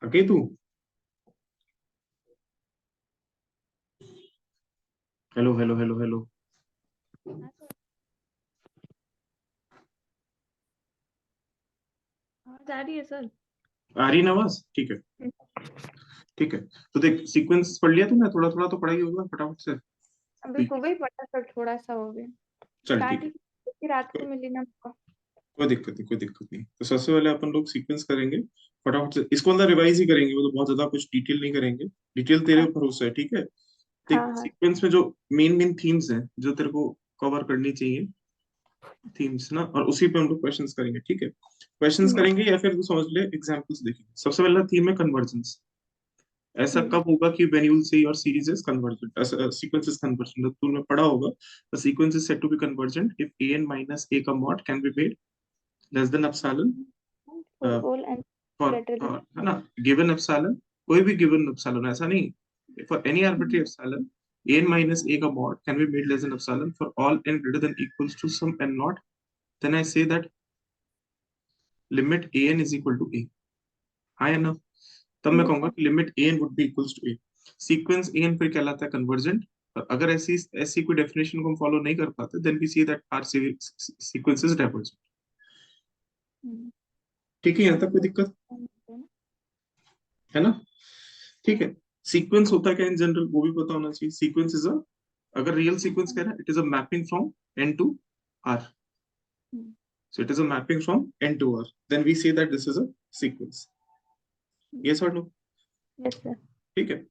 अके तू। Hello hello hello hello. हाँ सर। आवाज आ रही है सर। आ रही ना आवाज? ठीक है। ठीक है। तो देख, सीक्वेंस पढ़ लिया तूने? थोड़ा थोड़ा तो पढ़ा ही होगा फटाफट से। अभी तो सुबह ही पढ़ा सर, थोड़ा सा हो गया। चल ठीक है। स्टार्टिंग रात को कोई मिली ना मौका। कोई दिक्कत नहीं, कोई दिक्कत नहीं। तो सबसे पहले अपन लोग सीक्वेंस करेंगे फटाफट से। इसको अंदर रिवाइज ही करेंगे, वो तो बहुत ज्यादा कुछ डिटेल नहीं करेंगे। डिटेल तेरे हाँ ऊपर भरोसा है, ठीक है। देख, हाँ हाँ। सीक्वेंस में जो मेन मेन थीम्स हैं जो तेरे को कवर करनी चाहिए, थीम्स ना, और उसी पे हम लोग क्वेश्चंस करेंगे, ठीक है। क्वेश्चंस हम्म करेंगे या फिर तू समझ ले एग्जांपल्स देखेंगे। सबसे पहला थीम है कन्वर्जेंस। ऐसा हम्म कब होगा कि when you will say your series is convergent, sequence is convergent? तो तूने पढ़ा होगा, the sequence is said to be convergent if a n minus a का mod can be made less than epsilon for all and for, greater than. है ना, given epsilon, कोई भी given epsilon, ऐसा नहीं, for any arbitrary epsilon an minus a का mod can be made less than epsilon for all n greater than equals to some n naught. Then I say that limit an is equal to a, हाँ है ना? तब मैं yes कहूंगा sir. कि limit an would be equals to a। Sequence an फिर कहलाता है कन्वर्जेंट। और अगर ऐसी ऐसी कोई डेफिनेशन को हम फॉलो नहीं कर पाते, then we see that our sequence is divergent. ठीक है, यहाँ तक कोई दिक्कत है ना? ठीक है। सीक्वेंस होता क्या इन जनरल, वो भी पता होना चाहिए। सीक्वेंस इज अ, अगर रियल सीक्वेंस कह रहा है, it is a mapping from N to R. So it is a mapping from N to R, then we say that this is a sequence. Yes और no? Yes sir. ठीक है।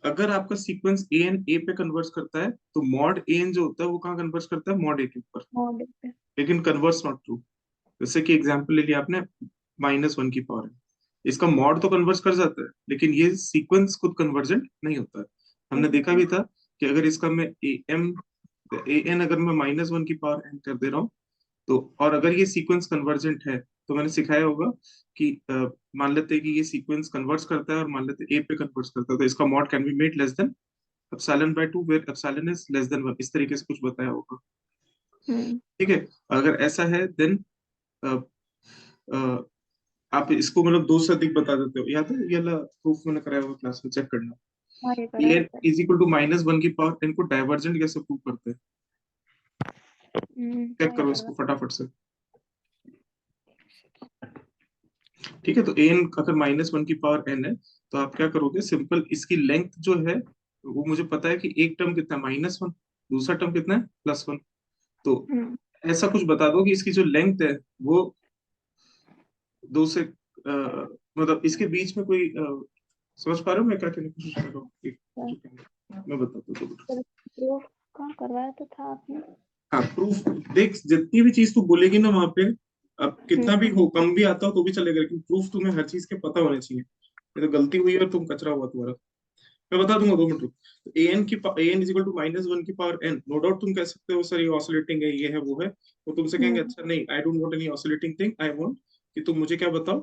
अगर आपका sequence a N A पे convert करता है, तो mod a N जो होता है वो कहाँ कन्वर्ट करता है? मॉड ए के ऊपर। मॉडल पे। लेकिन कन्वर्ट्स नॉट ट्रू। जैसे कि एग्जांपल ले लिया आपने, -1 की पावर है, इसका मॉड तो कन्वर्ट कर जाता है, लेकिन ये सीक्वेंस खुद कन्वर्जेंट नहीं होता है। हमने देखा भी था कि अगर इसका मैं ए एन अगर मैं -1 की पावर एन कर दे रहा हूँ, तो और अगर ये सीक्वेंस कन्वर्जेंट है, तो मैंने सिखाया होगा कि मान लेते हैं कि ये सीक्वेंस कन्वर्ट्स करता है और मान लेते हैं ए पे कन्वर्ट्स करता है, तो इसका mod can be made less than epsilon by 2 where epsilon is less than 1, इस तरीके से कुछ बताया होगा। हम्म ठीक है। अगर ऐसा है, देन आप इसको मतलब दो से अधिक बता देते हो, याद है ये वाला प्रूफ मैंने कराया हुआ क्लास में, चेक करना। हाँ, ये करा है n sir. Is equal to -1 की पावर एन को डाइवर्जेंट कैसे प्रूव करते हैं? चेक हाँ, ये करो करवा। इसको फटाफट से। ठीक है, तो एन अगर -1 की पावर एन है, तो आप क्या करोगे? सिंपल, इसकी लेंथ जो है, वो मुझे पता है कि एक टर्म कितना है, -1, दूसरा टर्म कितना है, +1। तो हम्म ऐसा कुछ बता दो कि इसकी जो लेंथ है वो दो से मतलब इसके बीच में कोई समझ पा रहे हो मैं क्या कहने की कोशिश कर रहा हूँ? एक सर। सेकंड, मैं बताता हूँ तो। सर, प्रूफ कहाँ करवाया तो था आपने? हाँ, प्रूफ देख, जितनी भी चीज तू बोलेगी ना वहां पे, अब कितना भी हम्म हो, कम भी आता हो तो भी चलेगा, लेकिन प्रूफ तुम्हें हर चीज के पता होने चाहिए। ये तो गलती हुई है और तुम कचरा हुआ तुम्हारा। मैं बता दूंगा, 2 मिनट रुक। तो a n is equal to -1 की पावर एन, नो डाउट तुम कह सकते हो सर ये ऑसिलेटिंग है, ये है, वो है। तो तुमसे कहेंगे हम्म अच्छा नहीं, I don't want any oscillating thing, I want कि तुम मुझे क्या बताओ,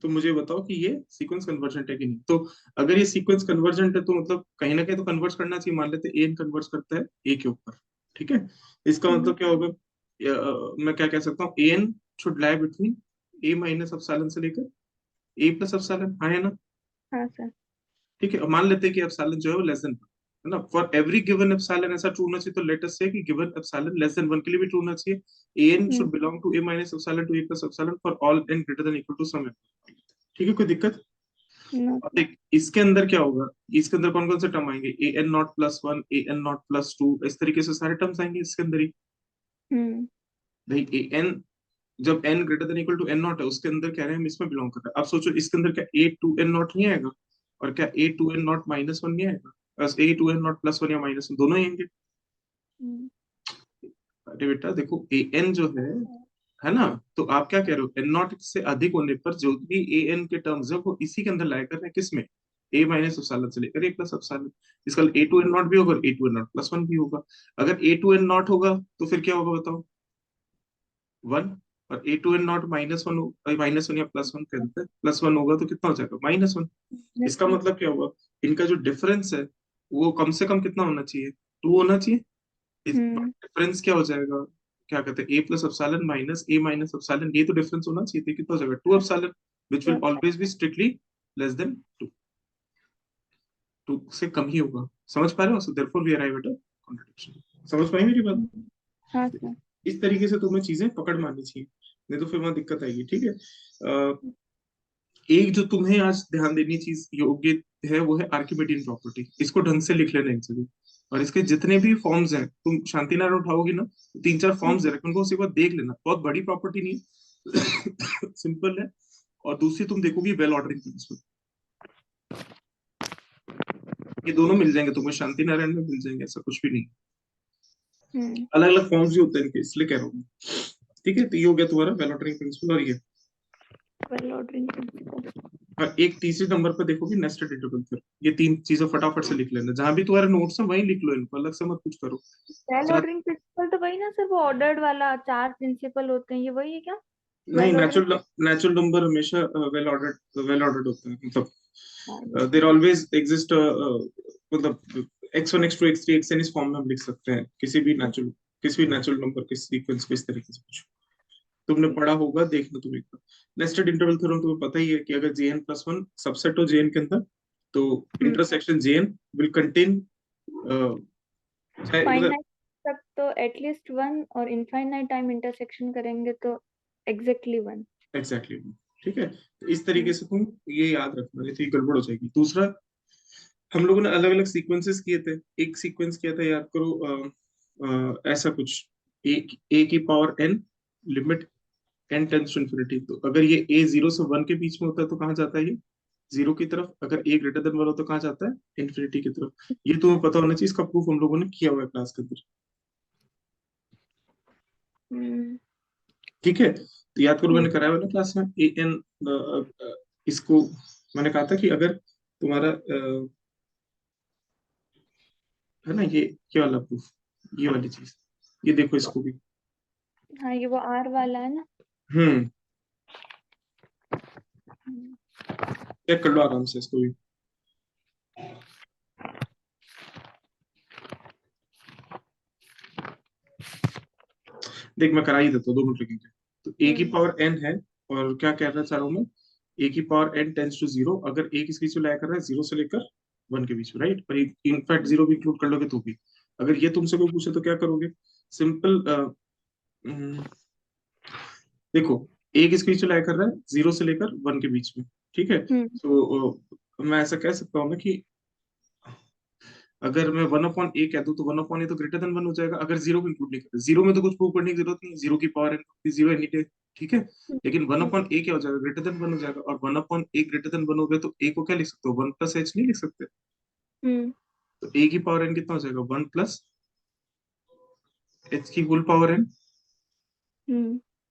तुम मुझे बताओ कि ये सीक्वेंस कन्वर्जेंट है कि नहीं। तो अगर ये सीक्वेंस कन्वर्जेंट है, तो मतलब कहीं ना कहीं तो कन्वर्ट करना चाहिए। मान लेते ए एन कन्वर्ट करता है ए के ऊपर, ठीक है। इसका हम्म मतलब क्या होगा? मैं क्या कह सकता हूँ, a n should lie between a minus epsilon से लेकर ए प्लस एप्सिलॉन, हाँ है ना? हाँ सर। ठीक है, और मान लेते हैं कि एप्सिलॉन जो है वो लेस देन, है ना, फॉर एवरी गिवन एप्सिलॉन ऐसा ट्रू होना चाहिए। तो लेट अस से कि गिवन एप्सिलॉन लेस देन 1 के लिए भी ट्रू होना चाहिए। N hmm should belong to a minus epsilon to a plus epsilon for all n greater than equal to some n. ठीक है, कोई दिक्कत? नो और सर। देख, इसके अंदर क्या होगा, इसके अंदर कौन कौन से टर्म आएंगे? A n naught plus one, a n naught plus two, इस तरीके से सारे टर्म्स आएंगे इसके अंदर ही। हम्म भाई ए एन, जब n greater than equal to n not है, उसके अंदर कह रहे हैं हम इसमें बिलोंग कर रहे हैं। अब सोचो इसके अंदर क्या ए टू एन नॉट नहीं आएगा? और क्या ए टू एन नॉट -1 नहीं आएगा? बस ए टू एन नॉट +1 या -1 दोनों ही आएंगे। हम्म अरे बेटा देखो, ए एन जो है ना, तो आप क्या कह रहे हो, एन नॉट से अधिक होने पर जो भी ए एन के टर्म्स है वो इसी के अंदर लाया कर रहे हैं, किसमें? ए माइनस एप्सिलॉन से लेकर ए प्लस एप्सिलॉन। इसका ए टू एन नॉट भी होगा, ए टू एन नॉट +1 भी होगा। अगर ए टू एन नॉट होगा तो फिर क्या होगा बताओ? 1। और ए टू एन नॉट -1, -1 या +1 कहते हैं, +1 होगा तो कितना हो जाएगा? -1। यस इसका सर। मतलब क्या हुआ? इनका जो डिफरेंस है वो कम से कम कितना होना चाहिए? 2 होना चाहिए। हम्म डिफरेंस क्या हो जाएगा? क्या कहते हैं, ए प्लस एप्सिलॉन माइनस ए माइनस एप्सिलॉन, ये तो डिफरेंस होना चाहिए था, कितना हो जाएगा 2 epsilon, which will always be strictly less than 2, 2 से कम ही होगा। समझ पा रहे हो? So therefore we arrive at a contradiction. समझ पाई मेरी बात? हाँ सर। इस तरीके से तुम्हें चीजें पकड़ मारनी चाहिए, नहीं तो फिर वहां दिक्कत आएगी। ठीक है, एक जो तुम्हें आज ध्यान देनी चीज योग्य है वो है आर्किमिडियन प्रॉपर्टी। इसको ढंग से लिख लेना इन सभी, और इसके जितने भी फॉर्म्स हैं तुम शांति नारायण उठाओगी ना, तो 3-4 फॉर्म्स है, उनको उसी बार देख लेना, बहुत बड़ी प्रॉपर्टी नहीं है, सिंपल है। और दूसरी तुम देखोगी वेल ऑर्डरिंग प्रिंसिपल, ये दोनों मिल जाएंगे तुम्हें, शांति नारायण में मिल जाएंगे, ऐसा कुछ भी नहीं। अलग अलग फॉर्म्स भी होते हैं इनके, इसलिए कह रहा हूँ। ठीक है, तो ये हो गया तुम्हारा वेल ऑर्डरिंग प्रिंसिपल। और ये वेल ऑर्डरिंग प्रिंसिपल। और एक तीसरे नंबर पर देखोगे नेस्टेड इंटरवल थ्योरम। ये 3 चीजें फटाफट से लिख लेना, जहां भी तुम्हारे नोट्स हैं वहीं लिख लो इनको, अलग से मत कुछ करो। वेल जा- ऑर्डरिंग प्रिंसिपल तो वही ना सर, वो ऑर्डर्ड वाला 4 प्रिंसिपल होते हैं, ये वही है क्या? नहीं, वेल ऑर्डरिंग। नेचुरल नंबर हमेशा वेल ऑर्डर्ड होता है, मतलब देयर हाँ। ऑलवेज एग्जिस्ट, मतलब x1 x2 x3 xn इस फॉर्म में हम लिख सकते हैं किसी भी नेचुरल नंबर के सीक्वेंस को इस तरीके से कुछ तुमने पढ़ा होगा, देखना तुम एक बार। नेस्टेड इंटरवल थ्योरम तुम्हें पता ही है कि अगर jn+1 सबसेट हो jn के अंदर, तो इंटरसेक्शन jn विल कंटेन, मतलब फाइनाइट तक तो एटलीस्ट 1, और इनफाइनाइट टाइम इंटरसेक्शन करेंगे तो एग्जैक्टली 1। एग्जैक्टली। ठीक है, तो इस तरीके से तुम ये याद रखना, नहीं तो ये गड़बड़ हो जाएगी। दूसरा, हम लोगों ने अलग अलग सीक्वेंसेस किए थे। एक सीक्वेंस किया था, याद करो, ऐसा कुछ, ए की power n, limit n tends to infinity. तो अगर ये a 0 से 1 के बीच में होता है तो कहाँ जाता है ये? 0 की तरफ। अगर a ग्रेटर देन 1 हो तो कहाँ जाता है? इन्फिनिटी की तरफ। ये तुम्हें पता होना चाहिए, इसका प्रूफ हम लोगों ने किया हुआ है क्लास के अंदर। ठीक है, तो याद करो, मैंने कराया हुआ ना क्लास में ए एन, इसको मैंने कहा था कि अगर तुम्हारा है ना, ये वाला प्रूफ, ये वाली चीज, ये देखो इसको भी। हाँ, ये वो आर वाला है ना। हम्म, चेक कर लो आराम से इसको भी। देख, मैं करा ही देता हूँ, 2 मिनट लगेंगे। तो ए की पावर एन है, और क्या कहना चाह रहा हूँ मैं, ए की पावर एन टेंस टू 0, अगर ए किस बीच में लाया कर रहा है, 0 से लेकर 1 के बीच में, राइट? और इनफैक्ट 0 भी इंक्लूड कर लोगे तो भी। अगर ये तुमसे कोई पूछे तो क्या करोगे? सिंपल, देखो, ए किस बीच में लाया कर रहा है, 0 से लेकर 1 के बीच में। ठीक है, तो मैं ऐसा कह सकता हूँ ना कि अगर मैं 1/a कह दूं तो 1/a तो ग्रेटर देन 1 हो जाएगा, अगर 0 को इंक्लूड नहीं करते। 0 में तो कुछ प्रूव करने की जरूरत नहीं, 0 की पावर है 0 एनी डे। ठीक है, लेकिन 1/a क्या हो जाएगा, ग्रेटर देन 1 हो जाएगा, और 1/a ग्रेटर देन 1 हो गया तो a को क्या लिख सकते हो, 1 + h नहीं लिख सकते? तो a की पावर n कितना हो जाएगा, 1 + h की होल पावर n,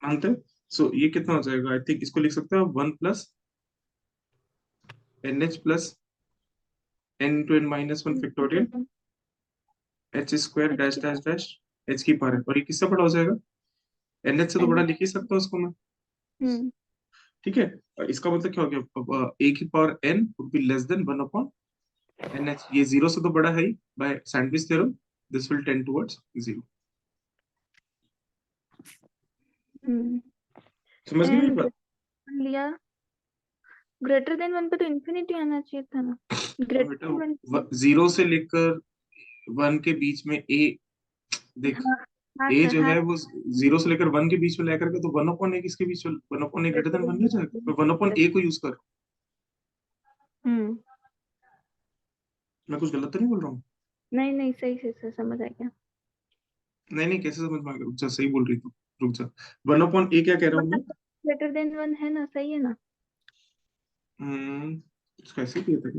मानते हैं? सो ये कितना हो जाएगा, आई थिंक इसको लिख सकते हो 1 + nh + n⁻⁻1 factorial h square dash dash dash h की पावर, और ये किससे बड़ा हो जाएगा? nh से तो बड़ा लिख ही सकता हूँ उसको मैं। ठीक है, और इसका मतलब क्या हो गया, अब a की power n would be less than 1/nh। ये 0 से तो बड़ा है ही, by sandwich theorem this will tend towards 0। समझ गए मेरी एंड बात? लिया ग्रेटर देन 1 पे तो इन्फिनिटी आना चाहिए था ना। Greater than 1। बेटा, 0 से लेकर 1 के बीच में a, देख, हाँ हाँ a सर, जो हाँ। है वो 0 से लेकर 1 के बीच में लेकर के, तो 1/a किसके बीच में, 1/a greater greater than 1 then नहीं हो जाएगा? तो 1/a को यूज कर। 1। मैं कुछ गलत तो नहीं बोल रहा हूँ? नहीं नहीं, सही से सर समझ आ गया। नहीं नहीं, कैसे समझ में आ गया? रुक जा, सही बोल रही तू, रुक जा। 1/a क्या कह रहा हूँ मैं? मतलब ग्रेटर देन 1 है ना, सही है ना? हम्म, कैसे किया था?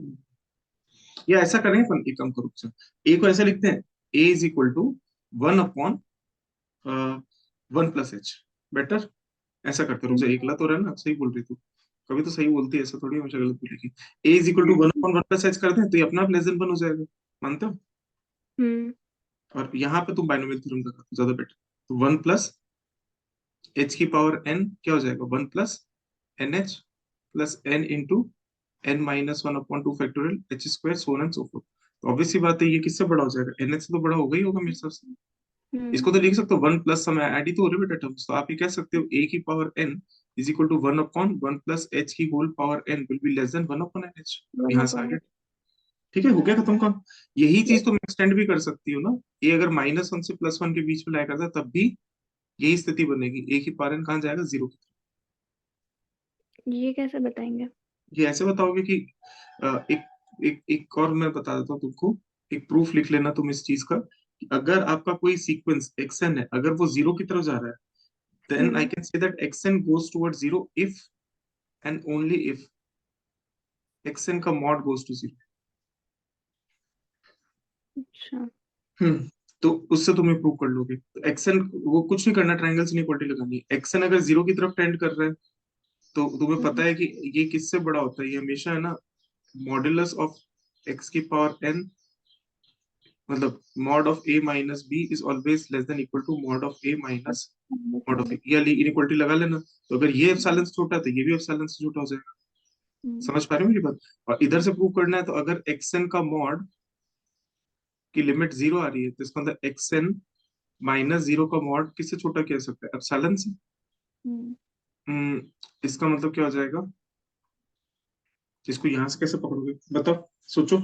या ऐसा करें अपन, एक काम करो, अच्छा, ए को ऐसे लिखते हैं, a is equal to 1/1 + h, better. ऐसा करते, रुक जा, एक ला तो रहा है ना, सही बोल रही तू, कभी तो सही बोलती है, ऐसा थोड़ी हमेशा गलत बोलेगी। ए इज इक्वल टू 1/1 + h कर दें तो ये अपना आप लेस देन 1 हो जाएगा, मानते हो? और यहाँ पे तुम बाइनोमियल थ्योरम का करते ज्यादा बेटर। तो 1 + h की पावर n क्या हो जाएगा, 1 + nh + n into n-1/2 factorial h square, so on and so fourth. तो ऑब्वियस सी बात है, ये किससे बड़ा हो जाएगा, nh से तो बड़ा होगा ही होगा मेरे हिसाब से। इसको तो लिख सकते हो 1 प्लस सम ऐड ही तो हो रहे बेटा टर्म्स, तो आप ये कह सकते हो a की power n is equal to 1 upon 1 plus h की whole power n will be less than 1 upon h। One यहाँ से अपॉन आगे ठीक है, हो गया खत्म काम। यही यस। चीज तुम एक्सटेंड भी कर सकती हो ना, ये अगर -1 से +1 के बीच में लाया करता है, तब भी यही स्थिति बनेगी, a की पावर n कहाँ जाएगा, 0 की ये कैसे बताएंगे? तरफ। ये ऐसे बताओगे कि एक एक एक और मैं बता देता हूँ तुमको, एक प्रूफ लिख लेना तुम इस चीज का, कि अगर आपका कोई सीक्वेंस xn है, अगर वो 0 की तरफ जा रहा है, then I hmm. can say that xn goes towards 0 if and only if xn का mod goes to 0। अच्छा। हम्म, तो उससे तुम प्रूव कर लोगे। तो एक्सन वो कुछ नहीं करना, ट्रायंगल्स इनइक्वालिटी लगानी है। एक्सन अगर 0 की तरफ टेंड कर रहा है, तो तुम्हें पता हम्म। है कि ये किससे बड़ा होता है, ये हमेशा है ना मॉड्यूलस ऑफ x की पावर n, मतलब mod of a minus b is always less than equal to mod of a minus mod of a, ये इनइक्वालिटी लगा लेना। तो अगर ये एप्सिलॉन से छोटा है तो ये भी एप्सिलॉन से छोटा हो जाएगा। समझ पा रहे हो मेरी बात? और इधर से प्रूव करना है, तो अगर xn का मॉड की लिमिट 0 आ रही है, तो इसका मतलब xn -0 का मॉड किससे छोटा किया जा सकता है, एप्सिलॉन से। हम्म, इसका मतलब क्या हो जाएगा, इसको यहां से कैसे पकड़ोगे बताओ, सोचो।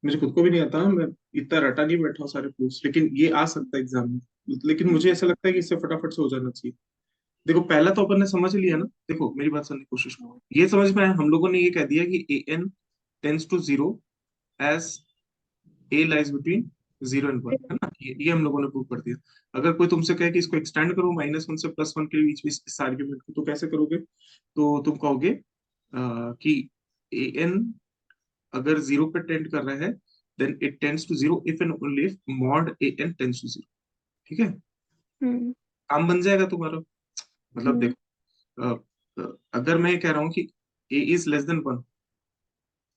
मुझे खुद को भी नहीं आता, मैं इतना रटा नहीं बैठा हूँ सारे प्रूफ्स, लेकिन ये आ सकता है एग्जाम में। लेकिन मुझे ऐसा लगता है कि इससे फटाफट से हो जाना चाहिए। देखो पहला तो अपन ने समझ लिया ना, देखो मेरी बात सुनने की कोशिश करो, ये समझ में आया, हम लोगों ने ये कह दिया कि a n tends to 0 as a lies between 0 and 1, है ना, ये हम लोगों ने प्रूव कर दिया। अगर कोई तुमसे कहे कि इसको एक्सटेंड करो -1 से +1 के बीच में इस आर्ग्यूमेंट को, तो कैसे करोगे, तो तुम कहोगे कि ए एन अगर 0 पे टेंड कर रहा है, then it tends to 0 if and only if mod a n tends to 0। ठीक है, हम्म। काम बन जाएगा तुम्हारा। मतलब हम्म। देखो, अगर मैं ये कह रहा हूँ कि ए इज लेस देन 1,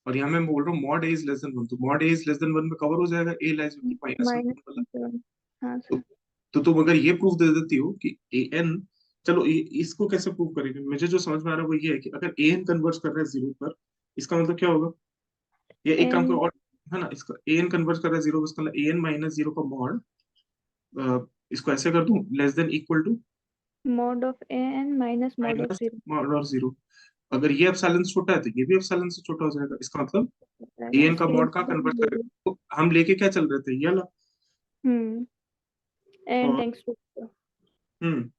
और यहाँ मैं बोल रहा हूँ mod A is less than 1, तो mod A is less than 1 में कवर हो जाएगा ए लाइज माइनस -1 वाला। वन। हाँ तो, सर। तो तुम अगर ये प्रूफ दे देती हो कि ए एन, चलो इसको कैसे प्रूव करेंगे, मुझे जो समझ में आ रहा है वो ये है कि अगर ए एन कन्वर्ट कर रहा है 0 पर, इसका मतलब क्या होगा, या एक काम करो एन और, है ना, इसका ए एन कन्वर्ट कर रहा है 0, इसका मतलब ए एन -0 का मॉड, इसको ऐसे कर दूं, less than equal to mod of a n minus mod of minus zero mod और 0। अगर ये एप्सिलॉन से छोटा है तो ये भी एप्सिलॉन से छोटा हो जाएगा, इसका मतलब ए रहेगा, एन का इसके लिए मॉड कहाँ कन्वर्ट करेगा, तो हम लेके क्या चल रहे थे, ये वाला। हम्म। एन और टेंस टू। हम्म,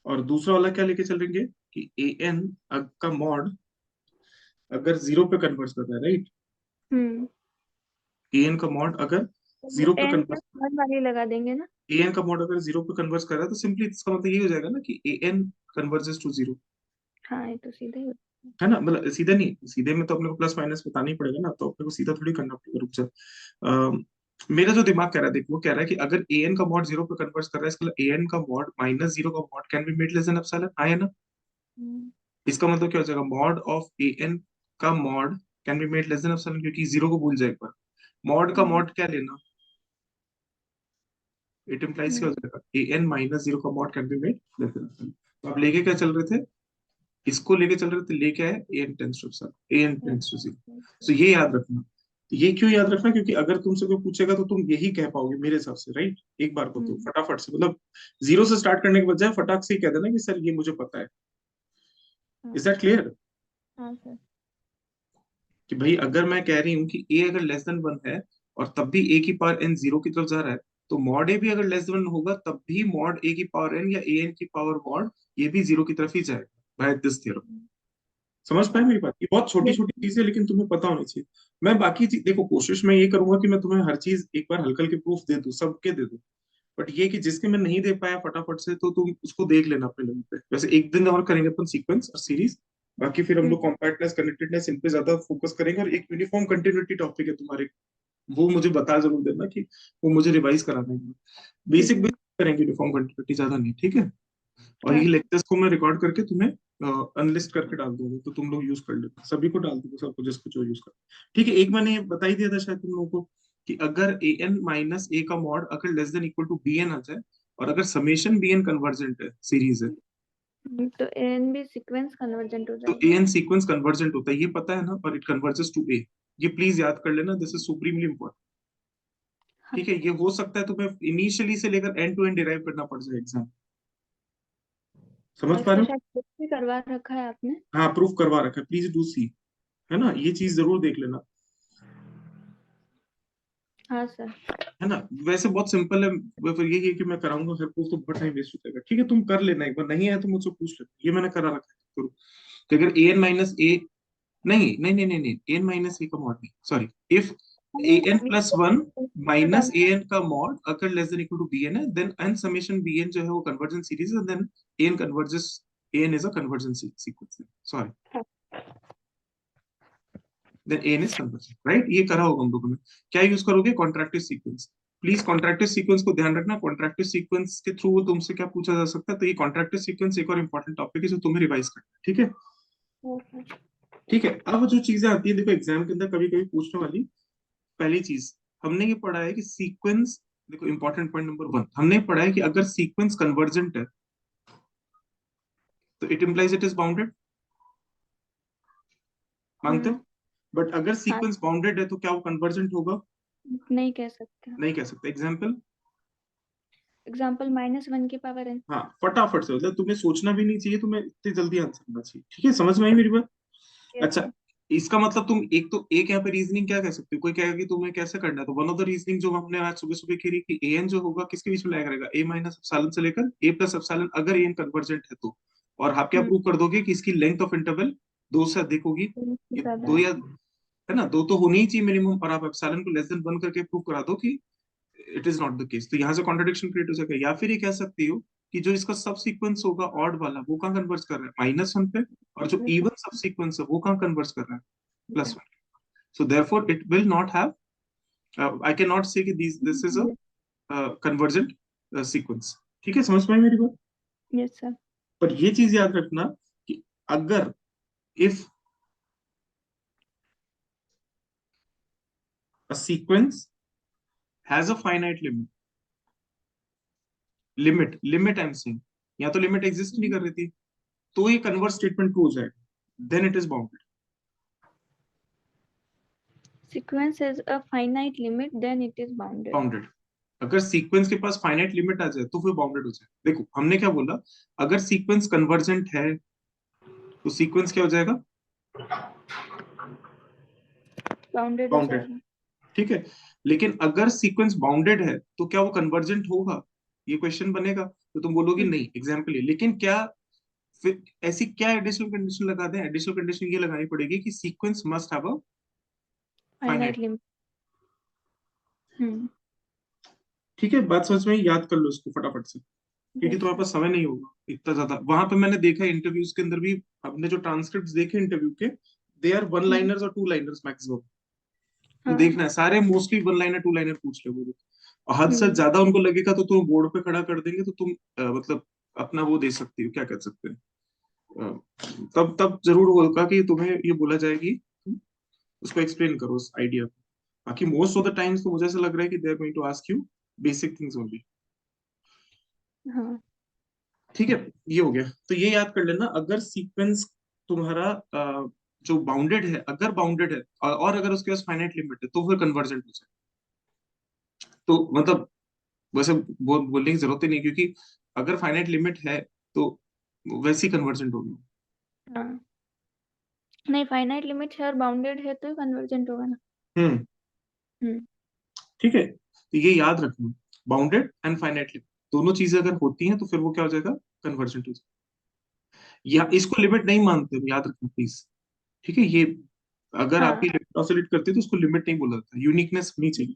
और दूसरा वाला क्या लेके चलेंगे, कि ए एन का मॉड अगर 0 पे कन्वर्ट कर रहा है, राइट, हम्म। ए एन का मॉड अगर 0 पे एन कन्वर्ट, प्लस वन वाली लगा देंगे ना। ए एन का मॉड अगर 0 पे कन्वर्ट कर रहा है, तो सिंपली इसका मतलब ये हो जाएगा ना कि ए एन कन्वर्जेस टू 0। हाँ ये तो सीधे ही होता है ना, मतलब सीधे नहीं, सीधे में तो अपने को प्लस माइनस बताना ही पड़ेगा ना, तो अपने को सीधा थोड़ी करना पड़ेगा, रुक जा। मेरा जो दिमाग कह रहा है, देख वो कह रहा है कि अगर ए एन का मॉड 0 पे कन्वर्ट कर रहा है, इसका मतलब ए एन का मॉड -0 का mod can be made less than epsilon, है ना। है। इसका मतलब क्या हो जाएगा, मॉड ऑफ ए एन का mod can be made less than epsilon, क्योंकि 0 को भूल जाए एक बार। मॉड का हम्म। मॉड क्या लेना, इट इम्प्लाइज क्या हो हम्म। जाएगा, ए एन -0 का mod can be made less than epsilon. तो आप लेके क्या चल रहे थे, इसको लेके चल रहे थे, लेके आए a n tends to epsilon, a n tends to 0। तो ये याद रखना। ये क्यों याद रखना, क्योंकि अगर तुमसे कोई पूछेगा तो तुम यही कह पाओगे मेरे हिसाब से, राइट, एक बार को तो हम्म। फटाफट से, मतलब 0 से स्टार्ट करने के बजाय फटाक से ही कह देना कि सर ये मुझे पता है। हाँ। इज दैट क्लियर, हाँ सर। कि भाई अगर मैं कह रही हूँ कि ए अगर लेस देन 1 है, और तब भी ए की पावर एन 0 की तरफ जा रहा है, तो मॉड ए भी अगर लेस देन 1 होगा, तब भी मॉड ए की पावर एन या ए एन की पावर मॉड ये भी 0 की तरफ ही जाएगा, बाय दिस थ्योरम। समझ पाए हाँ। मेरी बात, ये बहुत छोटी ये- छोटी चीजें, लेकिन तुम्हें पता होनी चाहिए। मैं बाकी चीज देखो, कोशिश मैं ये करूंगा कि मैं तुम्हें हर चीज एक बार हल्के हल्के प्रूफ दे दूं, सबके दे दूं। बट ये कि जिसके मैं नहीं दे पाया फटाफट से, तो तुम उसको देख लेना अपने लेवल पे। वैसे एक दिन और करेंगे अपन सीक्वेंस और सीरीज, बाकी फिर हम हम्म। लोग कॉम्पैक्टनेस कनेक्टेडनेस इन पे ज्यादा फोकस करेंगे, और एक यूनिफॉर्म कंटिन्यूटी टॉपिक है तुम्हारे, वो मुझे बता जरूर देना कि वो मुझे रिवाइज कराना है। ठीक बेसिक है। बेसिक करेंगे, यूनिफॉर्म कंटिन्यूटी ज्यादा नहीं, ठीक है। और हाँ ये सर। लेक्चर्स को मैं रिकॉर्ड करके तुम्हें अनलिस्ट करके डाल दूंगा, तो तुम लोग यूज कर लेना, सभी को डाल दूंगा, सबको जिसको जो यूज कर। ठीक है, एक मैंने बता ही दिया था शायद तुम लोगों को, कि अगर ए एन माइनस ए का मॉड अगर less than equal to b n आ जाए, और अगर समेशन बी एन कन्वर्जेंट है, सीरीज है, तो एन भी सीक्वेंस कन्वर्जेंट हो तो ए जाएगा। एन सीक्वेंस कन्वर्जेंट होता है, ये पता है ना, और इट कन्वर्जेस टू ए। ये प्लीज याद कर लेना, दिस इज सुप्रीमली इंपॉर्टेंट। ठीक है, ये हो सकता है तुम्हें इनिशियली से लेकर एंड टू एंड डिराइव करना पड़ जाए एग्जाम। समझ और पा रहे इसका हो? शायद टेस्ट भी करवा रखा है आपने। हाँ, प्रूफ करवा रखा है, प्लीज डू सी, है ना, ये चीज जरूर देख लेना, हाँ सर। है ना। वैसे बहुत सिंपल है, वो फिर यही है कि मैं कराऊंगा हर प्रूफ तो बहुत टाइम वेस्ट हो जाएगा। ठीक है, तुम कर लेना, एक बार नहीं है तो मुझसे पूछ लेना, ये मैंने करा रखा है, करो। कि अगर ए एन माइनस ए, नहीं नहीं नहीं नहीं नहीं, ए एन माइनस ए का मॉड नहीं, sorry, if a n plus one minus a n का मॉड अगर less than equal to b n है, then n summation b n जो है वो कन्वर्जेंस सीरीज है, then a n converges, a n is a convergence sequence, sorry, then a n is convergent, right. ये करा होगा हम लोगों ने। क्या यूज करोगे? Contractive sequence. Please contractive sequence को ध्यान रखना, कॉन्ट्रैक्टिव सीक्वेंस के थ्रू तुमसे क्या पूछा जा सकता है, तो ये कॉन्ट्रैक्टिव सीक्वेंस एक और इंपॉर्टेंट टॉपिक है जो तुम्हें रिवाइज करना है, ठीक है। ठीक है, अब जो चीजें आती है देखो एग्जाम के अंदर कभी कभी पूछने वाली, पहली चीज हमने ये पढ़ा है कि सीक्वेंस, देखो इंपॉर्टेंट पॉइंट नंबर वन, हमने पढ़ा है कि अगर सीक्वेंस कन्वर्जेंट है तो it implies it is bounded, मानते हो? बट अगर हाँ, सीक्वेंस बाउंडेड है तो क्या वो कन्वर्जेंट होगा? नहीं कह सकते। नहीं कह सकते। एग्जाम्पल? एग्जाम्पल -1 की पावर n। हाँ, फटाफट से, मतलब तुम्हें सोचना भी नहीं चाहिए, तुम्हें इतनी जल्दी आंसर करना चाहिए, ठीक है, समझ में आई मेरी बात? यस अच्छा, सर। इसका मतलब तुम एक तो एक यहाँ पे रीजनिंग क्या कह सकते हो, कोई कहेगा कि तुम्हें कैसे करना है, तो वन ऑफ द रीजनिंग जो हमने आज सुबह सुबह करी कि ए एन जो होगा किसके बीच में लाया करेगा, ए माइनस एप्सिलॉन से लेकर ए प्लस एप्सिलॉन, अगर ए एन कन्वर्जेंट है तो। और आप क्या प्रूव कर दोगे कि इसकी लेंथ ऑफ इंटरवल दो से अधिक होगी, ये ज्यादा दो है। या, है ना, दो तो होनी ही चाहिए मिनिमम, और आप एप्सिलॉन को लेस देन वन करके प्रूव करा दो कि it is not the case, तो यहाँ से कॉन्ट्रडिक्शन क्रिएट हो जाएगा। या फिर ये कह सकती हो कि जो इसका सब सीक्वेंस होगा ऑड वाला, वो कहाँ कन्वर्ज कर रहा है, -1 पे, और जो इवन सब सीक्वेंस है वो कहाँ कन्वर्ज कर रहा है, +1। So therefore, it will not have. I cannot say कि this is a convergent sequence. ठीक है, समझ में आई मेरी बात? Yes sir. पर ये चीज याद रखना कि अगर if a sequence has a finite limit I'm saying, या तो लिमिट एग्जिस्ट नहीं कर रही थी, तो ये कन्वर्ज स्टेटमेंट ट्रू हो जाएगा, then it is bounded. Sequence has a finite limit, then it is bounded. Bounded, अगर सीक्वेंस के पास फाइनाइट लिमिट आ जाए तो फिर बाउंडेड हो जाए। देखो हमने क्या बोला, अगर सीक्वेंस कन्वर्जेंट है तो सीक्वेंस क्या हो जाएगा, बाउंडेड हो बाउंडेड, जाएगा। ठीक है। लेकिन अगर सीक्वेंस बाउंडेड है तो क्या वो कन्वर्जेंट होगा, ये क्वेश्चन बनेगा, तो तुम बोलोगे नहीं, एग्जाम्पल ये, लेकिन क्या फिर ऐसी क्या एडिशनल कंडीशन लगा दें, एडिशनल कंडीशन ये लगानी पड़ेगी कि sequence must have a finite finite. Limit. Hmm. ठीक है, बात समझ में आई? याद कर लो इसको फटाफट से, क्योंकि यस तुम्हारे सर। पास समय नहीं होगा इतना ज्यादा। वहां पे मैंने देखा इंटरव्यूज के अंदर भी, हमने जो ट्रांसक्रिप्ट देखे इंटरव्यू के, दे आर वन लाइनर्स और टू लाइनर्स मैक्सिमम। तो हाँ। देखना है, सारे mostly one liner two liner पूछ ले वो, और हद से हम्म। ज्यादा उनको लगेगा तो तुम बोर्ड पे खड़ा कर देंगे, तो तुम मतलब अपना वो दे सकती हो, क्या कर सकते हैं, अ, तब तब जरूर होगा कि तुम्हें ये बोला जाएगी, तुम उसको एक्सप्लेन करो उस आइडिया को। बाकी मोस्ट ऑफ द टाइम्स तो मुझे ऐसा लग रहा है कि they are going to ask you basic things only. हाँ। ठीक है, ये हो गया, तो ये याद कर लेना, अगर सीक्वेंस तुम्हारा जो बाउंडेड है, अगर बाउंडेड है और अगर उसके पास फाइनाइट लिमिट है तो फिर कन्वर्जेंट हो जाए। तो मतलब वैसे बोलने की जरूरत ही नहीं, क्योंकि अगर फाइनाइट लिमिट है तो वैसी कन्वर्जेंट होगी। हाँ, नहीं फाइनाइट लिमिट है और बाउंडेड है तो कन्वर्जेंट होगा ना। हम्म, हम्म। ठीक है, तो ये याद रखना, बाउंडेड एंड फाइनाइट लिमिट दोनों चीजें अगर होती हैं तो फिर वो क्या हो जाएगा, कन्वर्जेंट हो जाएगा। या इसको लिमिट नहीं मानते हो, याद रखना प्लीज, ठीक है ये, अगर हाँ, आपकी लिमिट ऑसिलेट करती है तो उसको लिमिट नहीं बोला जाता, यूनिकनेस होनी चाहिए,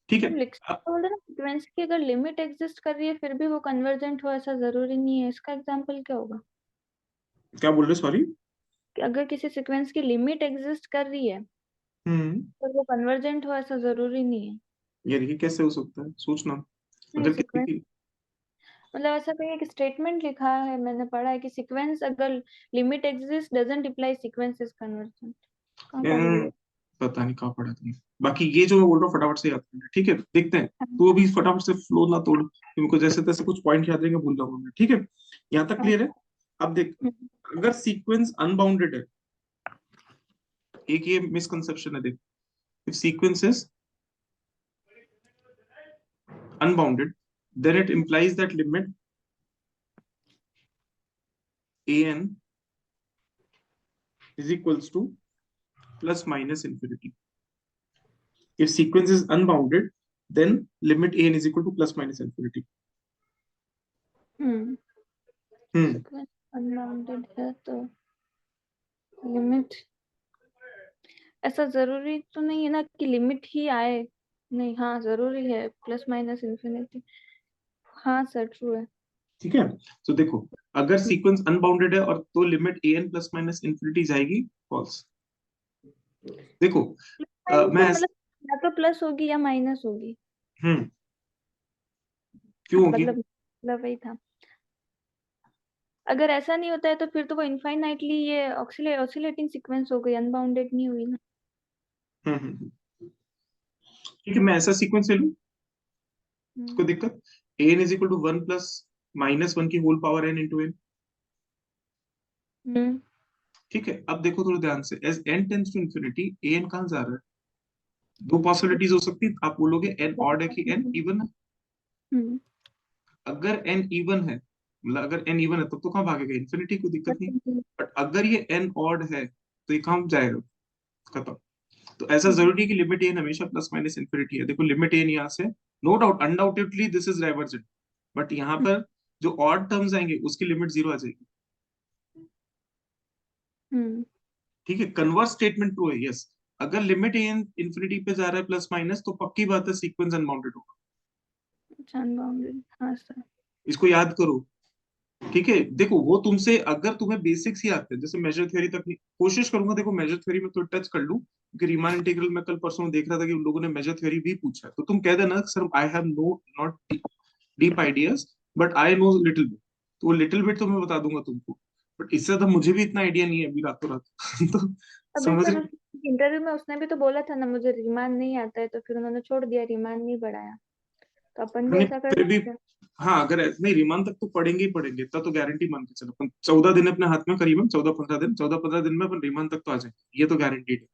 ठीक है। मतलब लिख बोल रहे ना सीक्वेंस की अगर लिमिट एग्जिस्ट कर रही है फिर भी वो कन्वर्जेंट हो ऐसा जरूरी नहीं है, इसका एग्जांपल क्या होगा? क्या बोल रहे, सॉरी? कि अगर किसी सीक्वेंस की लिमिट एग्जिस्ट कर रही है हम्म, पर वो कन्वर्जेंट हो ऐसा जरूरी नहीं है। यार ये कैसे हो सकता है, सोचना, नहीं अगर किसी सीक्वेंस की, मतलब ऐसा कोई एक स्टेटमेंट लिखा है मैंने पढ़ा है कि सीक्वेंस अगर limit exist doesn't imply sequence is convergent. कहाँ पढ़ी हुई है? पता नहीं कहाँ पढ़ा तुमने। बाकी ये जो मैं बोल रहा हूँ फटाफट से याद करना, ठीक है, देखते हैं, तो अभी फटाफट से फ्लो ना तोड़, तुमको जैसे तैसे कुछ पॉइंट याद रहेंगे, भूल जाऊंगा मैं, ठीक है, यहाँ तक हाँ। क्लियर है? अब देख, अगर सीक्वेंस अनबाउंडेड है, एक ये मिसकंसेप्शन है, देख, if sequence is unbounded, then it implies that limit an is equals to plus minus infinity. If sequence is unbounded, then limit an is equal to plus minus infinity. Sequence unbounded है तो limit, ऐसा जरूरी तो नहीं है ना कि limit ही आए, नहीं, हाँ जरूरी है प्लस माइनस इन्फिनिटी, हाँ सर ट्रू है। ठीक है, तो देखो अगर सीक्वेंस अनबाउंडेड है और तो limit an plus minus infinity जाएगी, फॉल्स। देखो मैं मतलब या तो प्लस होगी या माइनस होगी। क्यों होगी? मतलब वही था, अगर ऐसा नहीं होता है तो फिर तो वो इनफाइनाइटली ये ऑसिलेटिंग सीक्वेंस हो गई, अनबाउंडेड नहीं हुई ना। ठीक है, मैं ऐसा सीक्वेंस ले लूं, कोई दिक्कत? an is equal to 1 plus minus 1 की whole power n into n। ठीक है, अब देखो थोड़ा ध्यान से, as n tends to infinity an कहां जा रहा है? दो पॉसिबिलिटीज हो सकती है, आप बोलोगे n ऑड है कि n इवन है। अगर n इवन है, मतलब अगर n इवन है तब तो कहां भागेगा? इंफिनिटी, कोई दिक्कत नहीं। बट अगर ये n ऑड है तो ये कहां जाएगा? खत्म। तो ऐसा जरूरी है कि लिमिट एन हमेशा प्लस माइनस इंफिनिटी है। देखो लिमिट एन यहाँ से, no doubt undoubtedly this is divergent, but यहाँ पर जो ऑड टर्म्स आएंगे उसकी लिमिट 0 आ जाएगी। ठीक है, कन्वर्स स्टेटमेंट ट्रू है, यस। अगर लिमिट एन इंफिनिटी पे जा रहा है प्लस माइनस, तो पक्की बात है सीक्वेंस अनबाउंडेड होगा। अनबाउंडेड, हाँ सर। इसको याद करो। ठीक है, देखो वो तुमसे, अगर तुम्हें बेसिक्स ही आते हैं, जैसे मेजर थ्योरी तक नहीं, कोशिश करूंगा देखो मेजर थ्योरी में तो टच कर लूं, क्योंकि रीमान इंटीग्रल में कल परसों देख रहा था कि उन लोगों ने मेजर थ्योरी भी पूछा है, तो तुम कह देना sir I have no not deep ideas but I know little bit, तो वो लिटिल बिट तो मैं बता दूंगा तुमको, बट इससे तो मुझे भी इतना आइडिया नहीं है अभी रातों रात। तो अभी समझ सर रहे? इंटरव्यू में उसने भी तो बोला था ना मुझे रीमान नहीं आता है, तो फिर उन्होंने छोड़ दिया, रीमान नहीं बढ़ाया, तो अपन भी नहीं ऐसा कर फिर भी, सकते हैं। हाँ अगर नहीं रीमान तक तो पढ़ेंगे ही पढ़ेंगे, इतना तो गारंटी मान के चलो, अपन 14 दिन अपने हाथ में, करीबन 14-15 दिन, 14-15 दिन में अपन रीमान तक तो आ जाएंगे, ये तो गारंटीड है।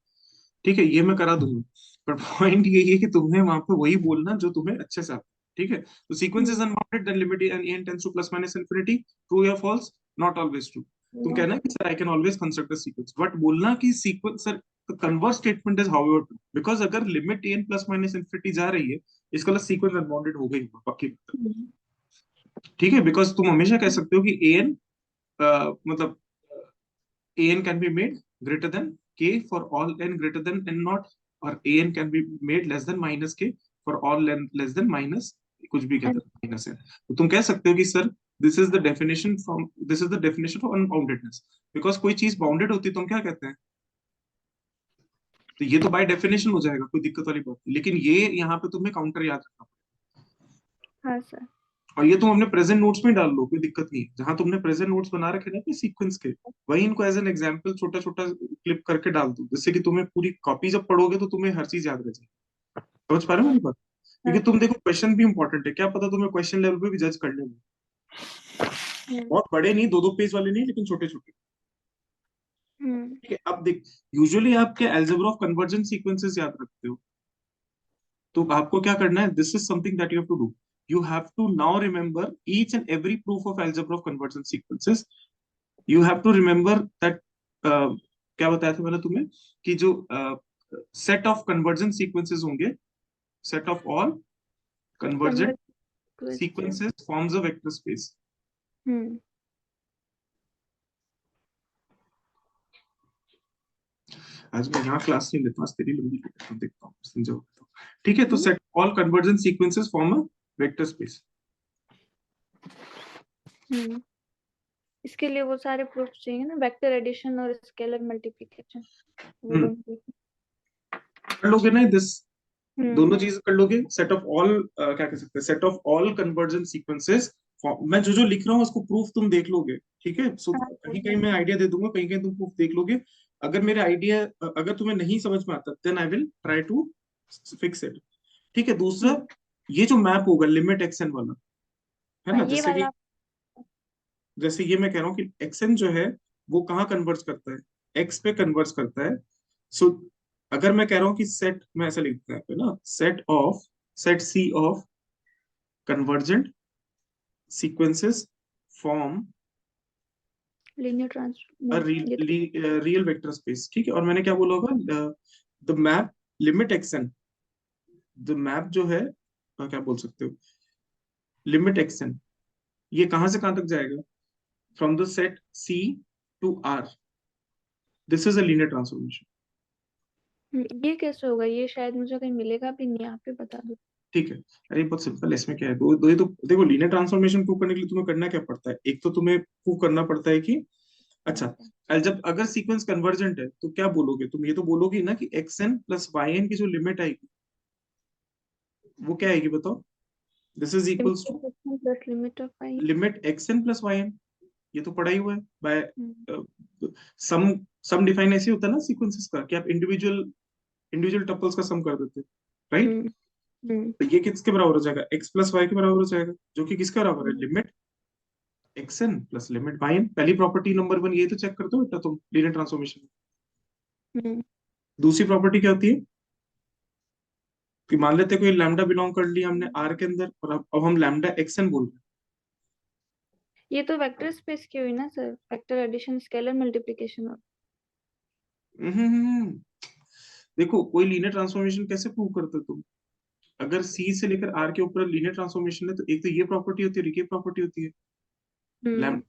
ठीक है, ये मैं करा दूंगा, पर पॉइंट यही है कि तुम्हें वहां पे वही बोलना जो तुम्हें अच्छे से आता है। ठीक है, तो sequence is unbounded then limit n tends to plus minus infinity, true या फॉल्स? Not always true. तुम कहना है कि sir I can always construct a sequence, but बोलना कि sequence sir converse statement is however true, because अगर limit n plus minus infinity जा रही है, इसका मतलब सीक्वेंस अनबाउंडेड हो गई पक्की बात। ठीक है, बिकॉज तुम हमेशा कह सकते हो कि एन मतलब an can be made greater than k for all n greater than n naught, और an can be made less than minus k for all n less than minus कुछ भी कहते हैं माइनस है, तो तुम कह सकते हो कि sir this is the definition of unboundedness, because कोई चीज बाउंडेड होती है तो हम क्या कहते हैं? तो ये तो बाय डेफिनेशन हो जाएगा, कोई दिक्कत वाली बात नहीं, लेकिन ये यहाँ पे तुम्हें काउंटर याद रखना पड़ेगा। हाँ सर। और ये तुम अपने प्रेजेंट नोट्स में डाल लो, कोई दिक्कत नहीं है, जहां तुमने प्रेजेंट नोट्स बना रखे ना अपने सीक्वेंस के, वही इनको एज एन एग्जांपल छोटा छोटा क्लिप करके डाल दो, जिससे कि तुम्हें पूरी कॉपी जब पढ़ोगे तो तुम्हें हर चीज याद रह जाएगी। समझ पा रहे हो मेरी बात? क्योंकि तुम देखो क्वेश्चन भी इंपॉर्टेंट है, क्या पता तुम्हें क्वेश्चन लेवल पे भी जज कर लेंगे, बहुत बड़े नहीं, 2-2 पेज वाले नहीं, लेकिन छोटे छोटे। ठीक है, अब देख, यूजुअली आप क्या अलजेब्रा ऑफ कन्वर्जेंट सीक्वेंसेस याद रखते हो, तो आपको क्या करना है, this is something that you have to do, you have to now remember each and every proof of algebra of convergent sequences. You have to remember that क्या बताया था मैंने तुम्हें, कि जो सेट ऑफ कन्वर्जेंट सीक्वेंसेस होंगे, set of all convergent sequences forms a vector space. आज मैं यहाँ क्लास नहीं लेता, आज तेरी लंबी लेता हूँ, देखता हूँ समझो। ठीक है, तो set all convergent sequences form a vector space. इसके लिए वो सारे प्रूफ चाहिए ना, वेक्टर एडिशन और स्केलर मल्टीप्लिकेशन, कर लोगे ना दिस, दोनों चीज कर लोगे, सेट ऑफ ऑल क्या कह सकते हैं, set of all convergent sequences, मैं जो जो लिख रहा हूँ उसको प्रूफ तुम देख लोगे। ठीक है, सो कहीं कहीं मैं आइडिया दे दूंगा, कहीं कहीं तुम प्रूफ देख लोगे। अगर मेरे आइडिया अगर तुम्हें नहीं समझ में आता, then I will try to fix it. ठीक है, दूसरा ये जो मैप होगा लिमिट एक्सन वाला, है ना, ये वाला जैसे ये मैं कह रहा हूँ कि एक्सन जो है वो कहाँ कन्वर्ज करता है? एक्स पे कन्वर्ज करता है। सो अगर मैं कह रहा हूँ कि सेट, मैं ऐसा लिखता है ना, set C of convergent sequences form linear a transform ये तो रियल वेक्टर स्पेस, ठीक है। और मैंने क्या बोला होगा, the map limit action, the map जो है, क्या बोल सकते हो, लिमिट एक्सन, ये कहां से कहां तक जाएगा, from the set C to R, this is a linear transformation. ये कैसे होगा? ये शायद मुझे कहीं मिलेगा भी नहीं, आप ही बता दो। ठीक है, अरे बहुत सिंपल है, इसमें क्या है, दो दो ही तो देखो, लीनियर ट्रांसफॉर्मेशन प्रूव करने के लिए तुम्हें करना क्या पड़ता है, एक तो तुम्हें प्रूव करना पड़ता है कि, अच्छा, जब अगर सीक्वेंस कन्वर्जेंट है तो क्या बोलोगे तुम, ये तो बोलोगे ना कि x n plus y n की जो लिमिट आएगी वो क्या आएगी बताओ, this is equals to plus limit of I. Limit x n plus y n, ये तो पढ़ा ही हुआ है बाय सम। सम डिफाइन ऐसे होता है ना सीक्वेंसेस का, कि आप इंडिविजुअल इंडिविजुअल टपल्स का सम कर देते, राइट। हम्म हम्म तो ये किसके बराबर हो जाएगा, एक्स प्लस वाई के बराबर हो जाएगा, जो कि किसके बराबर है, limit x n plus limit y n. पहली प्रॉपर्टी नंबर वन, ये तो चेक करते हो बेटा तुम लीनियर ट्रांसफॉर्मेशन। हम्म दूसरी प्रॉपर्टी क्या होती है, कि मान लेते हैं कोई लैम्डा बिलोंग कर लिया हमने आर के अंदर, और अब हम लैम्डा एक्स एन बोल रहे ये तो वेक्टर स्पेस की हुई ना sir, vector addition scalar multiplication. हैं। देखो कोई लीनियर ट्रांसफॉर्मेशन कैसे प्रूव करते हो तुम, अगर सी से लेकर आर के ऊपर लीनियर ट्रांसफॉर्मेशन है तो एक तो ये प्रॉपर्टी होती है और ये प्रॉपर्टी होती है, लैम हम्म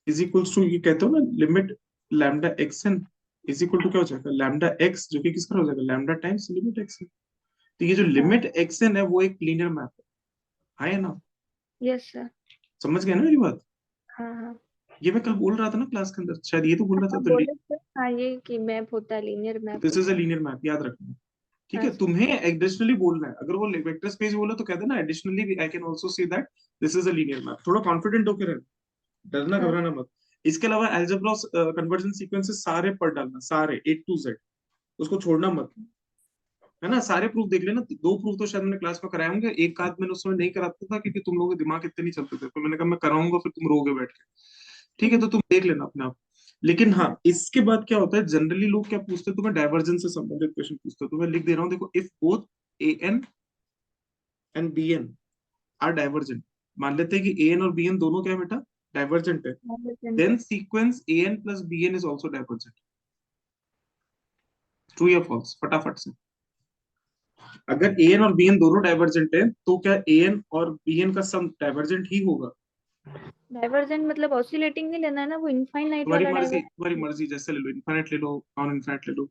इज इक्वल्स टू, ये कहते हो ना limit lambda x n is equal to क्या हो जाएगा, लैम्डा एक्स, जो कि किसका हो जाएगा, lambda times limit x n. तो ये जो हाँ लिमिट एक्स एन है वो एक लीनियर मैप है ना, यस सर। समझ गए ना मेरी बात। हाँ हाँ ये मैं कल बोल रहा था ना क्लास के अंदर, शायद ये तो बोल रहा था, हाँ तो बोले सर, हाँ ये कि मैप होता है, लीनियर मैप दिस इज अ होता है। लीनियर मैप, याद रखना। ठीक हाँ है, सर। तुम्हें एडिशनली बोलना है, अगर वो वेक्टर स्पेस बोले तो कहते हैं ना additionally I can also see that this is a linear map, थोड़ा कॉन्फिडेंट होकर रहना, डरना हाँ घबराना मत। इसके अलावा अलजेब्रा कन्वर्जन सीक्वेंसेस सारे पढ़ डालना, सारे A to Z, उसको छोड़ना मत, है ना। सारे प्रूफ देख लेना, दो प्रूफ तो शायद मैंने क्लास में कराए होंगे, एक आध मैंने उस समय नहीं कराता था क्योंकि तुम लोगों के दिमाग इतने नहीं चलते थे, तो मैंने कहा मैं कराऊंगा फिर तुम रोगे बैठ के, ठीक है, हम्म, तो तुम देख लेना अपने आप। लेकिन हाँ, हाँ इसके बाद क्या होता है, जनरली लोग क्या पूछते हैं तुम्हें, डाइवर्जेंस से संबंधित क्वेश्चन पूछते हैं, तो मैं लिख दे रहा हूँ, देखो, if both a n and b n are divergent, मान लेते हैं कि ए एन और बी एन दोनों क्या है बेटा, डाइवर्जेंट है, डाइवर्जेंट देन है। Sequence a n plus b n is also divergent, true या फॉल्स, फटाफट से। अगर ए एन और बी एन दोनों डाइवर्जेंट है तो क्या ए एन और बी एन का सम डाइवर्जेंट ही होगा। डाइवर्जेंट मतलब ऑसिलेटिंग नहीं लेना है ना, वो इनफाइनाइट तुम्हारी वाला मर्जी, डाइवर्जेंट। तुम्हारी मर्जी, जैसे ले लो, इनफाइनाइट ले लो, नॉन इनफाइनाइट ले लो।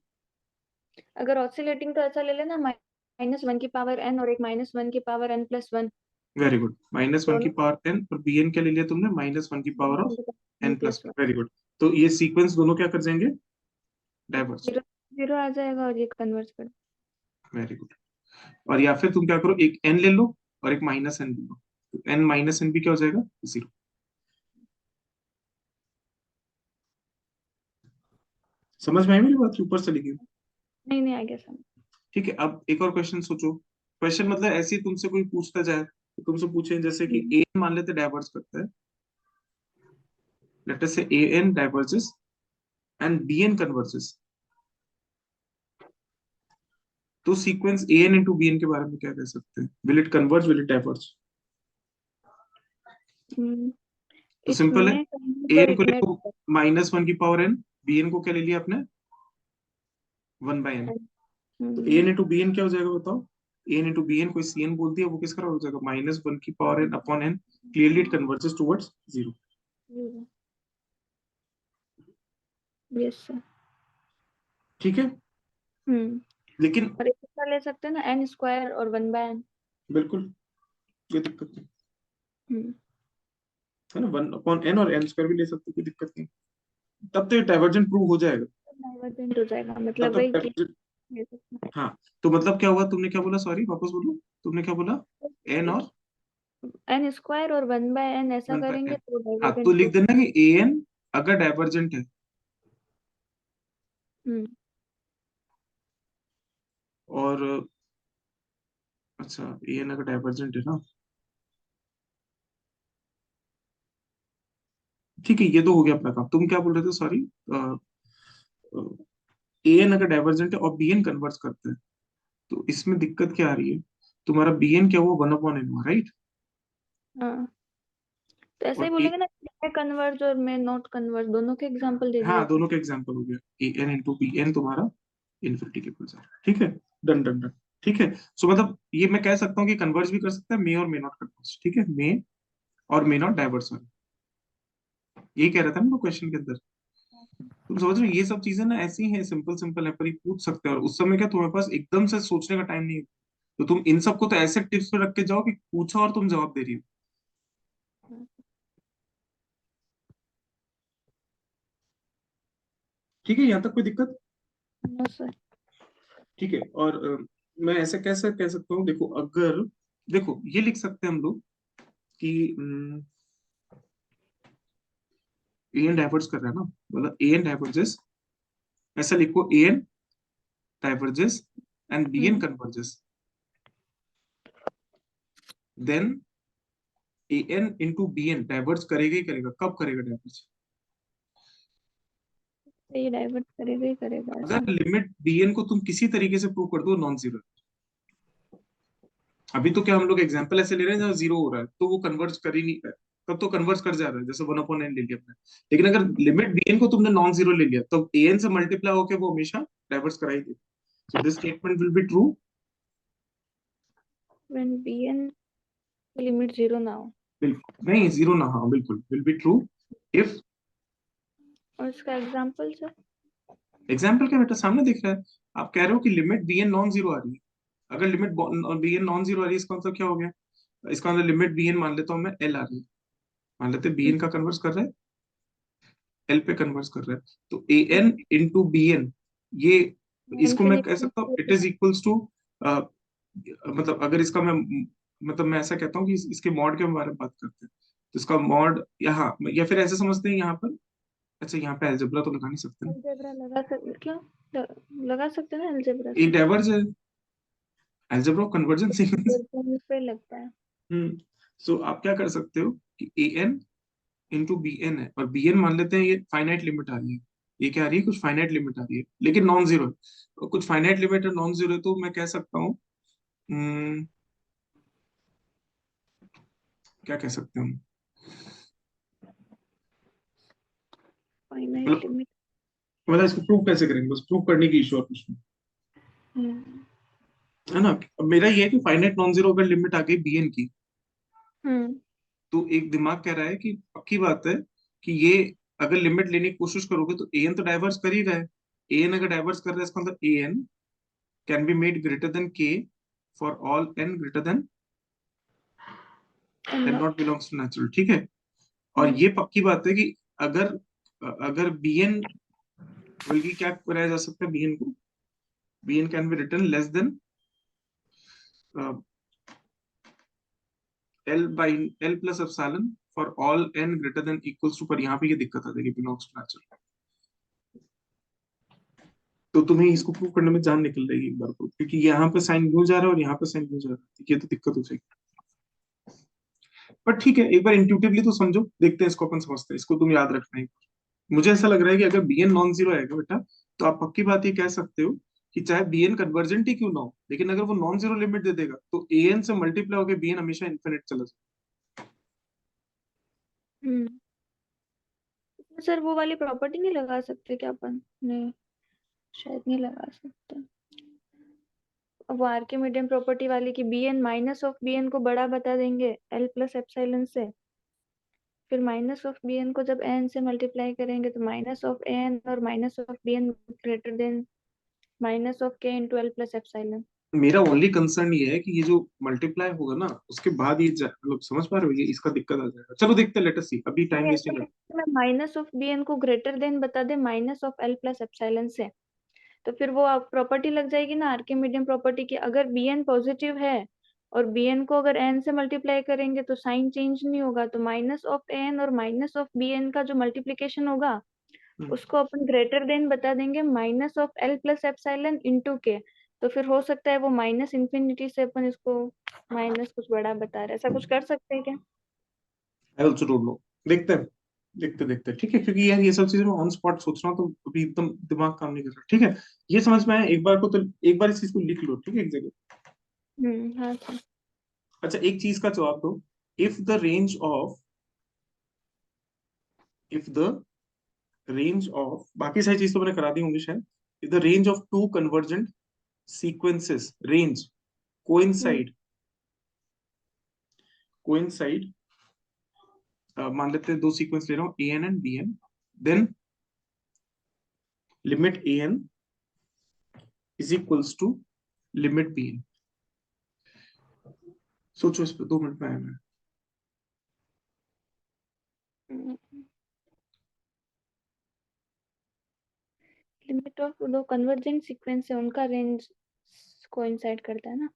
अगर ऑसिलेटिंग तो ऐसा ले लेना, -1 की पावर n और एक -1 की पावर n+1। वेरी गुड, -1 की दोनों पावर एन, और बी एन क्या ले लिया तुमने, -1 की power of n plus n+1। One, very good. तो ये सीक्वेंस दोनों क्या कर जाएंगे, डाइवर्स, जीरो जीरो आ जाएगा और ये कन्वर्ट कर। Very good. और या फिर तुम क्या करो, एक एन ले लो और एक माइनस एन ले लो, तो एन माइनस एन भी क्या हो जाएगा, जीरो। समझ में आई मेरी बात, ऊपर से लिखी। नहीं नहीं आ गया समझ। ठीक है, अब एक और क्वेश्चन सोचो, क्वेश्चन मतलब ऐसे ही तुमसे कोई पूछता जाए, तो तुमसे पूछे जैसे कि हम्म, ए मान लेते डाइवर्स करता है, let us say a n diverges and b n converges, तो sequence a n into b n के बारे में क्या कह सकते हैं, will it converge, will it diverge. Hmm, तो सिंपल है, इसमें कहीं ए तो एन को एक मिनट। देखो -1 की पावर एन, बी एन को क्या ले लिया आपने, 1/n। तो a n into b n क्या हो जाएगा बताओ, ए एन इंटू बी एन, कोई सी एन बोल दिया, वो किसका हो जाएगा, -1 की power n upon n, clearly it converges towards zero. Yes sir. ठीक है, हम्म लेकिन और एक दूसरा ले सकते हैं ना, n² और 1/n। बिल्कुल कोई दिक्कत नहीं हम्म है ना, 1/n और n² भी ले सकते हो, कोई दिक्कत नहीं, तब तो डाइवर्जेंट प्रूव हो जाएगा, डाइवर्जेंट हो जाएगा, तब मतलब तक वही कि divergent- ले सकते हाँ, तो मतलब क्या हुआ, तुमने क्या बोला, सॉरी वापस बोलो, तुमने क्या बोला, एन हैं। और n² और 1/n ऐसा 1/n। करेंगे तो हाँ, तो डाइवर्जेंट लिख प्रूफ। देना कि ए एन अगर डाइवर्जेंट है, हम्म और अच्छा, ए एन अगर डाइवर्जेंट है ना, ठीक है, ये तो हो गया अपना काम। तुम क्या बोल रहे थे, सॉरी, ए एन अगर डाइवर्जेंट है और बी एन कन्वर्स करते हैं, तो इसमें दिक्कत क्या आ रही है, तुम्हारा बी एन क्या हुआ, 1/n हुआ, राइट। हाँ, तो ऐसे ही और बोलेंगे ना, मैं कन्वर्ज और मैं नॉट कन्वर्ज, दोनों के एग्जांपल दे दिया हाँ, अपन। दोनों का एग्जाम्पल हो गया, ए एन इंटू बी एन तुम्हारा इन्फिनिटी के ऊपर जा रहा है, ठीक है, डन डन डन। ठीक है, सो मतलब ये मैं कह सकता हूँ कि कन्वर्ज भी कर सकता है, मे और मे नॉट कन्वर्ज, ठीक है, मे और मे नॉट डाइवर्स, यही कह रहा था ना क्वेश्चन के अंदर। तुम समझ रहे हो, ये सब चीजें ना ऐसी हैं, सिंपल सिंपल है, पर ये पूछ सकते हैं, और उस समय क्या तुम्हारे पास एकदम से सोचने का टाइम नहीं है, तो तुम इन सबको तो ऐसे टिप्स पे रख के जाओ कि पूछा और तुम जवाब दे रही हो। ठीक है, यहाँ तक कोई दिक्कत? No sir. ठीक है, और मैं ऐसे कैसे कह सकता हूँ, देखो अगर, देखो ये लिख सकते हैं हम लोग कि ए एन डाइवर्स कर रहा है ना, मतलब ए एन डाइवर्जेस, ऐसा लिखो, a n diverges and b n converges, then a n into b n diverge करेगा ही करेगा, कब करेगा डाइवर्स? ये डाइवर्ट करेगा ही करेगा ऐसा। अगर लिमिट बी एन को तुम किसी तरीके से प्रूव कर दो नॉन जीरो। अभी तो क्या हम लोग एग्जांपल ऐसे ले रहे हैं जहाँ जीरो हो रहा है, तो वो कन्वर्ज कर ही नहीं रहा है, तब तो कन्वर्ज कर जा रहा है, जैसे 1/n ले लिया हमने। लेकिन अगर लिमिट bn को तुमने नॉन जीरो ले लिया, तो an से मल्टीप्लाई होकर वो हमेशा डाइवर्स कराई दे, so this statement will be true. When bn limit zero ना हो। बिल्कुल नहीं, जीरो ना, हाँ बिल्कुल विल बी ट्रू इफ, और इसका एग्जांपल सर? एग्जाम्पल क्या बेटा सामने दिख रहा है, आप कह रहे हो कि लिमिट bn नॉन जीरो आ रही है, अगर लिमिट bn नॉन जीरो आ रही है, इसका मतलब क्या हो गया, इसका मतलब लिमिट bn मान लेता हूँ मैं l आ रही है, मान लेते bn का कन्वर्स कर रहा है, एल पे कन्वर्स कर रहा है, तो a n into b n, ये, इसको मैं कह सकता हूँ it infinity. Is equals to, मतलब अगर इसका मैं, मतलब मैं ऐसा कहता हूँ कि इसके मॉड के बारे में बात करते हैं, तो इसका मॉड यहाँ, या फिर ऐसे समझते हैं यहाँ पर, अच्छा यहाँ पे अलजेब्रा तो लगा नहीं सकते ना, अलजेब्रा लगा सकते क्यों? लगा सकते हैं ना अलजेब्रा एक से। डाइवर्ज है, अलजेब्रा कन्वर्जन सीक्वेंस। वर्जन पे लगता है। सो आप क्या कर सकते हो कि a n into b n है, और बी एन मान लेते हैं ये फाइनाइट लिमिट आ रही है, ये क्या आ रही है, कुछ फाइनाइट लिमिट आ रही है, लेकिन नॉन जीरो है, और कुछ फाइनाइट लिमिट है, नॉन जीरो है, तो मैं कह सकता हूँ, हम्म, क्या कह सकते हैं हम, फाइनाइट मतलब लिमिट। मतलब इसको प्रूव कैसे करेंगे, बस प्रूव करने की इशू और कुछ नहीं, हम्म। है ना। अब मेरा ये है कि फाइनाइट नॉन जीरो अगर लिमिट आ गई बी एन की, हम्म। तो एक दिमाग कह रहा है कि पक्की बात है कि ये, अगर लिमिट लेने की कोशिश करोगे तो ए एन तो डाइवर्स कर ही रहा है, ए एन अगर डाइवर्स कर रहा है, इसका मतलब a n can be made greater than k for all n greater than n naught naught. Belongs to natural, ठीक है। और ये पक्की बात है कि अगर, अगर बी एन, बल्कि क्या कराया जा सकता है बी एन को, b n can be written less than l by l plus epsilon for all n greater than equals to, पर यहाँ पे ये दिक्कत आ जाएगी, बिलोंग्स टू नेचुरल, तो तुम्हें इसको प्रूव करने में जान निकल जाएगी एक बार को, क्योंकि यहाँ पे साइन यूं जा रहा है और यहाँ पे साइन यूं जा रहा है, ये तो दिक्कत हो जाएगी। पर ठीक है, एक बार इंट्यूटिवली तो समझो, देखते हैं इसको, अपन समझते हैं इसको, तुम याद रखना है। मुझे ऐसा लग रहा है कि अगर bn नॉन जीरो आएगा बेटा, तो आप पक्की बात ये कह सकते हो कि चाहे bn कन्वर्जेंट ही क्यों ना हो, लेकिन अगर वो नॉन जीरो लिमिट दे देगा, तो an से मल्टीप्लाई होकर bn हमेशा इन्फिनिट चला हम्म। सर वो वाली प्रॉपर्टी नहीं लगा सकते क्या अपन? नहीं, शायद नहीं लगा सकते। वो आर्किमिडियन प्रॉपर्टी वाली की bn माइनस ऑफ bn को बड़ा बता देंगे l प्लस एप्सिलॉन से, फिर माइनस ऑफ bn को जब n से मल्टीप्लाई करेंगे तो माइनस ऑफ n और minus of bn greater than minus of k into l plus epsilon. जाए। मेरा ओनली कंसर्न ये है कि ये जो मल्टीप्लाई होगा ना, उसके बाद ये मतलब समझ पा रहे हो, ये इसका दिक्कत आ जाएगा, चलो देखते हैं, लेट अस सी, अभी टाइम नहीं, वेस्ट ऐसा नहीं करते। करके मैं माइनस ऑफ bn को ग्रेटर देन बता दे minus of l plus epsilon से, तो फिर वो प्रॉपर्टी लग जाएगी ना आर्किमिडियन प्रॉपर्टी की, अगर bn पॉजिटिव है और bn को अगर n से मल्टीप्लाई करेंगे तो साइन चेंज नहीं होगा, तो माइनस ऑफ n और माइनस ऑफ bn का जो मल्टीप्लिकेशन होगा हम्म। उसको अपन ग्रेटर देन बता देंगे minus of l plus epsilon into के, तो फिर हो सकता है वो माइनस इन्फिनिटी से अपन इसको माइनस कुछ बड़ा बता रहे हैं, ऐसा कुछ कर सकते हैं क्या? आई ऑल्सो डोंट नो, देखते हैं, देखते देखते, ठीक है, क्योंकि यार ये सब चीजें मैं ऑन स्पॉट सोच रहा हूँ, तो अभी एकदम दिमाग काम नहीं कर रहा, ठीक है। ये समझ में आया एक बार को, तो एक बार इस चीज को लिख लो, ठीक है, एक जगह। हाँ सर। अच्छा, एक चीज का जवाब दो, if the range of बाकी सारी चीज तो मैंने करा दी होंगी शायद. if the range of two convergent sequences range coincide मान लेते हैं दो सीक्वेंस ले रहा हूं an and bn, then limit an is equals to limit bn. सोचो इस पर 2 मिनट में आया मैं. लिमिट ऑफ दो कन्वर्जेंट सीक्वेंस है उनका रेंज कोइंसाइड करता है ना.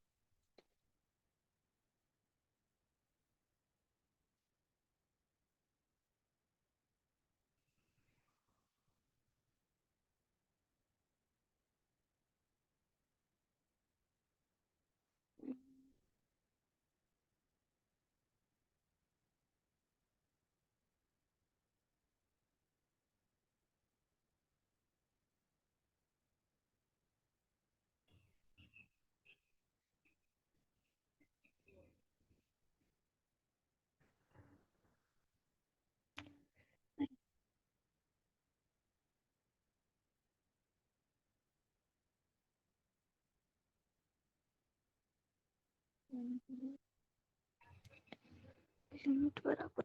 लिमिट बराबर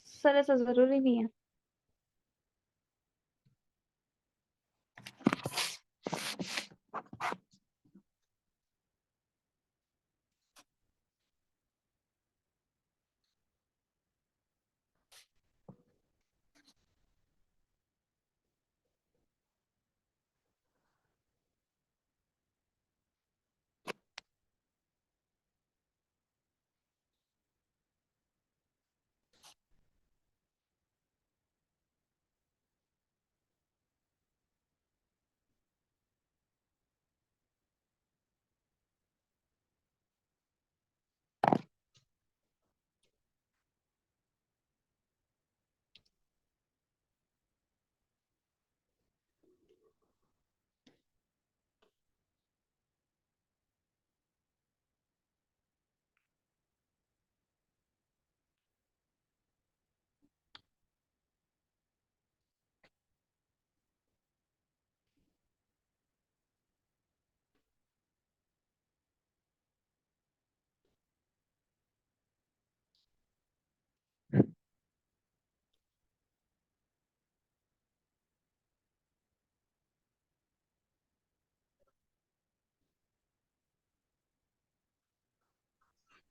सर ऐसा जरूरी नहीं है.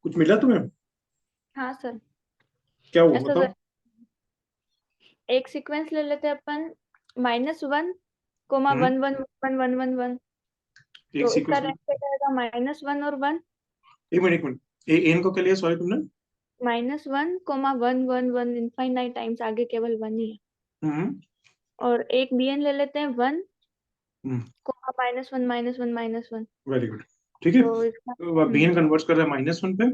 कुछ मिला तुम्हें? हाँ सर. क्या हुआ ऐसा बताओ. एक सीक्वेंस ले लेते हैं अपन -1, कोमा 1 1 1 1 1 1. एक तो इसका सीक्वेंस में रेंज क्या रहेगा? -1 और 1. एक मिनट एन को क्या लिया सॉरी तुमने? -1, 1 1 1 इनफाइनाइट टाइम्स आगे केवल 1 ही है. हम्म और एक bn ले लेते हैं 1, हम्म -1 -1 -1. Very good. ठीक है. तो इसका तो बीन कन्वर्ट कर रहा है -1 पे,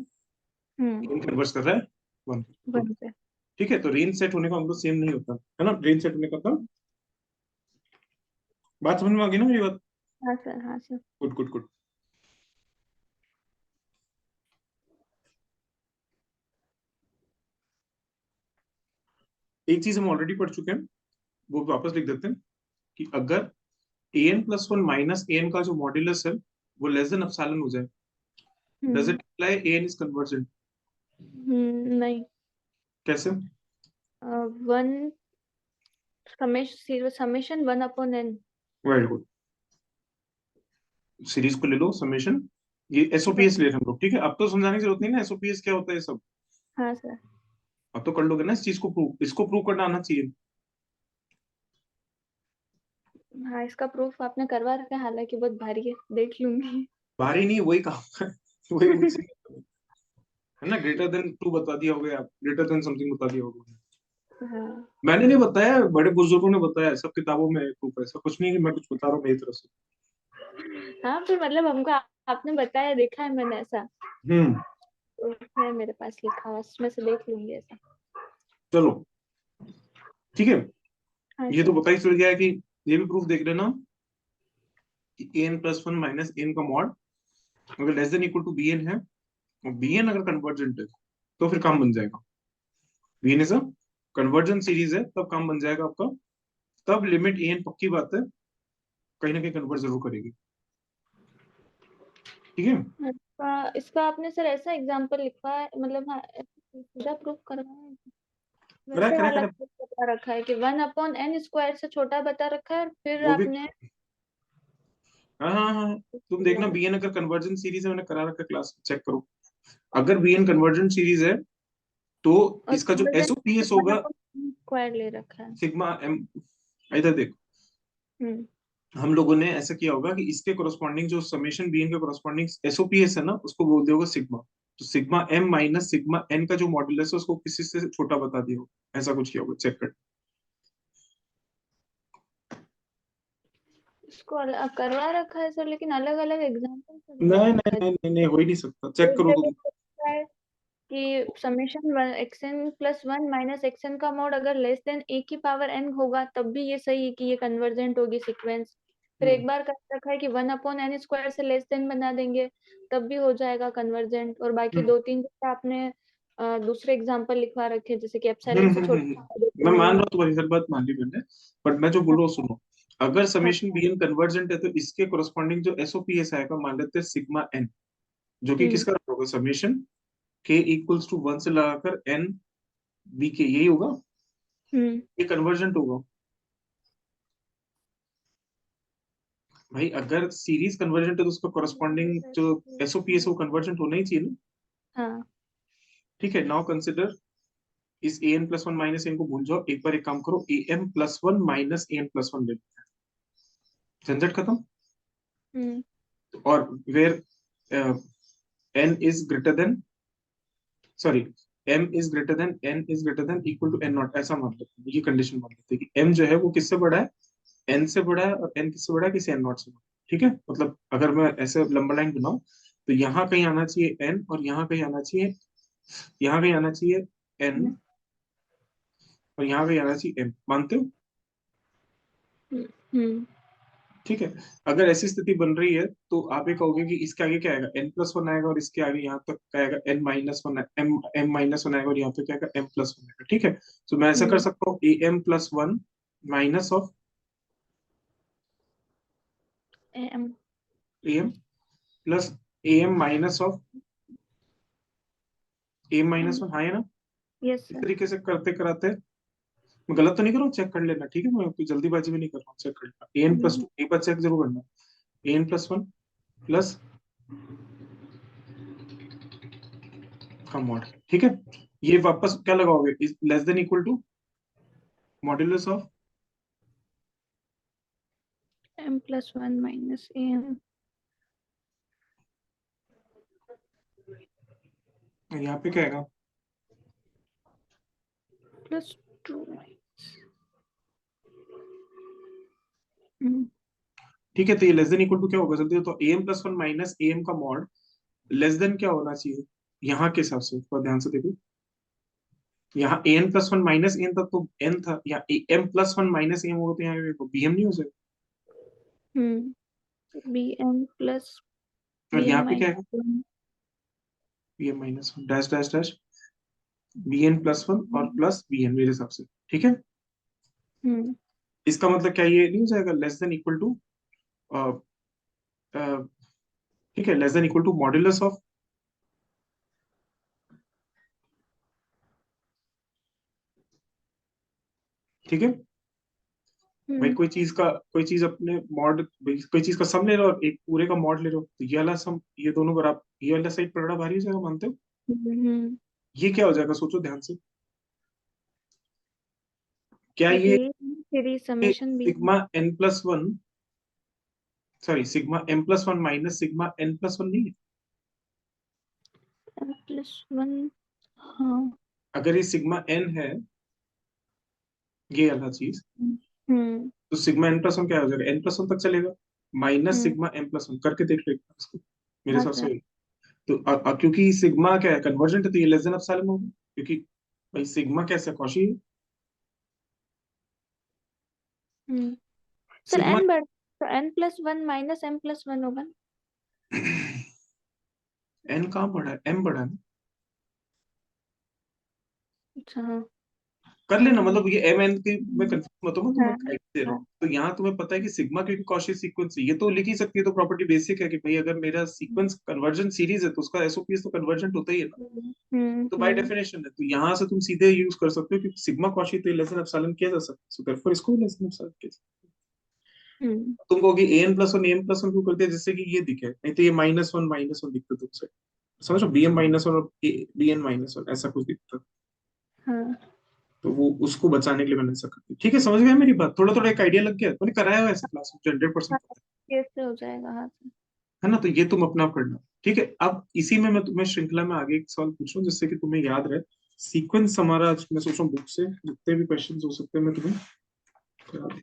हम्म एन कन्वर्ट कर रहा है 1 पे. गुड. 1 पे. ठीक है. तो रेंज सेट होने का मतलब सेम नहीं होता है ना. रेंज सेट होने का था. बात समझ में आ गई ना मेरी बात? हाँ सर, हाँ सर. Good good good. एक चीज हम ऑलरेडी पढ़ चुके हैं, वो वापस लिख देते हैं कि अगर an+1 माइनस an का जो मॉड्यूलस है वो लेस देन एप्सिलॉन हो जाए, does it imply an is convergent? नहीं. कैसे? 1 summation 1/n. Very good. Series को ले लो समेशन. ये एसओपीएस ले रहे हैं हम लोग. ठीक है. अब तो समझाने की जरूरत नहीं ना एसओपीएस क्या होता है ये सब. हाँ सर. अब तो कर लोगे ना इस चीज को प्रूव. इसको प्रूव करना आना चाहिए. हाँ, इसका प्रूफ आपने करवा रखा है, हालांकि बहुत भारी है, देख लूंगी. भारी नहीं, वही काम है. वही मुझसे है ना. ग्रेटर देन 2 बता दिया होगा, आप ग्रेटर देन समथिंग बता दिया होगा. हाँ. मैंने नहीं बताया, बड़े बुजुर्गों ने बताया. सब किताबों में प्रूफ है. ऐसा कुछ नहीं कि मैं कुछ बता रहा हूँ मेरी तरफ से. हाँ फिर मतलब हमको आपने बताया, देखा है मैंने ऐसा, हम्म। तो है मेरे पास लिखा हुआ, उसमें से देख लूंगी ऐसा। चलो ठीक है, हाँ ये तो सर। पता ही चल गया है कि ये भी प्रूफ देख लेना कि n plus one minus n का मॉड अगर less than equal to b n है, और बी एन अगर कन्वर्जेंट है तो फिर काम बन जाएगा। B n is a convergent series है, तब काम बन जाएगा आपका। तब लिमिट ए एन पक्की बात है कहीं ना कहीं कन्वर्ट जरूर करेगी। ठीक है। इसका इसका आपने सर ऐसा एग्जांपल लिखा है, मतलब हाँ सीधा प्रूफ करवाया है? करा वैसे करा वाला करा। proof बता रखा है कि 1/n² से छोटा बता रखा है, और फिर वो भी, आपने हाँ हाँ हाँ, तुम देखना बी एन अगर कन्वर्जन सीरीज है, मैंने करा रखा क्लास चेक करो। अगर बी एन कन्वर्जन सीरीज है तो और इसका जो conversion एसओपीएस वन होगा, अपॉन स्क्वायर ले रखा है। सिग्मा एम, इधर देखो, हम्म। हम लोगों ने ऐसा किया होगा कि इसके कोरस्पॉन्डिंग जो समेशन बी एन के कोरस्पॉन्डिंग एसओपीएस है ना, उसको बोल दिया होगा सिग्मा। तो sigma m minus sigma n का जो मॉड्यूलस है उसको किसी से छोटा बता दिया होगा, ऐसा कुछ किया होगा, चेक कर। इसको करवा रखा है सर, लेकिन अलग अलग एग्जांपल से दिया नहीं नहीं रखा है। नहीं नहीं नहीं, हो ही नहीं सकता, चेक एक करो जगह तुम। पे लिखा है कि समेशन xn+1 माइनस xn का मोड अगर लेस देन a की पावर n होगा, तब भी ये सही है कि ये कन्वर्जेंट होगी सीक्वेंस। फिर हम्म एक बार कर रखा है कि 1/n² से लेस देन बना देंगे, तब भी हो जाएगा कन्वर्जेंट। और बाकी हम्म दो तीन जगह आपने दूसरे एग्जांपल लिखवा रखे, जैसे कि एप्सिलॉन से छोटा दो मैं तीन मान नहीं रहा हो। हूँ तुम्हारी हर बात मान ली मैंने, बट मैं जो बोल रहा हूँ सुनो। अगर हाँ समेशन बी एन कन्वर्जेंट है तो इसके कोरस्पॉन्डिंग जो एसओपीएस आएगा, मान लेते हैं सिग्मा एन, जो कि हम्म किसका होगा, समेशन के इक्वल्स टू वन से लगाकर एन बी के, यही होगा। हम्म ये कन्वर्जेंट होगा। भाई अगर सीरीज कन्वर्जेंट है तो उसका कोरस्पॉन्डिंग जो एसओपीएस है वो कन्वर्जेंट होना ही चाहिए ना। हाँ। ठीक है, नाउ कंसिडर इस a n plus one minus n को भूल जाओ, एक बार एक काम करो, a m plus one minus a n plus one ले लो, झंझट खत्म। हम्म और where n is greater than, sorry, m is greater than n is greater than equal to n naught, ऐसा मान लेते हैं, ये कंडीशन मान लेते हैं कि m जो है वो किससे बड़ा है, n से बड़ा है, और n किससे बड़ा है, किसी n नॉट से बड़ा है। ठीक है, मतलब अगर मैं ऐसे लंबा लाइन बनाऊं तो यहाँ कहीं आना चाहिए n, और यहाँ कहीं आना चाहिए, यहाँ कहीं आना चाहिए n, हम्म और यहाँ कहीं आना चाहिए m, मानते हो। हम्म ठीक है, अगर ऐसी स्थिति बन रही है तो आप ये कहोगे कि इसके आगे क्या आएगा, n प्लस वन आएगा, और इसके आगे यहाँ तक क्या आएगा, n minus one, m minus one आएगा, और यहाँ पे क्या आएगा, m प्लस वन आएगा। ठीक है, तो मैं ऐसा कर हम्म सकता हूँ a m plus one minus of m a m plus a m minus of a minus one, हाँ है ना। यस इस सर। तरीके से करते कराते, मैं गलत तो नहीं कर रहा हूँ, चेक कर लेना। ठीक है, मैं कोई जल्दीबाजी में नहीं कर रहा हूँ, चेक कर लेना। A n plus hmm two, एक बार चेक जरूर करना, a n plus one plus का मॉड। ठीक है, ये वापस क्या लगाओगे, less than equal to modulus of, m+1 minus am यहाँ पे क्या आएगा, +2। हम्म ठीक है। तो ये लेस देन इक्वल टू क्या होगा, जल्दी तो a m plus one minus a m का मॉड लेस देन क्या होना चाहिए, यहाँ के हिसाब से थोड़ा ध्यान से देखो। यहाँ a n plus one minus n था तो एन था, या a m plus one minus m होगा तो यहाँ देखो बी एम नहीं हो सकता। bm+ और यहाँ bm पे क्या है, minus 1। B m minus one dash dash dash b n plus one और प्लस बी एन, मेरे हिसाब से। ठीक है, हम्म इसका मतलब क्या ये नहीं हो जाएगा लेस देन इक्वल टू, ठीक है, less than equal to modulus of, ठीक है। भाई हम्म कोई चीज अपने मॉड, कोई चीज का सम ले रहे हो और एक पूरे का मॉड ले रहे हो, तो ये वाला सम, ये दोनों बराबर, ये वाला साइड पलड़ा भारी हो जाएगा, मानते हो। हम्म ये क्या हो जाएगा, सोचो ध्यान से, क्या ये a series summation b sigma n plus one, sorry sigma m plus one minus sigma n plus one नहीं है। m+1। हाँ। अगर ये सिग्मा एन है, ये वाला चीज, हम्म तो सिग्मा एन प्लस वन क्या हो जाएगा, एन प्लस वन तक चलेगा। Minus sigma m plus one करके देख लो एक बार इसको, मेरे हाँ हिसाब सर। से। तो क्योंकि सिग्मा क्या है, कन्वर्जेंट है, तो ये लेस देन एप्सिलॉन होगा, क्योंकि भाई सिग्मा कैसे कौशी है, सर सिग्मा। n बढ़ तो n+1 माइनस m+1 होगा ना? n कहाँ बढ़ा है, m बढ़ा है ना। अच्छा हाँ। कर लेना, मतलब ये m n की मैं हम्म, कंफ्यूज मत हूँ, मैं तुम्हें हाँ गाइड दे रहा हाँ। हूँ। तो यहाँ तुम्हें पता है कि सिग्मा क्योंकि कौशी सीक्वेंस है, ये तो लिख ही सकती है, तो प्रॉपर्टी बेसिक है कि भाई अगर मेरा सीक्वेंस कन्वर्जेंट सीरीज है तो उसका एसओपीएस तो कन्वर्जेंट होता ही है ना, तो बाय हम्म। डेफिनेशन है। तो यहाँ से तुम सीधे यूज कर सकते हो क्योंकि सिग्मा कौशी तो लेस देन एप्सिलॉन किया जा सकता है, सो देयरफॉर इसको लेस देन एप्सिलॉन किया जा सकता हम्म। है। तुम कहोगे an plus one m plus one क्यों करते हैं, जिससे कि ये दिखे, नहीं तो ये माइनस वन दिखता तुमसे, समझो bm माइनस वन और bn माइनस वन ऐसा कुछ दिखता, हाँ। तो वो उसको बचाने के लिए मैंने ऐसा कर दिया। ठीक है, समझ गया मेरी बात, थोड़ा थोड़ा एक आइडिया लग गया, मैंने कराया हुआ ऐसे क्लास में, 100% हाँ, पता कैसे हो जाएगा? हाँ सर। है ना। तो ये तुम अपना पढ़ना। ठीक है, अब इसी में मैं तुम्हें श्रृंखला में आगे एक सवाल पूछ रहा हूँ जिससे कि तुम्हें याद रहे सीक्वेंस हमारा। आज मैं सोच रहा हूँ बुक से जितने भी क्वेश्चन हो सकते हैं मैं तुम्हें करा दूं।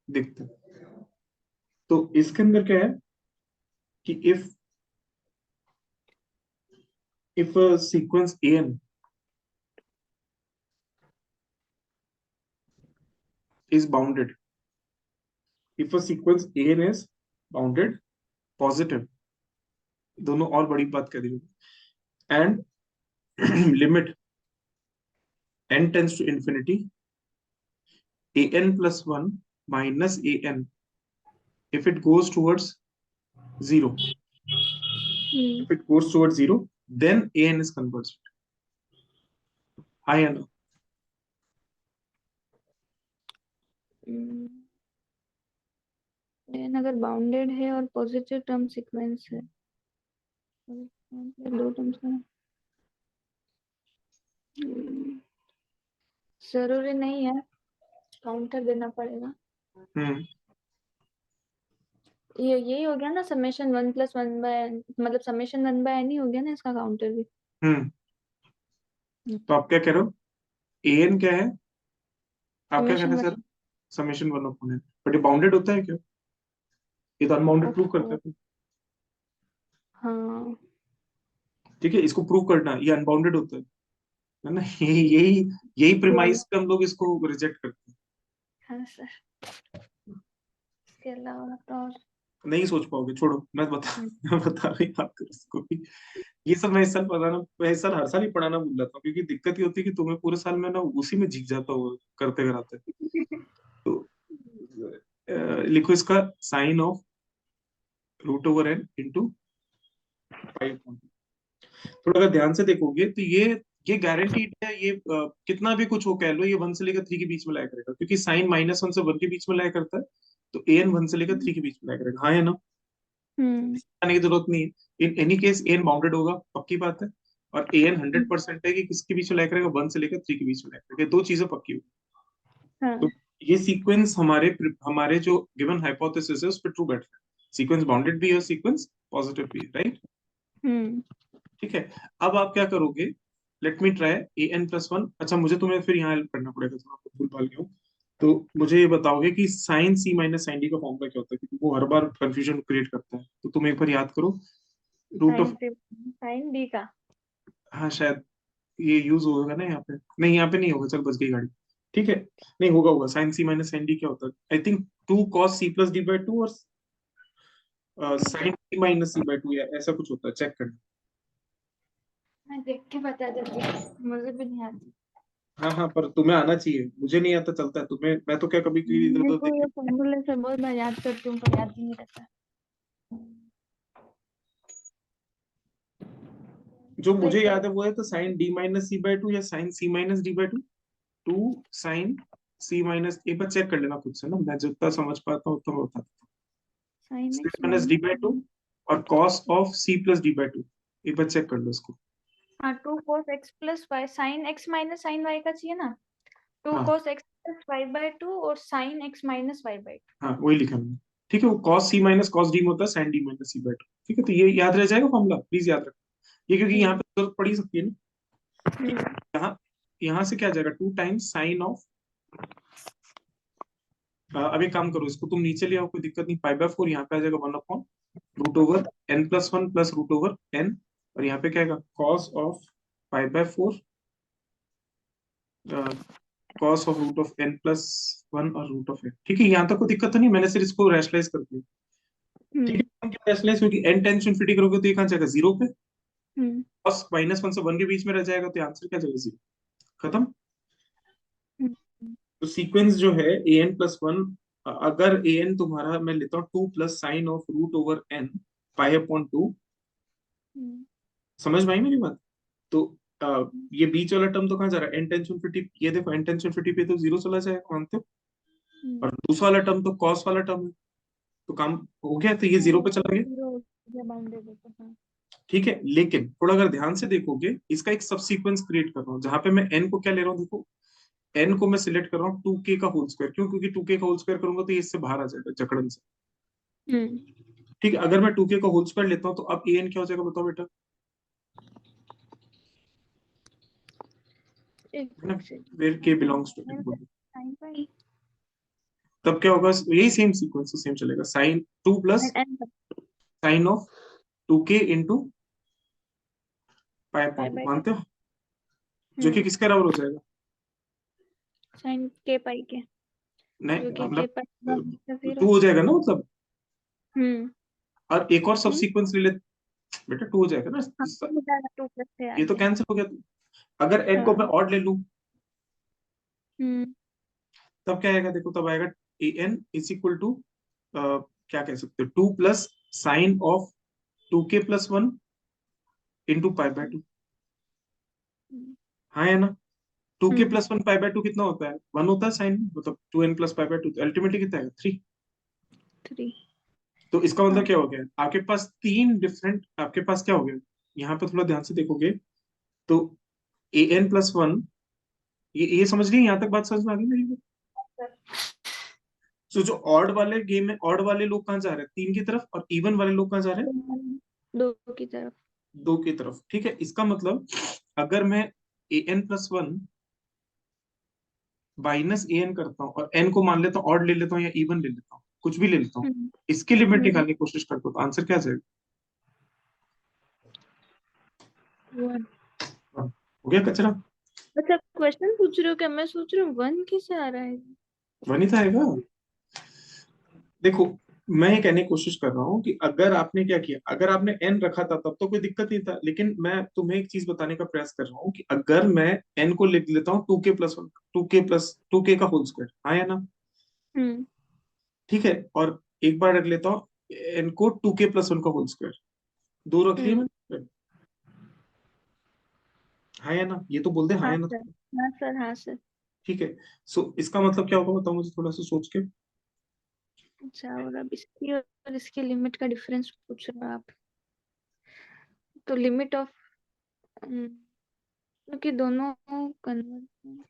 देखते हैं, तो इसके अंदर क्या है कि if sequence an is bounded, if a sequence an is bounded positive, दोनों और बड़ी बात कह दी, and limit n tends to infinity, an plus 1 minus an, if it goes towards 0, hmm. if it goes towards 0, then an is convergent. Hi Anna. लेकिन अगर bounded है और पॉजिटिव टर्म सीक्वेंस है, दो टर्म्स का, जरूरी नहीं है, काउंटर देना पड़ेगा। हम्म ये यही हो गया ना, समेशन 1+1 बाय, मतलब समेशन 1/n ही हो गया ना इसका काउंटर भी। हम्म तो आप क्या कह रहे हो, an क्या है, आप क्या कह रहे समेशन हैं one. Sir, summation one upon n, but ये बाउंडेड होता है क्या, ये तो अनबाउंडेड प्रूव करता ओहो। है। हाँ। ठीक है, इसको प्रूव करना, ये अनबाउंडेड होता है ना। यही यही यही तो प्रिमाइस पे हम लोग इसको रिजेक्ट करते हैं। हाँ सर, इसके अलावा तो और। नहीं सोच पाओगे, छोड़ो, मैं बता मैं बता रही याद करो इसको भी। ये सब मैं इस साल पढ़ाना, मैं इस साल हर साल ही पढ़ाना भूल जाता हूँ, क्योंकि दिक्कत ये होती है कि तुम्हें पूरे साल में ना उसी में जीत जाता हूँ करते कराते। तो लिखो इसका साइन ऑफ √n × 5। थोड़ा अगर ध्यान से देखोगे तो ये गारंटीड है, ये कितना भी कुछ हो कह लो, ये 1 से लेकर 3 के बीच में लाया करेगा, क्योंकि साइन -1 से 1 के बीच में लाया करता है, तो an 1 से लेकर 3 के बीच में लाया करेगा। हाँ है ना, हम्म। आने की जरूरत नहीं है। In any case an bounded होगा, पक्की बात है। और an 100% है कि किसके बीच में लाया करेगा, 1 से लेकर 3 के बीच में लाया करेगा, ये दो चीजें पक्की होगी। तो हाँ। ये सीक्वेंस हमारे हमारे जो गिवन हाइपोथेसिस है उस पर ट्रू बैठ रहा है, सीक्वेंस बाउंडेड भी है, सीक्वेंस पॉजिटिव भी है, राइट। हम्म। ठीक है, अब आप क्या करोगे, लेट मी ट्राई an+1। अच्छा, मुझे तुम्हें फिर यहाँ हेल्प करना पड़ेगा, थोड़ा भूल भाल गया हूँ। तो मुझे ये बताओगे कि sine c minus sine d का फॉर्मूला क्या होता है, क्योंकि वो हर बार कंफ्यूजन क्रिएट करता है, तो तुम एक बार याद करो। रूट साइन ऑफ, से साइन डी का। हाँ शायद ये यूज होगा ना यहाँ पे, नहीं यहाँ पे नहीं होगा, चल बच गई गाड़ी। ठीक है, नहीं होगा, होगा sine c minus sine d क्या होता है, I think 2 cos c + d/2 और साइन c माइनस c/2 या ऐसा कुछ होता है, चेक करना। मैं देख के बता देती हूँ, मुझे भी नहीं आती। हाँ हाँ, पर तुम्हें आना चाहिए, मुझे नहीं आता, चलता है तुम्हें, मैं तो क्या कभी कभी इधर मेरे उधर को देख ये के, फॉर्मूले से बहुत मैं याद करती हूँ पर याद ही नहीं रहता। जो तो मुझे एक याद है वो है तो साइन d-c/2 या साइन c-d/2, 2 sin c-, एक बार चेक कर लेना खुद से ना, मैं जितना समझ पाता हूँ उतना मैं बताता हूँ। Sine c x minus d/2 minus. और cos ऑफ c + d/2, एक बार चेक कर लो इसको। हाँ, 2 cos x + y, sine x minus sine y का चाहिए ना। टू हाँ cos x + y/2 और साइन x - y/2। हाँ, वही लिखा मैंने। ठीक है, वो cos c minus cos d में होता है sin d माइनस c/2। ठीक है, तो ये याद रह जाएगा फॉर्मूला, प्लीज याद रखना ये, क्योंकि यहाँ हम्म। पे जरूरत पड़ ही सकती है ना। ठीक हम्म। है, यहाँ यहाँ से क्या आ जाएगा, 2 टाइम्स साइन ऑफ अब एक काम करो, इसको तुम नीचे ले आओ, कोई दिक्कत नहीं। पाई बाय 4 यहाँ पे आ जाएगा 1/√n+1 प्लस √n, और यहाँ पे क्या आएगा, cos of pi by 4 cos of √n+1 और √n। ठीक है, यहाँ तक कोई दिक्कत तो नहीं, मैंने सिर्फ इसको रैशनलाइज कर दिया। ठीक है, क्यों रैशनलाइज, क्योंकि n टेंस इनफिनिटी करोगे तो ये कहाँ जाएगा, 0 पे। कॉस -1 से 1 के बीच में रह जाएगा, तो आंसर क्या जाएगा, 0। खत्म। तो सीक्वेंस जो है an+1, अगर an तुम्हारा मैं लेता हूँ 2 प्लस साइन ऑफ √n π/2, समझ में आई मेरी बात। तो ये बीच वाला टर्म तो कहाँ जा रहा है, n टेंस इनफिनिटी, ये देखो n टेंस इनफिनिटी पे तो 0 चला जाएगा, मानते हो। और दूसरा वाला टर्म तो कॉस वाला टर्म है, तो काम हो गया, तो ये 0 पे चला गया। ठीक है, लेकिन थोड़ा अगर ध्यान से देखोगे, इसका एक सब सीक्वेंस क्रिएट कर रहा हूँ, जहां पे मैं n को क्या ले रहा हूँ, देखो n को मैं सिलेक्ट कर रहा हूँ 2k का होल स्क्वायर। क्यों, क्योंकि 2k का होल स्क्वायर करूंगा तो ये इससे बाहर आ जाएगा जकड़न से। ठीक है, अगर मैं 2k का होल स्क्वायर लेता हूँ तो अब an क्या हो जाएगा, बताओ बेटा। Where k belongs to n, तब क्या होगा, यही सेम सीक्वेंस तो सेम चलेगा, sine 2 plus sine of 2k into π/2, मानते हो, जो कि किसके बराबर हो जाएगा, साइन के पाई के, नहीं क्योंकि मतलब के पाई 2 हो जाएगा ना, मतलब। हम्म और एक और सब सीक्वेंस ले ले बेटा, 2 हो जाएगा ना, टू प्लस से ये तो आगे। कैंसिल हो गया। अगर n को मैं ऑड ले लूं, तब क्या आएगा, देखो तब आएगा an इज इक्वल टू, क्या कह सकते हो, 2 plus sine of 2k+1 into π/2। हाँ है ना, 2k+1 π/2 कितना होता है, 1 होता है साइन, मतलब 2n प्लस π/2, तो अल्टीमेटली कितना है, 3। 3। तो इसका मतलब क्या हो गया, आपके पास तीन डिफरेंट, आपके पास क्या हो गया, यहाँ पे थोड़ा ध्यान से देखोगे तो an+1, ये समझ गए, यहाँ तक बात समझ में आ गई मेरी। तो जो ऑड वाले गेम में, ऑड वाले लोग कहाँ जा रहे हैं, 3 की तरफ, और इवन वाले लोग कहाँ जा रहे हैं, 2 की तरफ। 2 की तरफ। ठीक है, इसका मतलब अगर मैं an+1 माइनस an करता हूँ और n को मान लेता हूँ, ऑड ले लेता हूँ या इवन ले लेता हूँ, कुछ भी ले लेता हूँ, इसकी लिमिट निकालने की कोशिश करता हूँ, तो आंसर क्या जाएगा, 1। हो गया कचरा। अच्छा, क्वेश्चन पूछ रहे हो क्या, मैं सोच रही हूँ 1 कैसे आ रहा है। वही था आएगा। देखो, मैं ये कहने की कोशिश कर रहा हूँ कि अगर आपने क्या किया, अगर आपने n रखा था तब तो कोई दिक्कत नहीं था, लेकिन मैं तुम्हें एक चीज बताने का प्रयास कर रहा हूँ कि अगर मैं n को लिख लेता हूँ 2k+1, 2k का होल स्क्वायर, हाँ या ना। ठीक है, और एक बार रख लेता हूँ n को 2k+1 का होल स्क्वायर, दो रख लिए मैंने, हाँ या ना, ये तो बोल दे हाँ हाँ या ना। सर, हाँ सर, हाँ सर। ठीक है, सो इसका मतलब क्या होगा, बताओ मुझे थोड़ा सा सोच के। अच्छा, और अब इसकी और इसकी लिमिट का डिफरेंस पूछ रहे हो आप, तो लिमिट ऑफ, क्योंकि दोनों कन्वर्ट।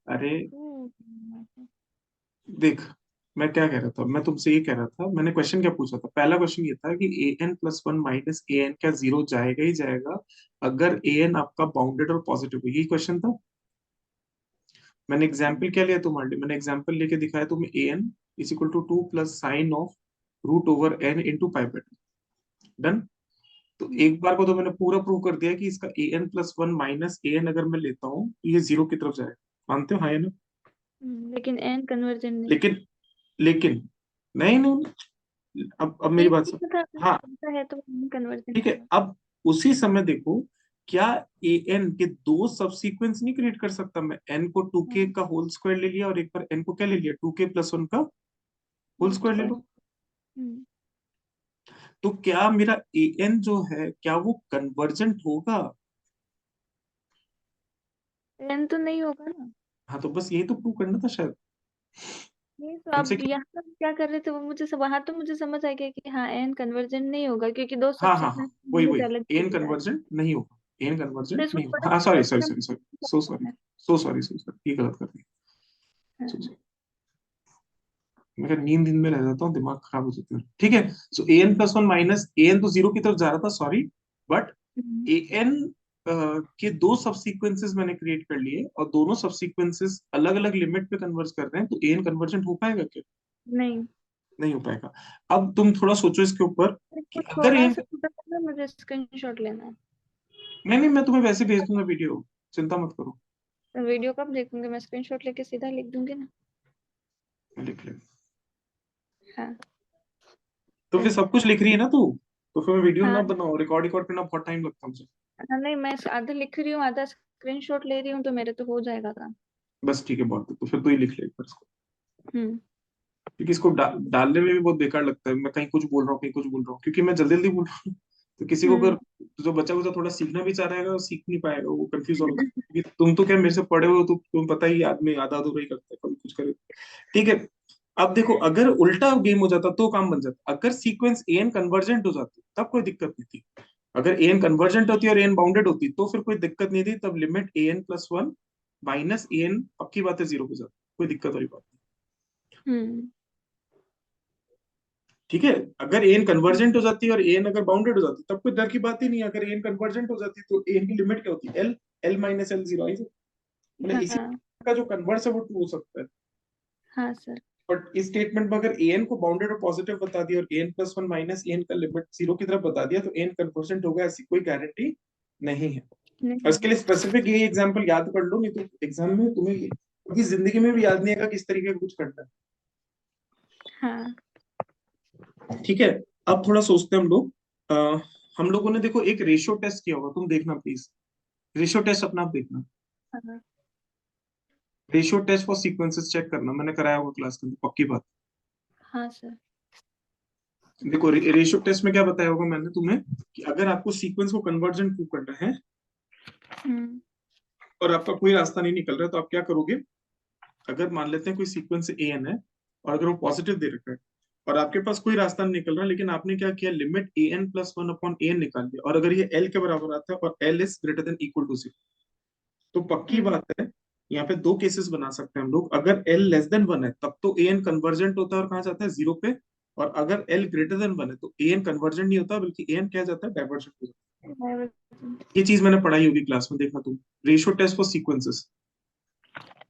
अरे देख, मैं क्या कह रहा था, मैं तुमसे ये कह रहा था, मैंने क्वेश्चन क्या पूछा था, पहला क्वेश्चन ये था कि an+1 माइनस an क्या 0 जाएगा ही जाएगा, अगर an आपका बाउंडेड और पॉजिटिव है, यही क्वेश्चन था। मैंने एग्जाम्पल क्या लिया तुम्हारे लिए, मैंने एग्जाम्पल लेके दिखाया तुम्हें, an is equal to 2 plus sine of √n into π/2, done. तो एक बार को तो मैंने पूरा प्रूव कर दिया कि इसका an+1 माइनस an अगर मैं लेता हूँ तो ये 0 की तरफ जाएगा, मानते हो हाँ या ना। लेकिन एन कन्वर्जन नहीं। लेकिन लेकिन नहीं नहीं, अब मेरी बात सुन। हाँ, है तो कन्वर्जन ठीक है, होगा। अब उसी समय देखो, क्या ए एन के दो सब सीक्वेंस नहीं क्रिएट कर सकता मैं, एन को 2k का होल स्क्वायर ले लिया और एक बार एन को क्या ले लिया, 2k+1 का होल स्क्वायर ले लो। तो क्या मेरा ए एन जो है, क्या वो कन्वर्जेंट होगा, एन तो नहीं होगा ना। हाँ तो बस यही तो प्रूव करना था शायद नहीं तो तुमसे आप यहाँ पर क्या कर रहे थे, वो मुझे वहां तो मुझे समझ आ गया कि हाँ एन कन्वर्जन नहीं होगा, क्योंकि दो हाँ हाँ हाँ, सब्सीक्वेंस वही लिमिट वही, अलग एन चली जा कन्वर्जेंट नहीं होगा, एन कन्वर्जेंट रही है। नहीं होगा, हाँ sorry sorry sorry sorry, so sorry, so sorry, ये गलत कर दी, सो सॉरी, मैं नींद दिन में रह जाता हूँ, दिमाग खराब हो जाता है। ठीक है, सो an+1 माइनस an तो 0 की तरफ जा रहा था, सॉरी, बट an कि दो सब सीक्वेंसेस मैंने क्रिएट कर लिए और दोनों सब सीक्वेंसेस अलग अलग लिमिट पे कन्वर्ज कर रहे हैं, तो एन कन्वर्जेंट हो पाएगा क्या? नहीं, नहीं हो पाएगा। अब तुम थोड़ा सोचो इसके ऊपर कि इसको अगर थोड़ा एन, सा बताना, मुझे स्क्रीनशॉट लेना है। नहीं नहीं, मैं तुम्हें वैसे भेज दूंगा वीडियो, चिंता मत करो। तो वीडियो कब देखूंगी मैं? स्क्रीनशॉट लेके सीधा लिख दूंगी ना। मैं लिख ले। हाँ। तो फिर सब कुछ लिख रही है ना तू, तो फिर मैं वीडियो ना हाँ, बनाऊं, रिकॉर्ड रिकॉर्ड करना बहुत टाइम लगता है मुझे। हाँ, नहीं मैं आधा लिख रही हूँ, आधा स्क्रीनशॉट ले रही हूँ, तो मेरे तो हो जाएगा काम। बस ठीक है, बहुत है। तो फिर तू ही लिख ले एक बार इसको, हम्म। क्योंकि इसको डालने में भी बहुत बेकार लगता है, मैं कहीं कुछ बोल रहा हूँ कहीं कुछ बोल रहा हूँ, क्योंकि मैं जल्दी जल्दी बोल रहा हूँ। तो किसी को हम्म। अगर, जो बच्चा कुछ थोड़ा सीखना भी चाह रहा है वो सीख नहीं पाएगा, वो कंफ्यूज होगा। क्योंकि तुम तो क्या मेरे से पढ़े हो, तो तुम पता ही, आदमी आधा अधूरा ही करता है, कभी कुछ करे। ठीक है। अब देखो, अगर उल्टा गेम हो जाता तो काम बन जाता, अगर सीक्वेंस एन कन्वर्जेंट हो जाती तब कोई दिक्कत नहीं थी। अगर एन कन्वर्जेंट होती और एन बाउंडेड होती तो फिर कोई दिक्कत नहीं थी, तब लिमिट an+1 माइनस एन पक्की बात है जीरो पे जाती, कोई दिक्कत वाली बात नहीं। हम्म। ठीक है। अगर एन कन्वर्जेंट हो जाती और एन अगर बाउंडेड हो जाती तब कोई डर की बात ही नहीं है। अगर एन कन्वर्जेंट हो जाती तो एन की लिमिट क्या होती? L, l minus l zero आई, मतलब इसी हाँ। का जो कन्वर्स है वो टू हो सकता है। हाँ सर। बट इस स्टेटमेंट में अगर एन को बाउंडेड और पॉजिटिव बता दिया और an+1 माइनस एन का लिमिट जीरो की तरफ बता दिया, तो एन कन्वर्जेंट होगा ऐसी कोई गारंटी नहीं है। और नहीं। इसके लिए स्पेसिफिक ये एग्जांपल याद कर लो, नहीं तो एग्जाम में तुम्हें क्योंकि जिंदगी में भी याद नहीं आएगा किस तरीके का कुछ करना हाँ। है। ठीक है। अब थोड़ा सोचते हैं हम लोग। हम लोगों ने देखो एक रेशियो टेस्ट किया होगा, तुम देखना प्लीज। रेशियो टेस्ट अपना आप देखना। हाँ। Ratio test for sequences check करना, मैंने कराया होगा क्लास के अंदर, पक्की बात। हाँ सर। देखो रेशियो टेस्ट में क्या बताया होगा मैंने तुम्हें, कि अगर आपको सीक्वेंस को कन्वर्जेंट प्रूव करना है हम्म। और आपका कोई रास्ता नहीं निकल रहा है, तो आप क्या करोगे? अगर मान लेते हैं कोई सीक्वेंस ए एन है और अगर वो पॉजिटिव दे रखा है और आपके पास कोई रास्ता नहीं निकल रहा, लेकिन आपने क्या किया, लिमिट an+1/an निकाल दिया, और अगर ये एल के बराबर आता है और l is greater than equal to zero, तो पक्की हम्म। बात है यहाँ पे दो केसेस बना सकते हैं हम लोग। अगर एल लेस देन वन है तब तो एन कन्वर्जेंट होता है और कहाँ जाता है, जीरो पे। और अगर एल ग्रेटर देन वन है तो एन कन्वर्जेंट नहीं होता, बल्कि एन क्या जाता है, डाइवर्जेंट हो जाता है। ये चीज मैंने पढ़ाई होगी क्लास में, देखना तुम। रेशियो टेस्ट फॉर सीक्वेंसेस,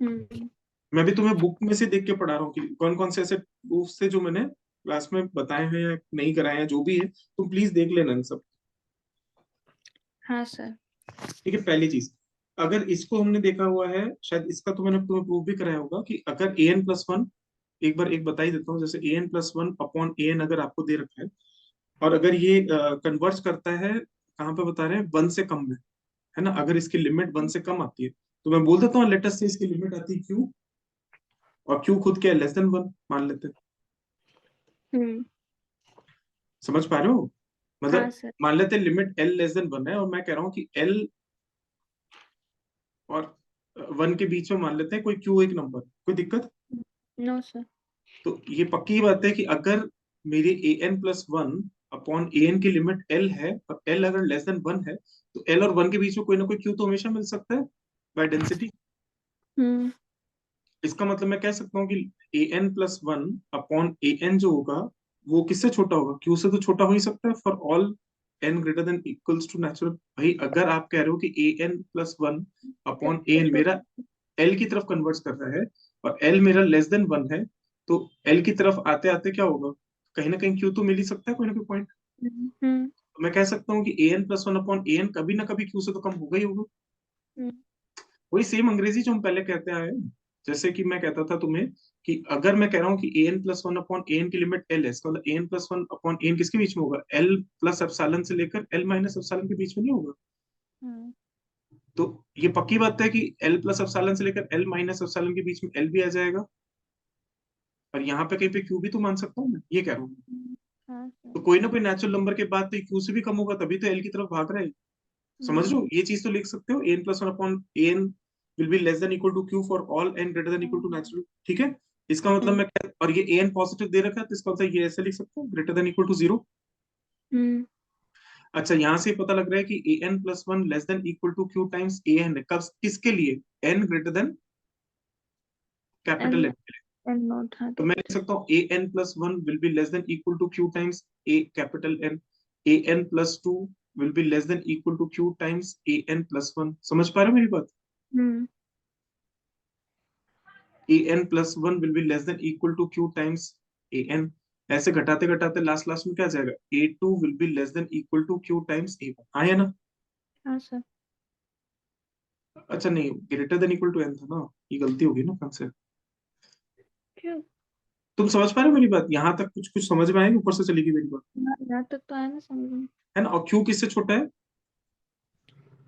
हम्म। मैं भी तुम्हें बुक में से देख के पढ़ा रहा हूँ कि कौन कौन से ऐसे प्रूफ से जो मैंने क्लास में बताए हैं या नहीं कराए हैं, जो भी है तुम प्लीज देख लेना इन सब। हाँ सर। ठीक है। पहली चीज, अगर इसको हमने देखा हुआ है, शायद इसका तो मैंने तुम्हें प्रूफ भी कराया होगा, कि अगर an+1, एक बार एक बता ही देता हूँ, जैसे an+1/an अगर आपको दे रखा है और अगर ये कन्वर्ज करता है, कहाँ पे बता रहे हैं, वन से कम में, है ना, अगर इसकी लिमिट वन से कम आती है, तो मैं बोल देता हूँ लेट अस से इसकी लिमिट आती है क्यू, और क्यू खुद क्या है, लेस देन वन मान लेते हैं। हम्म। समझ पा रहे हो? हाँ मतलब सर। मान लेते हैं limit L less than one है, और मैं कह रहा हूँ कि एल और वन के बीच में मान लेते हैं कोई क्यू एक नंबर, कोई दिक्कत? No sir. तो ये पक्की बात है कि अगर मेरे an+1 ए एन की लिमिट एल है और एल अगर लेस देन वन है, तो एल और वन के बीच में कोई ना कोई क्यू तो हमेशा मिल सकता है बाय डेंसिटी। हम्म। इसका मतलब मैं कह सकता हूँ कि an+1/an जो होगा वो किससे छोटा होगा, क्यू से तो छोटा हो ही सकता है, for all n greater than equals to natural. भाई अगर आप कह रहे हो कि an+1/an तो मेरा एल की तरफ कन्वर्ट कर रहा है और एल मेरा लेस देन वन है, तो एल की तरफ आते आते क्या होगा, कहीं ना कहीं क्यू तो मिल ही सकता है, कोई ना कोई पॉइंट। हम्म। तो मैं कह सकता हूँ कि an+1/an कभी ना कभी क्यू से तो कम होगा ही होगा। हम्म। वही सेम अंग्रेजी जो हम पहले कहते आए हैं। जैसे कि मैं कहता था तुम्हें कि अगर मैं कह रहा हूँ कि an+1/an की लिमिट एल है, इसका मतलब an+1/an किसके बीच में होगा, एल प्लस एप्सिलॉन से लेकर एल माइनस एप्सिलॉन के बीच में नहीं होगा। हम्म। तो ये पक्की बात है कि एल प्लस एप्सिलॉन से लेकर एल माइनस एप्सिलॉन के बीच में एल भी आ जाएगा, और यहाँ पे कहीं पे क्यू भी तो मान सकता हूँ मैं, ये कह रहा हूँ। हाँ सर। तो कोई ना कोई नेचुरल नंबर के बाद तो क्यू से भी कम होगा, तभी तो एल की तरफ भाग रहा है। समझ रहे हो? ये चीज तो लिख सकते हो, an+1/an will be less than equal to q for all n greater than equal to natural. ठीक है। इसका मतलब हम्म। मैं क्या, और ये an पॉजिटिव दे रखा है, तो इसका मतलब ये ऐसे लिख सकता हूँ, greater than equal to zero. Hmm. अच्छा, यहाँ से पता लग रहा है कि an+1 less than equal to q times an है, कब, किसके लिए, n greater than capital n n. N naught, हाँ तो मैं ठीक लिख सकता हूँ an+1 will be less than equal to q times a capital n, an+2 will be less than equal to q times an plus 1. समझ पा रहे हो मेरी बात? हम्म an plus 1 will be less than equal to q times an. ऐसे घटाते घटाते last last में क्या आ जाएगा? a2 will be less than equal to q times a1. हाँ या ना? हाँ सर। अच्छा नहीं, greater than equal to n था ना, ये गलती होगी ना कंसेप्ट। क्यों? तुम समझ पा रहे हो मेरी बात? यहाँ तक कुछ कुछ समझ में आएगी, ऊपर से चलेगी मेरी बात, यहाँ तक तो है ना समझ में। है ना? और q किससे छोटा है?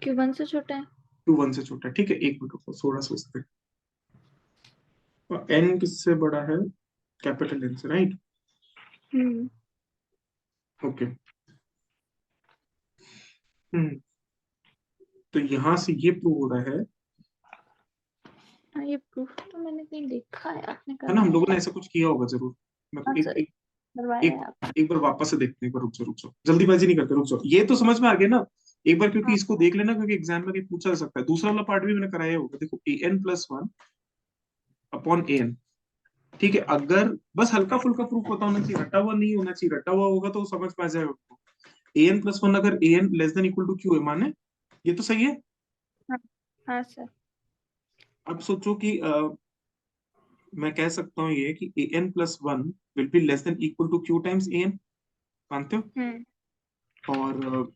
क्यों 1 से छोटा है? q 1 से छोटा है। ठीक है, एक मिनट रुको, थोड़ा सोचते हैं। और n किससे बड़ा है? कैपिटल n से, राइट? हम्म ओके। हम्म तो यहाँ से ये प्रूव हो रहा हाँ, ये प्रूफ तो मैंने कहीं देखा है, आपने है ना? हम करवाया लोगों ने है। ऐसा कुछ किया होगा जरूर। मैं हाँ एक सर, एक करवाया एक है आप। एक बार वापस से देखते हैं, एक बार रुक जाओ रुक जाओ, जल्दीबाजी नहीं करते, रुक जाओ। ये तो समझ में आ गया ना एक बार, क्योंकि हाँ इसको देख लेना, क्योंकि एग्जाम में कहीं पूछा जा सकता है। दूसरा वाला पार्ट भी मैंने कराया होगा। देखो an प्लस 1 अपॉन an, ठीक है? अगर बस हल्का फुल्का प्रूफ पता होना चाहिए, रटा हुआ नहीं होना चाहिए। रटा हुआ होगा तो समझ में आ जाएगा। an प्लस 1 अगर an less than equal to q है, माने ये तो सही है। हाँ हाँ सर। अब सोचो कि मैं कह सकता हूँ ये कि an plus 1 will be less than equal to q times an, मानते हो? हम्म और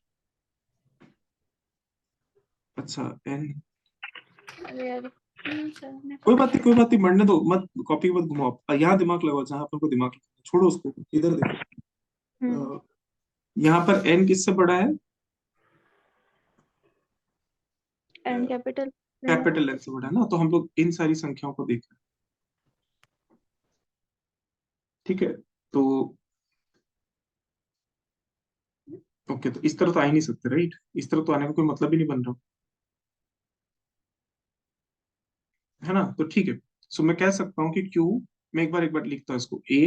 अच्छा n, अरे अरे सर ने कोई कॉपी बात नहीं, कोई बात नहीं, मरने दो, मत कॉपी मत घुमाओ। यहाँ दिमाग लगाओ जहां अपन को दिमाग लगाना है। छोड़ो उसको, इधर देखो। हम्म यहाँ पर n किससे बड़ा है? एंड कैपिटल कैपिटल n से बड़ा है ना, तो हम लोग इन सारी संख्याओं को देख रहे हैं। ठीक है, तो ओके, तो इस तरह तो आ ही नहीं सकते, राइट? इस तरह तो आने का कोई मतलब ही नहीं बन रहा, है ना? तो ठीक है, सो मैं कह सकता हूँ कि q, मैं एक बार लिखता हूँ इसको, a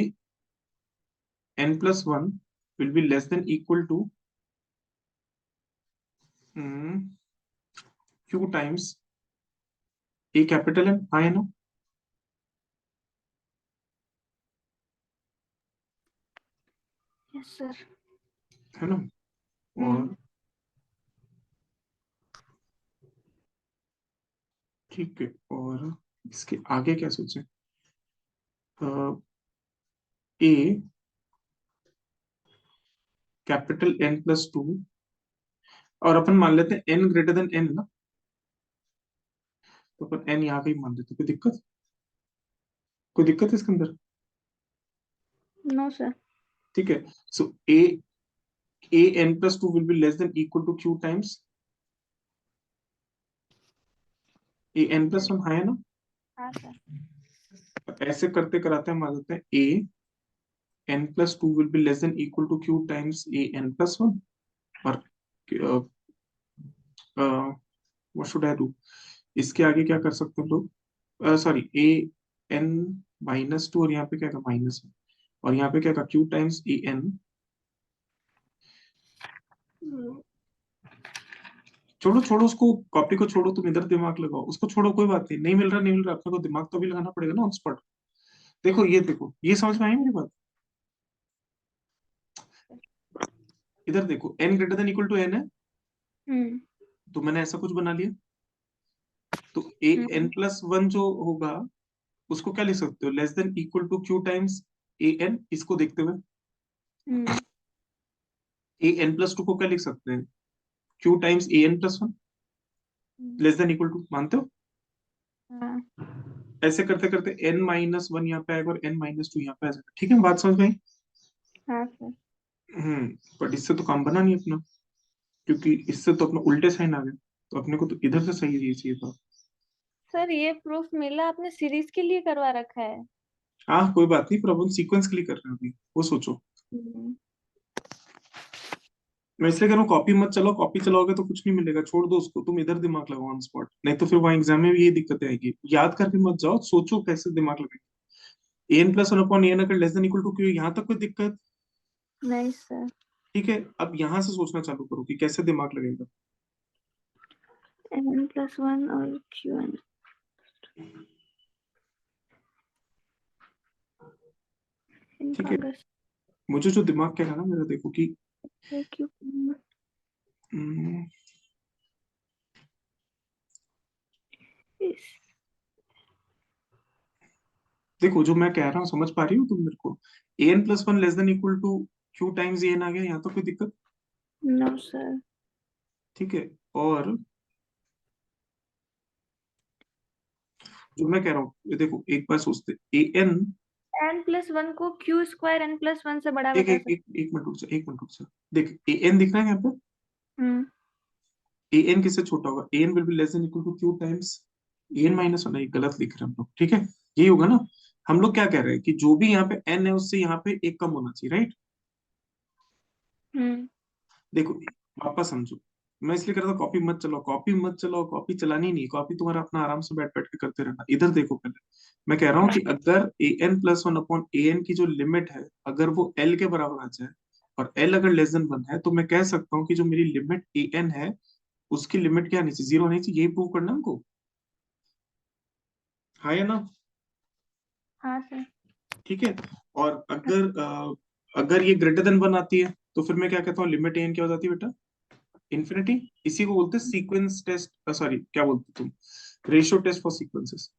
n plus 1 will be less than equal to q times a capital n, हाँ है ना? Yes sir. है ना? हम्म और ठीक है, और इसके आगे क्या सोचे? a कैपिटल n प्लस 2, और अपन मान लेते हैं n ग्रेटर देन n ना, तो अपन n यहाँ पे ही मान लेते हैं। कोई दिक्कत है इसके अंदर? No sir. ठीक है, so a n plus 2 will be less than equal to q times a n plus 1, है ना? हाँ सर। ऐसे करते कराते हम आ जाते हैं a n plus 2 will be less than equal to q times a n plus 1। और व्हाट शुड आई डू? इसके आगे क्या कर सकते हैं हम लोग? सॉरी, a n माइनस 2, और यहाँ पे क्या का माइनस है, और यहाँ पे क्या का q टाइम्स a n। छोड़ो छोड़ो उसको, कॉपी को छोड़ो, तुम इधर दिमाग लगाओ। उसको छोड़ो, कोई बात नहीं, नहीं मिल रहा नहीं मिल रहा, अपने को दिमाग तो भी लगाना पड़ेगा ना ऑन स्पॉट। देखो ये देखो, ये समझ में आई मेरी बात? इधर देखो, n greater than equal to n है, हम्म तो मैंने ऐसा कुछ बना लिया। तो a n हम्म प्लस 1 जो होगा, उसको क्या लिख सकते हो? Less than equal to q times a n, इसको देखते हुए हम्म a n प्लस 2 को क्या लिख सकते हैं? q times a n plus 1, less than equal to, मानते हो? हाँ ऐसे करते करते n माइनस 1 यहाँ पे आएगा और n माइनस 2 यहाँ पे आ जाएगा। ठीक है, बात समझ में आई? हाँ सर। बट इससे तो काम बना नहीं अपना, क्योंकि इससे तो अपना उल्टे साइन आ गए, तो अपने को तो इधर से सही ये चाहिए था। सर ये प्रूफ मिला आपने सीरीज के लिए करवा रखा है। हाँ कोई बात नहीं, पर अपन सीक्वेंस के लिए कर रहे हैं अभी, वो सोचो। हम्म मैं इसलिए कह रहा हूँ कॉपी मत चलाओ, कॉपी चलाओगे तो कुछ नहीं मिलेगा, छोड़ दो उसको, तुम इधर दिमाग लगाओ ऑन स्पॉट, नहीं तो फिर वहां एग्जाम में भी ये दिक्कतें आएगी। याद करके मत जाओ, सोचो कैसे दिमाग लगाएंगे। एन प्लस 1 अपॉन एन अगर less than equal to q, यहाँ तक कोई दिक्कत? नहीं सर। ठीक है, अब यहाँ से सोचना चालू करो कि कैसे दिमाग लगेगा। n प्लस 1 और q n ठीक है, इनका मुझे जो दिमाग कह रहा है ना मेरा, देखो कि q हम्म, देखो जो मैं कह रहा हूँ समझ पा रही हो तुम मेरे को? an+1 less than equal to q times an आ गया, यहाँ तो कोई दिक्कत? No sir. ठीक है। और जो मैं कह रहा हूँ, ये देखो एक बार सोचते, an, n+1 को q² n+1 से बड़ा एक बता एक एक सकते। एक मिनट रुक जा, एक मिनट रुक जा। देख an दिख रहा है यहाँ पे, हम्म। an किससे छोटा होगा? an will be less than equal to q times an-1। नहीं, गलत लिख रहे हैं हम लोग, ठीक है। यही होगा ना? हम लोग क्या कह रहे हैं कि जो भी यहाँ पे n है उससे यहाँ पे एक कम होना चाहिए, राइट? हम्म। देखो वापस समझो, मैं इसलिए कह रहा था कॉपी मत चलाओ, कॉपी मत चलाओ, कॉपी चलानी नहीं, कॉपी तुम्हारा अपना आराम से बैठ बैठ के करते रहना। इधर देखो पहले, मैं कह रहा हूँ कि अगर an+1 की जो लिमिट है, अगर वो l के बराबर आ जाए और l अगर लेस देन 1 है, तो मैं कह सकता हूँ कि जो मेरी लिमिट an है उसकी लिमिट क्या आनी चाहिए? 0 होनी चाहिए। यही प्रूव करना है हमको, हाँ या ना? हाँ सर। ठीक है। और अगर ये ग्रेटर देन 1 आती है, तो फिर मैं क्या कहता हूँ, लिमिट an क्या हो जाती है बेटा? इन्फिनिटी। इसी को बोलते हैं सीक्वेंस टेस्ट, सॉरी क्या बोलते तुम, रेशियो टेस्ट फॉर सीक्वेंसेस।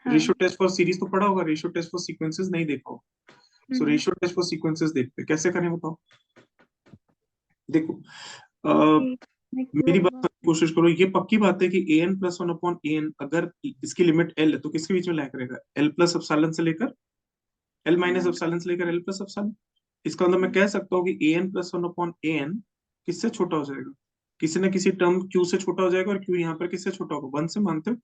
हाँ। रेशियो टेस्ट फॉर सीरीज तो पढ़ा होगा, रेशियो टेस्ट फॉर सीक्वेंसेस नहीं देखा होगा। सो हम्म। रेशियो टेस्ट फॉर सीक्वेंसेस देखते हैं, कैसे करें बताओ। देखो अ, ठीक। मैं मेरी बात क्यों। समझने की कोशिश करो, ये पक्की बात है कि an+1 अगर इसकी लिमिट l है तो किसके बीच में लाया करेगा? l प्लस एप्सिलॉन से लेकर l माइनस एप्सिलॉन से लेकर l प्लस एप्सिलॉन। इसका मतलब मैं कह सकता हूँ कि an+1 किससे छोटा हो जाएगा? किसी ना किसी टर्म q से छोटा हो जाएगा, और q यहाँ पर किससे छोटा होगा? 1 से, मानते हो?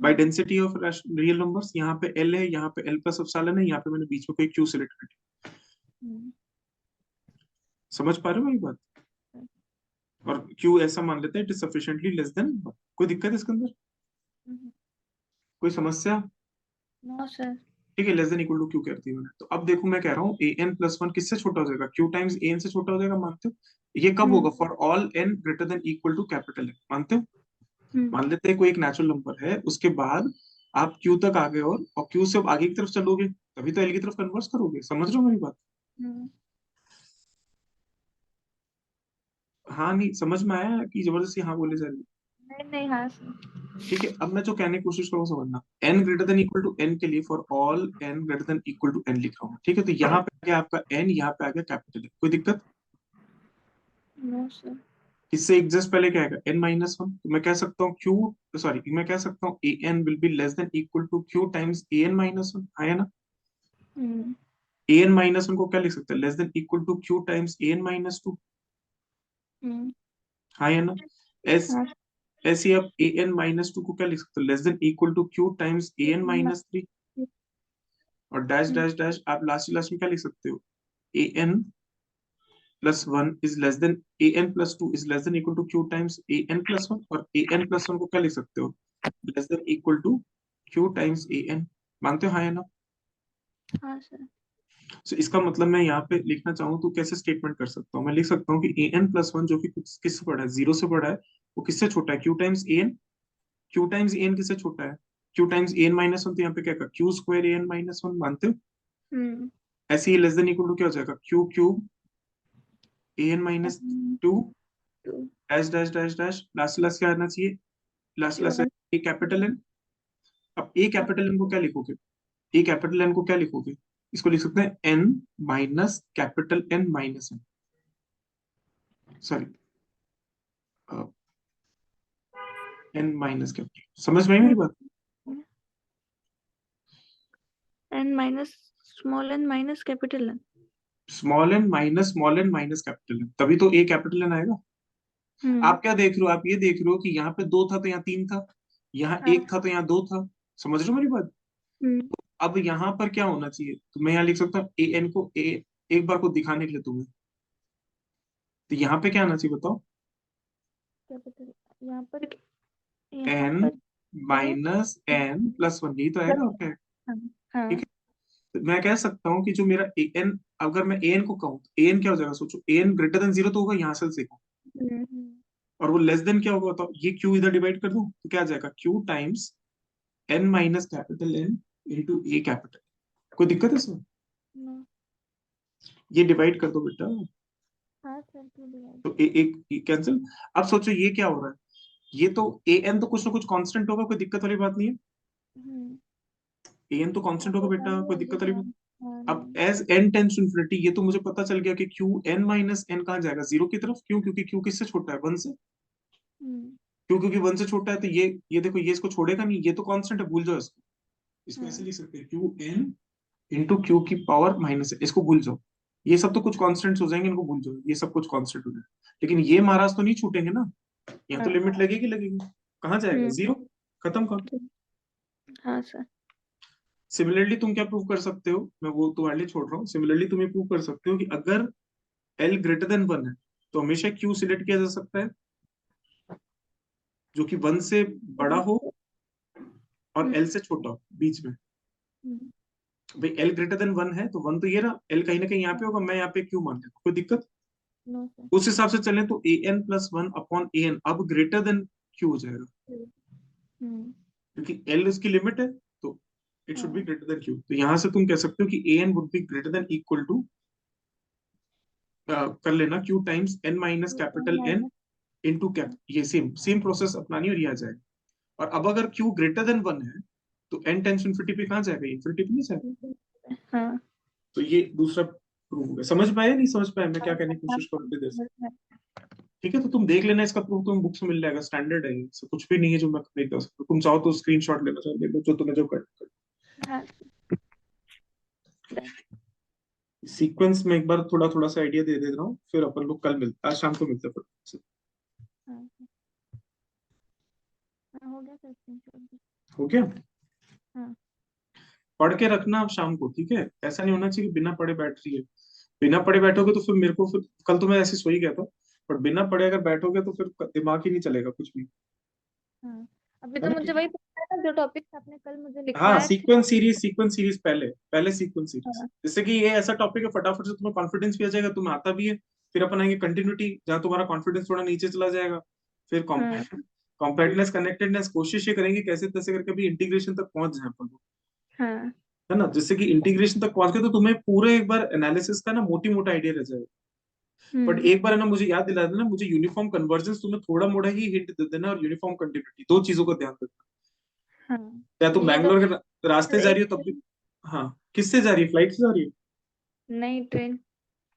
By density of real numbers, यहाँ पे l है, यहाँ पे l प्लस एप्सिलॉन है, यहाँ पे मैंने बीच में कोई q सिलेक्ट कर दिया। समझ पा रहे हो मेरी बात? और q ऐसा मान लेते हैं it is sufficiently less than. कोई दिक्कत है इसके अंदर? कोई समस्या? No sir. ठीक है, less than equal to q करती है मैंने। तो अब देखो मैं कह रहा हूँ an+1 किससे छोटा हो जाएगा? क्यू टाइम्स an से छोटा हो जाएगा, मानते हो? ये कब होगा? For all n greater than equal to capital n, मानते हो? मान लेते हैं कोई एक नेचुरल नंबर है, उसके बाद आप q तक आ गए, और q से अब आगे की तरफ चलोगे तभी तो l की तरफ कन्वर्स करोगे। समझ रहे हो मेरी बात? हाँ नहीं समझ में आया कि जबरदस्ती हाँ बोले जा रही है? नहीं नहीं, हाँ सर। ठीक है, अब मैं जो कहने की कोशिश करूँ समझना, n greater than equal to n के लिए for all n greater than equal to n लिख रहा हूँ, ठीक है? तो यहाँ पे आ गया आपका n, यहाँ पे आ गया कैपिटल n, कोई दिक्कत? No sir. इससे एक जस्ट पहले क्या आएगा? n-1। तो मैं कह सकता हूँ q, सॉरी मैं कह सकता हूँ an will be less than equal to q times an-1, है ना? an-1 को क्या लिख सकते हैं? Less than equal to q times an-2, हाँ या ना? एस हाँ। ऐसे ही आप an-2 को क्या लिख सकते हो? Less than equal to q times an-3। और डैश डैश डैश आप लास्ट लास्ट में क्या लिख सकते हो? an+1 is less than an+2 is less than equal to q times an+1, और an+1 को क्या लिख सकते हो? Less than equal to q times an। मानते हो हाँ या ना? हाँ सर। So, इसका मतलब मैं यहाँ पे लिखना चाहूँ तो कैसे स्टेटमेंट कर सकता हूँ? मैं लिख सकता हूँ कि an+1 जो कि किससे बड़ा है? 0 से बड़ा है। वो किससे छोटा है? q times an। q times an किससे छोटा है? q टाइम्स an-1, तो यहाँ पे क्या का q² an-1, मानते हो? ऐसे ही लेस देन इक्वल टू क्या हो जाएगा? q³ an-2 dash dash dash dash, last last क्या आना चाहिए? लास्ट लास्ट ए कैपिटल एन। अब ए कैपिटल एन को क्या लिखोगे? ए कैपिटल एन को क्या लिखोगे? इसको लिख सकते हैं n minus capital n minus n, sorry n minus capital. समझ में आई मेरी बात? n - small n minus capital n। Small n minus capital n, तभी तो ए कैपिटल एन आएगा। आप क्या देख रहे हो? आप ये देख रहे हो कि यहाँ पे 2 था तो यहाँ 3 था, यहाँ हाँ। 1 था तो यहाँ 2 था। समझ रहे हो मेरी बात? अब यहाँ पर क्या होना चाहिए? तो मैं यहाँ लिख सकता हूँ ए एन को ए, एक बार को दिखाने के लिए तुम्हें, तो यहाँ पे क्या आना चाहिए बताओ? कैपिटल यहाँ पर, यहाँ एन पर है। माइनस n+1, यही तो आएगा और क्या है? हाँ। ठीक हाँ। है। तो मैं कह सकता हूँ कि जो मेरा an, अगर मैं an को कहूँ तो an क्या हो जाएगा? सोचो, an ग्रेटर देन 0 तो होगा, यहाँ से देखो। और वो लेस देन क्या होगा बताओ? ये q इधर डिवाइड कर दूं तो क्या आ जाएगा? q times n minus capital n into a capital. कोई दिक्कत है इसमें? ये डिवाइड कर दो बेटा। हाँ सर, क्यों दिया है? तो एक कैंसिल। अब सोचो ये क्या हो रहा है, ये तो ए एन तो कुछ ना कुछ कांस्टेंट होगा, कोई दिक्कत वाली बात नहीं है। हम्म। ए एन तो हाँ कांस्टेंट होगा वो बेटा, वही कोई होगी दिक्कत वाली हाँ। बात। हाँ अब नहीं। As n tends to infinity, ये तो मुझे पता चल गया कि क्यू एन माइनस एन कहाँ जाएगा, जीरो की तरफ। क्यों? क्योंकि क्यू किससे छोटा है, वन से। हम्म। क्यों? क्योंकि वन से छोटा है, तो ये देखो, ये इसको छोड़ेगा नहीं, ये तो कांस्टेंट है, भूल जाओ इसको। इसको ऐसे हाँ। लिख सकते हैं, क्यू एन इंटू क्यू की पावर माइनस, इसको भूल जाओ। ये सब तो कुछ कांस्टेंट्स हो जाएंगे, इनको भूल जाओ, ये सब कुछ कांस्टेंट हो जाएगा, लेकिन ये महाराज तो नहीं छूटेंगे ना। यहाँ तो हाँ। लिमिट लगेगी लगेगी। कहाँ जाएगा, हम्म। जीरो। खत्म कर। हाँ सर। सिमिलरली तुम क्या प्रूव कर सकते हो, मैं वो तुम्हारे लिए छोड़ रहा हूँ। सिमिलरली तुम ये प्रूव कर सकते हो कि अगर एल ग्रेटर देन वन है, तो हमेशा क्यू सिलेक्ट किया जा सकता है जो कि वन से बड़ा हो और हम्म। एल से छोटा हो बीच में। हम्म। भाई एल ग्रेटर देन वन है तो वन तो ये रहा, एल कहीं ना कहीं यहाँ पे होगा, मैं यहाँ पे क्यू मान लेता हूँ, कोई दिक्कत। No sir. उस हिसाब से चलें तो a n plus one upon a n अब ग्रेटर देन क्यू हो जाएगा, हम्म। क्योंकि एल इसकी लिमिट है, तो इट शुड बी हाँ। Greater than q. तो यहां से तुम कह सकते हो कि a n would be greater than equal to, कर लेना, q times n minus capital n minus. Into cap, ये सेम सेम प्रोसेस अपनानी और ये आ जाएगा। और अब अगर क्यू ग्रेटर देन वन है, तो एन टेंस इन्फिनिटी पे कहाँ जाएगा, इन्फिनिटी पे नहीं जाएगा। हाँ। तो ये दूसरा प्रूफ हो गया। समझ पाए नहीं समझ पाए मैं क्या कहने की हाँ, कोशिश करूँ इतनी देर से? समझ में। ठीक है, तो तुम देख लेना, इसका प्रूफ तुम्हें बुक्स में मिल जाएगा, स्टैंडर्ड है, इससे कुछ भी नहीं है जो मैं नहीं कर सकता। तुम चाहो तो स्क्रीनशॉट लेना, चाहो ले लो, जो तुम्हें जो कर। हाँ सर। सीक्वेंस में एक बार थोड़ा थोड़ा सा आइडिया दे रहा हूँ, फिर अपन लोग कल मिलते, आज शाम को मिलते हैं फिर। हाँ हाँ, हो गया सर screenshot। हो गया। हाँ। पढ़ के रखना शाम को, ठीक है? ऐसा नहीं होना चाहिए कि बिना पढ़े बैठ रही है। बिना पढ़े बैठोगे तो फिर मेरे को, फिर कल तो मैं ऐसे सो ही गया था, पर बिना पढ़े अगर बैठोगे तो फिर दिमाग ही नहीं चलेगा कुछ भी। हाँ, अभी है तो ना? मुझे वही पता है ना जो टॉपिक्स आपने कल मुझे हाँ, लिखवाए थे। सीक्वेंस सीरीज पहले पहले सीक्वेंस सीरीज, हाँ। जैसे कि ये ऐसा टॉपिक है, फटाफट से तुम्हें कॉन्फिडेंस भी आ जाएगा, तुम्हें आता भी है। फिर अपन आएंगे कंटिन्यूटी, जहाँ तुम्हारा कॉन्फिडेंस थोड़ा नीचे चला जाएगा। फिर हाँ। कॉम्पैक्टनेस, कनेक्टेडनेस, कोशिश ये करेंगे कैसे तैसे करके भी इंटीग्रेशन तक पहुंच जाए अपन लोग। हाँ। है ना? जिससे कि इंटीग्रेशन तक पहुंच गए तो तुम्हें पूरे एक बार एनालिसिस का ना मोटी मोटा आइडिया रह जाएगा। बट हम्म। एक बार है ना, मुझे याद दिला देना, मुझे यूनिफॉर्म कन्वर्जेंस तुम्हें थोड़ा मोड़ा ही हिंट दे देना, और यूनिफॉर्म कंटिन्यूटी, दो चीजों का ध्यान रखना। हाँ, या तुम ये तो बैंगलोर के रास्ते जा एक। रही हो तब भी। हाँ, किससे जा रही है, फ्लाइट से जा रही है? नई ट्रेन।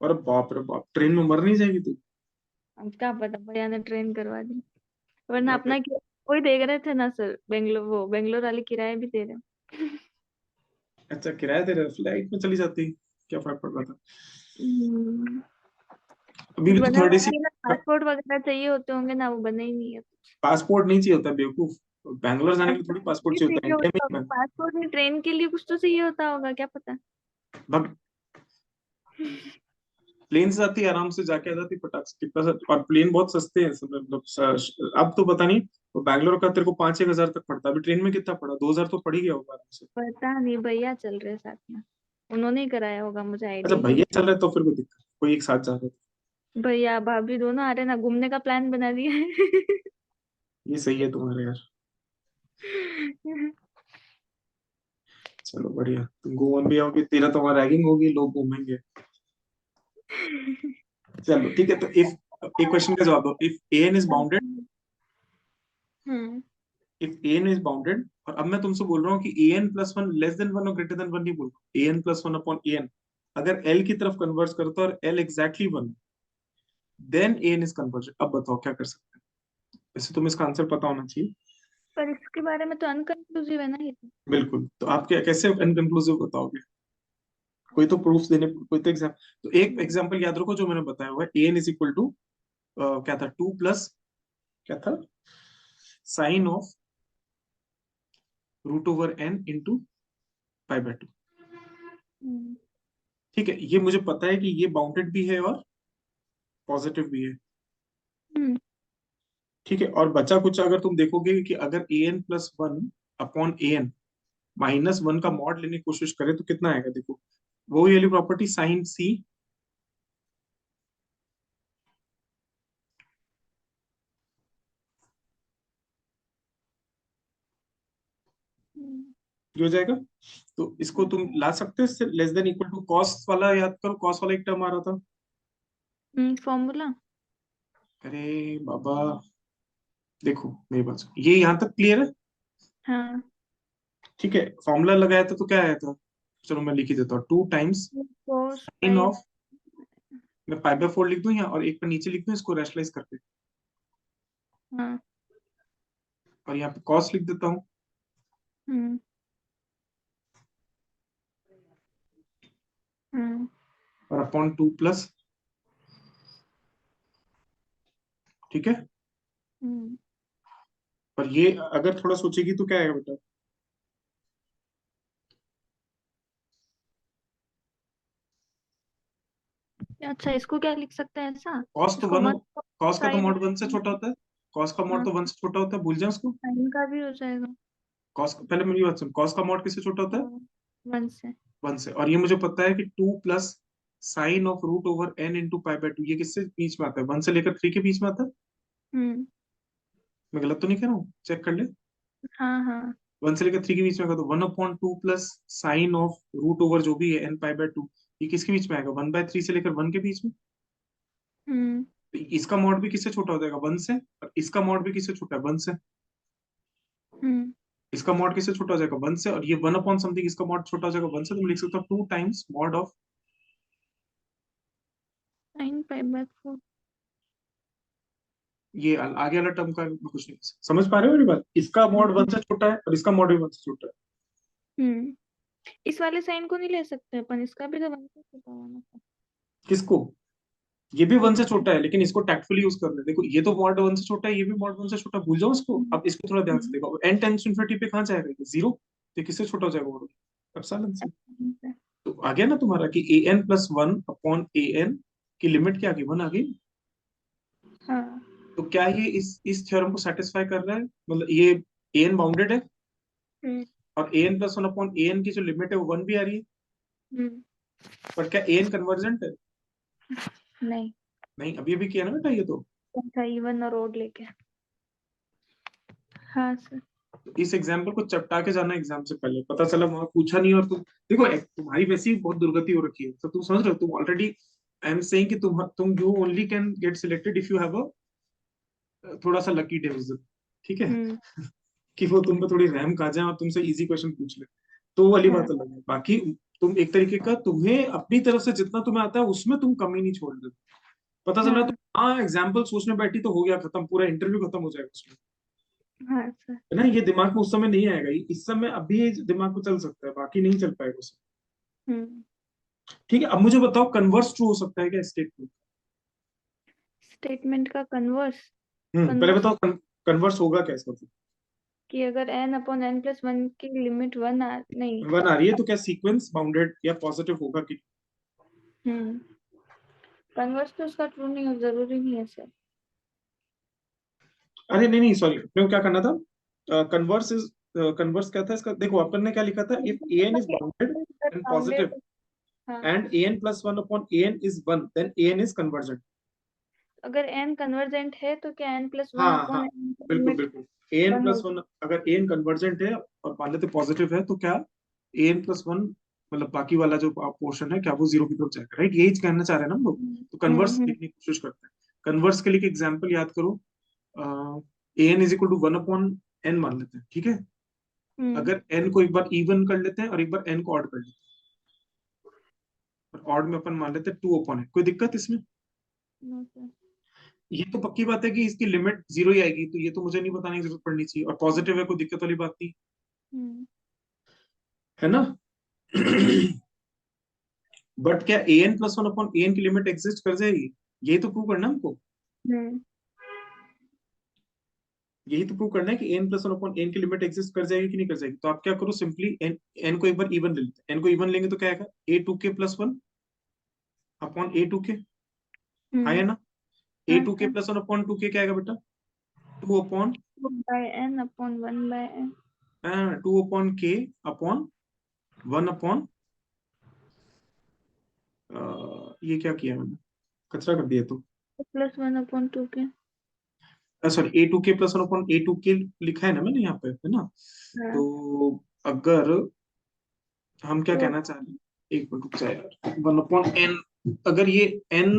अरे बाप रे बाप, ट्रेन में मर नहीं जाएगी तू? अब क्या पता भैया ने ट्रेन करवा दी, वरना मैं अपना वही देख रहे थे ना सर, बेंगलोर वो बेंगलोर वाले किराए भी दे रहे हैं। अच्छा, किराया दे रहा है, फ्लाइट में चली जाती, क्या फर्क पड़ रहा था? हम्म, अभी भी तो बना थर्ड हुआ एसी। नहीं ना, पासपोर्ट वगैरह चाहिए होते होंगे ना, वो बने ही नहीं है। पासपोर्ट नहीं चाहिए होता बेवकूफ, बैंगलोर जाने के लिए अच्छा, थोड़ी कुछ पासपोर्ट भी चाहिए होता है, चाहिए इंडिया में होता ही होगा, मैं। पासपोर्ट नहीं, ट्रेन के लिए कुछ तो चाहिए होता होगा, क्या पता। भग, प्लेन से जाती है, आराम से जाके आ जाती फटाक से, कितना और प्लेन बहुत सस्ते हैं सब, मतलब अब तो पता नहीं। तो बैंगलोर का तेरे को 5-6 हजार तक पड़ता है, अभी ट्रेन में कितना पड़ा, 2 हजार तो पड़ ही गया होगा आराम से। पता नहीं, भैया चल रहे साथ में, उन्होंने ही कराया होगा, मुझे अच्छा, आइडिया ही भैया नहीं। चल रहे तो फिर कोई दिक्कत, कोई एक साथ जा रहे तो। भैया भाभी दोनों आ रहे ना, घूमने का प्लान बना दिया है। ये सही है तुम्हारे यार। चलो बढ़िया, तुम घूम भी आओगे, तेरा तो वहां रैगिंग होगी, लोग घूमेंगे। चलो ठीक है, तो इफ, एक क्वेश्चन का जवाब दो, if n is bounded, hmm. If n is bounded, और अब मैं तुमसे बोल रहा हूँ कि a n plus one less than one और ग्रेटर देन वन नहीं बोल रहा, a n plus one upon a n अगर एल की तरफ कन्वर्ट करता है और l exactly one, then a n is converge. अब बताओ क्या कर सकते हैं? वैसे तुम्हें इसका आंसर पता होना चाहिए। पर इसके बारे में तो अनकंक्लूसिव है ना ये तो। बिल्कुल, तो आप क्या कैसे अनकंक्लूसिव बताओगे? कोई तो प्रूफ देने, कोई तो एग्जाम। तो एक हम्म। एग्जांपल याद रखो जो मैंने बताया हुआ है, a n is equal to, क्या था, टू प्लस, क्या था, sine of root over n into pi by two. Hmm. ठीक है, ये मुझे पता है कि ये बाउंडेड भी है और पॉजिटिव भी है। हम्म। ठीक है, और बचा कुछ अगर तुम देखोगे कि अगर a n plus one upon a n minus one का मॉड लेने की कोशिश करें तो कितना आएगा, देखो, वो वाली प्रॉपर्टी साइन सी, हम्म। हो जाएगा। तो इसको तुम ला सकते हो, इससे less than equal to cos वाला, याद करो कॉस वाला एक टर्म आ रहा था, फॉर्मूला। अरे बाबा, देखो मेरी बात सुनो, ये यहाँ तक क्लियर है? हाँ। ठीक है, फॉर्मूला लगाया था तो क्या आया था? चलो मैं लिख ही देता हूँ, 2 times cos sine pi. Of, मैं पाई/4 लिख दूं यहाँ और एक पर नीचे लिख दूं इसको रैशनलाइज करके, हाँ। और यहाँ पे कॉस लिख देता हूँ, हम्म। हम्म। और अपॉन 2 प्लस, ठीक है। हम्म। और ये अगर थोड़ा सोचेगी तो क्या आएगा बेटा? अच्छा, इसको क्या लिख सकते हैं ऐसा? कॉस तो इसको वन, वन कॉस का तो साइन। मॉड 1 से छोटा होता है, कॉस का मॉड हाँ, तो 1 से छोटा होता है, भूल जाए उसको। साइन का भी हो जाएगा। कॉस, पहले मेरी बात सुन, कॉस का मॉड किससे छोटा होता है? हाँ, वन से। 1 से। और ये मुझे पता है कि 2 plus sine of root over n into पाई/2, ये किससे बीच में आता है? 1 से लेकर 3 के बीच में आता है। हम्म। मैं गलत तो नहीं कह रहा हूँ? चेक कर ले। हाँ हाँ। 1 से लेकर 3 के बीच में आएगा तो 1/2 plus sine of root over जो भी है एन पाई/2, ये किसके बीच में आएगा? 1/3 से लेकर 1 के बीच में। हम्म। तो इसका मॉड भी किससे छोटा हो जाएगा? 1 से। और इसका मॉड भी किससे छोटा है? 1 से। हम्म। इसका मॉड किससे छोटा हो जाएगा? 1 से। और ये 1/समथिंग, इसका मॉड छोटा हो जाएगा 1 से, तुम लिख सकते हो 2 टाइम्स मॉड ऑफ, साइन पाई/4। ये आगे वाला टर्म का मैं कुछ नहीं समझ पा रहे हो मेरी बात? इसका मॉड 1 से छोटा है और इसका मॉड भी 1 से छोटा है। हम्म। इस वाले साइन को नहीं ले सकते अपन, इसका भी तो वन से छोटा होना था। किसको? ये भी 1 से इसका। छोटा है, लेकिन इसको टैक्टफुली यूज कर ले। देखो ये तो मॉड 1 से छोटा है, ये भी मॉड 1 से छोटा है, भूल जाओ इसको। हम्म। अब इसको थोड़ा ध्यान से हम्म। देखो, n टेंस टू इनफिनिटी पे कहाँ जाएगा? ये 0। तो ये किससे छोटा हो जाएगा मॉड? एप्सिलॉन से। तो आ गया ना तुम्हारा कि an+1/an की लिमिट क्या आ गई? 1 आ गई। हाँ। तो क्या ये इस थ्योरम को सेटिस्फाई कर रहा है? मतलब ये an बाउंडेड है, हम्म। और an+1/an की जो लिमिट है वो 1 भी आ रही है, हम्म। पर क्या an कन्वर्जेंट है? नहीं। नहीं, अभी अभी किया ना बेटा ये तो। अच्छा, इवन और ओड लेके। हाँ सर। तो इस एग्जाम्पल को चपटा के जाना एग्जाम से पहले, पता चला वहां पूछा नहीं, और तुम देखो तुम्हारी वैसी ही बहुत दुर्गति हो रखी है, तो तुम समझ रहे हो, तुम ऑलरेडी, आई एम सेइंग कि तुम you only can get selected if you have a थोड़ा सा लकी डिवीजन, ठीक है। हम्म। कि वो तुम पे थोड़ी रहम खा जाए और तुमसे इजी क्वेश्चन पूछ ले, तो वो वाली हाँ। बात अलग है। बाकी तुम एक तरीके का, तुम्हें अपनी तरफ से जितना तुम्हें आता है उसमें तुम कमी नहीं छोड़ दे। पता चल रहा है हाँ। तुम हाँ एग्जाम्पल सोचने बैठी तो हो गया खत्म, पूरा इंटरव्यू खत्म हो जाएगा उसमें, हाँ सर। है ना। ये दिमाग में उस समय नहीं आएगा, इस समय अभी ये दिमाग में चल सकता है, बाकी नहीं चल पाएगा उसमें। हम्म। ठीक है, अब मुझे बताओ, कन्वर्स ट्रू हो सकता है क्या स्टेटमेंट? स्टेटमेंट का कन्वर्स। पहले कन्वर्स बताओ, कन्वर्स होगा क्या इसका? कि अगर n/n+1 की लिमिट वन आ नहीं। 1 आ रही है तो क्या सीक्वेंस बाउंडेड या पॉजिटिव होगा कि? हम्म। कन्वर्स तो उसका ट्रू नहीं हो, जरूरी नहीं है सर। अरे नहीं नहीं, सॉरी, अपने को क्या करना था? कन्वर्स इज, कन्वर्स क्या था इसका? देखो अपन ने क्या लिखा था, if an is bounded and positive bounded. हाँ। and an+1/an is 1, then an is convergent. अगर n कन्वर्जेंट है तो क्या n+1 हाँ हाँ, अपॉन n की बिल्कुल लिमिट बिल्कुल। an वन प्लस होगी? वन अगर an कन्वर्जेंट है और मान लेते पॉजिटिव है, तो क्या an+1, मतलब बाकी वाला जो पोर्शन है, क्या वो 0 की तरफ जाएगा? राइट, यही कहना चाह रहे हैं ना हम लोग। तो कन्वर्स हम्म। लिखने की कोशिश करते हैं। कन्वर्स के लिए एग्जाम्पल याद करो, an=1/n मान लेते हैं, ठीक है। हम्म। अगर n को एक बार इवन कर लेते हैं और एक बार n को ऑड कर लेते हैं, और ऑड में अपन मान लेते हैं 2/n, कोई दिक्कत इसमें? No sir. ये तो पक्की बात है कि इसकी लिमिट 0 ही आएगी, तो ये तो मुझे नहीं बताने की जरूरत पड़नी चाहिए, और पॉजिटिव है, कोई दिक्कत वाली बात नहीं, हम्म। है ना। बट क्या an+1/an की लिमिट एग्जिस्ट कर जाएगी? यही तो प्रूव करना है हमको। हम्म। यही तो प्रूव करना है कि an+1/an की लिमिट एग्जिस्ट कर जाएगी कि नहीं कर जाएगी। तो आप क्या करो, सिंपली n को एक बार इवन ले लेते हैं। n को इवन लेंगे तो क्या आएगा? a2k+1/a2k, हाँ, है हम्म। ना। हाँ सर। a2k+1/2k क्या आएगा बेटा? 2 अपॉन 2/n/1/n। 2/k/1/, ये क्या किया मैंने? कचरा कर दिया तो। +1/2 के। सॉरी, a2k+1/a2k लिखा है ना मैंने यहाँ पे, है ना। हाँ। तो अगर हम क्या तो कहना चाह रहे हैं, एक मिनट रुक जा यार, 1/n अगर ये n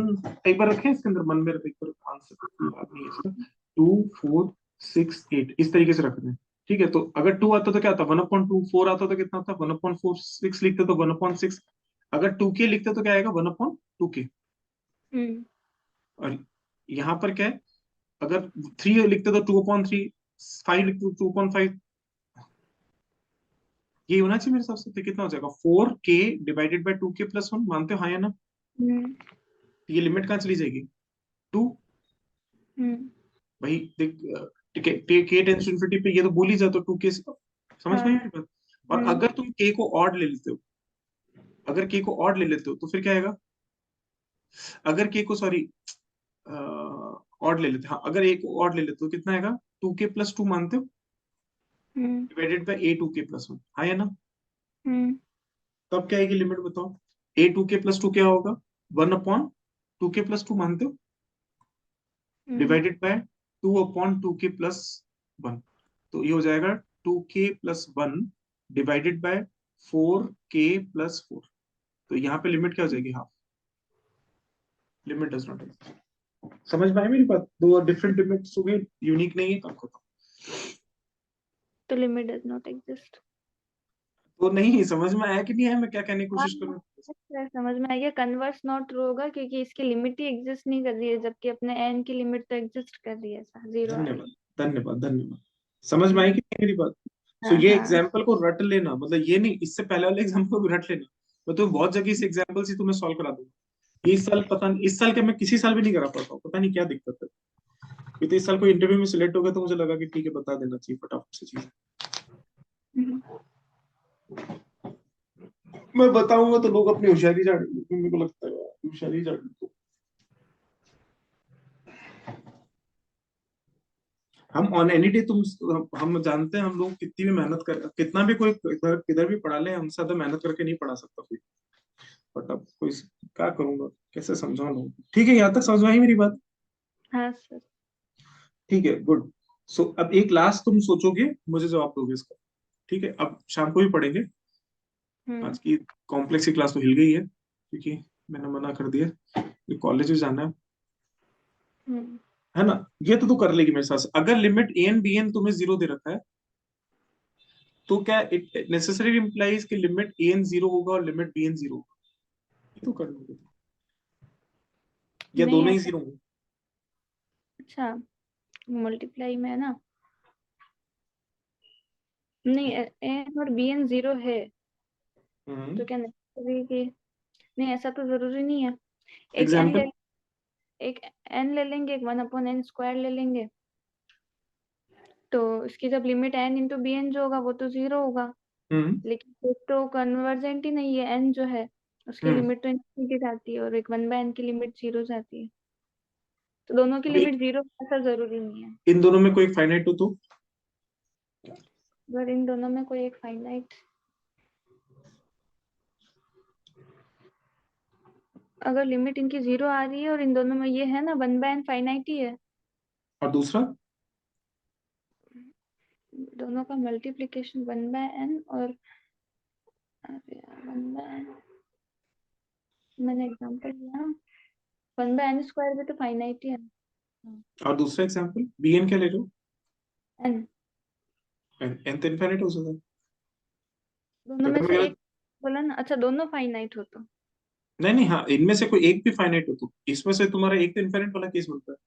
एक बार रखें इसके अंदर मन में, एक बार आंसर याद नहीं है इसका, 2 4 6 8 इस तरीके से रख रहे हैं। ठीक है, तो अगर 2 आता तो क्या आता, 1/2, 4 आता तो कितना था 1/4, 6 लिखते तो 1/6, अगर 2k लिखते तो क्या आएगा 1/2k। और यहाँ पर क्या है, अगर 3 लिखते तो 2/3, 5 लिखते तो 2/5। ये होना चाहिए मेरे हिसाब से, तो कितना हो जाएगा 4k/2k+1, मानते हो हाँ या ना? तो ये लिमिट कहाँ चली जाएगी 2। भाई देख, के टेंस टू इन्फिनिटी पे ये तो भूल ही जाते हो 2k से, समझ में आई मेरी बात? और अगर तुम k को ऑड ले लेते हो, अगर k को ऑड ले लेते हो तो फिर क्या आएगा, अगर k को सॉरी ऑड ले लेते, हाँ अगर a को ऑड ले लेते हो कितना आएगा 2k+2, मानते हो, डिवाइडेड बाय a2k+1, हाँ या ना? तब क्या आएगी लिमिट बताओ, a2k+2 क्या होगा 1/2k+2, मानते हो, डिवाइडेड बाय 2/2k+1। तो ये हो जाएगा 2k+1 डिवाइडेड बाय 4k+4। तो यहाँ पे लिमिट क्या हो जाएगी half, limit does not exist. समझ में आई मेरी बात? दो डिफरेंट लिमिट्स हो गई, यूनिक नहीं है, काम खत्म। तो लिमिट डज नॉट एग्जिस्ट। तो नहीं समझ में आया कि नहीं आया, मैं क्या कहने की कोशिश कर रहा हूँ? समझ में आ गया, कन्वर्स नॉट ट्रू होगा क्योंकि इसकी लिमिट ही एग्जिस्ट नहीं कर रही है, जबकि अपने एन की लिमिट तो एग्जिस्ट कर रही है, ऐसा जीरो आ रही धन्यवाद, है। धन्यवाद, धन्यवाद। समझ में आई कि नहीं मेरी बात? सो हाँ ये हाँ। एग्जाम्पल को रट लेना, मतलब ये नहीं, इससे पहले वाले एग्जाम्पल को भी रट लेना। मैं तो बहुत जगह इस एग्जाम्पल से तुम्हें सॉल्व करा दूंगा। इस साल पता नहीं, इस साल क्या मैं किसी साल भी नहीं करा पाता हूँ, पता नहीं क्या दिक्कत है। ये तो इस साल कोई इंटरव्यू में सिलेक्ट हो गया तो मुझे लगा कि ठीक है बता देना चाहिए फटाफट से चीज। हम्म। मैं बताऊंगा तो लोग अपनी होशियारी झाड़ेंगे, मेरे को लगता है यार, होशियारी झाड़ेंगे। हम ऑन एनी डे, तुम, हम जानते हैं हम लोग कितनी भी मेहनत कर, कितना भी कोई किधर किधर भी पढ़ा ले, हमसे ज्यादा मेहनत करके नहीं पढ़ा सकता कोई। बट अब कोई, क्या करूंगा, कैसे समझाऊं लोगों को? ठीक है, यहाँ तक समझ में आई मेरी बात? हाँ सर। ठीक है, गुड। सो अब एक लास्ट तुम सोचोगे, मुझे जवाब दोगे इसका। ठीक है, अब शाम को भी पढ़ेंगे। हम्म आज की कॉम्प्लेक्स की क्लास तो हिल गई है, क्योंकि मैंने मना कर दिया, कॉलेज भी जाना हम्म। है ना? ये तो तू कर लेगी मेरे साथ। अगर limit a N B N तुम्हें 0 दे रखा है, तो क्या इट नेसेसरी इंप्लाइज कि लिमिट ए एन 0 होगा और लिमिट बी एन 0 होगा? ये तो कर लोगे, या नहीं दोनों ही ऐसा। 0 होंगे? अच्छा, मल्टीप्लाई में है ना? नहीं, एन और बी एन जीरो है हम्म। तो क्या necessary कि, नहीं ऐसा तो जरूरी नहीं है। एक एन ले एग्जाम्पल। एक एन ले लेंगे, एक 1/n² ले लेंगे, तो इसकी जब limit n into b n जो होगा वो तो जीरो होगा। हम्म। लेकिन एक तो कन्वर्जेंट ही नहीं है, एन जो है उसकी हम्म। लिमिट तो इनफिनिटी जाती है और एक 1/n की लिमिट जीरो जाती है, तो दोनों की अभी लिमिट जीरो ऐसा जरूरी नहीं है। इन दोनों में कोई फाइनाइट हो तो? अगर इन दोनों में कोई एक फाइनाइट, अगर लिमिट इनकी जीरो आ रही है और इन दोनों में ये है ना 1/n फाइनाइट ही है, और दूसरा? दोनों का मल्टीप्लीकेशन 1/n और, अरे यार 1/n, मैंने एग्जांपल दिया ना, 1/n² भी तो फाइनाइट ही है। और दूसरा एग्जाम्पल बी एन क्या ले रहे हो? एन, एन तो इनफाइनाइट हो सकता है। दोनों तो में अगर से मेरा, एक बोला ना, अच्छा दोनों फाइनाइट हो तो। नहीं नहीं, हाँ इनमें से कोई एक भी फाइनाइट हो तो इसमें से तुम्हारा एक तो इनफाइनाइट वाला केस बनता है।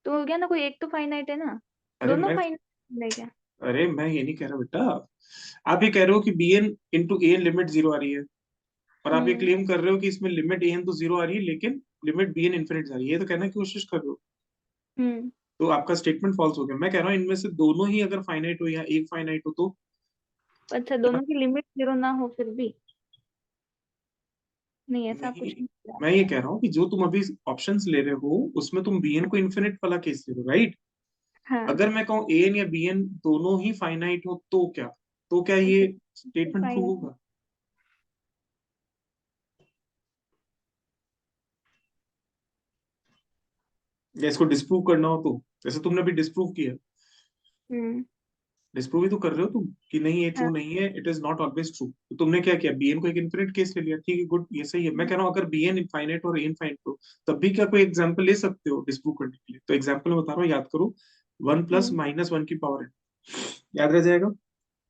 तो हो गया ना, कोई एक तो फाइनाइट है ना, अरे दोनों मैं फाइनाइट है क्या? अरे मैं ये नहीं कह रहा बेटा, आप ये कह रहे हो कि B N into A N limit 0 आ रही है, और आप ये हम्म क्लेम कर रहे हो कि इसमें लिमिट ए एन तो 0 आ रही है लेकिन लिमिट बी एन इन्फिनिट जा रही है, ये तो कहने की कोशिश कर रहे हो। हम्म। तो आपका स्टेटमेंट फॉल्स हो गया। मैं कह रहा हूँ इनमें से दोनों ही अगर फाइनाइट हो या एक फाइनाइट हो तो, अच्छा, या दोनों की लिमिट जीरो ना हो फिर भी? नहीं ऐसा नहीं, कुछ नहीं किया। मैं ये कह रहा हूँ कि जो तुम अभी ऑप्शंस ले रहे हो उसमें तुम बी एन को इन्फिनिट वाला केस ले रहे हो, राइट? हाँ। अगर मैं कहूँ ए एन या बी एन दोनों ही फाइनाइट हो तो क्या, तो क्या ये स्टेटमेंट ट्रू फाइनाइट। होगा? या इसको डिस्प्रूव करना हो तो, जैसे तुमने अभी डिस्प्रूव किया, हम्म डिस्प्रूव ही तो कर रहे हो तुम कि नहीं ये ट्रू हाँ। नहीं है, it is not always true. तो तुमने क्या किया, bn को एक इनफिनिट केस ले लिया, ठीक है गुड, ये सही है। मैं कह रहा हूँ अगर bn इनफाइनाइट और a इनफाइनाइट हो तब भी क्या कोई एग्जांपल ले सकते हो डिस्प्रूव करने के लिए। तो एग्जांपल मैं बता रहा हूँ, याद करो, 1 प्लस हम्म। माइनस 1 की पावर है, याद रह जाएगा।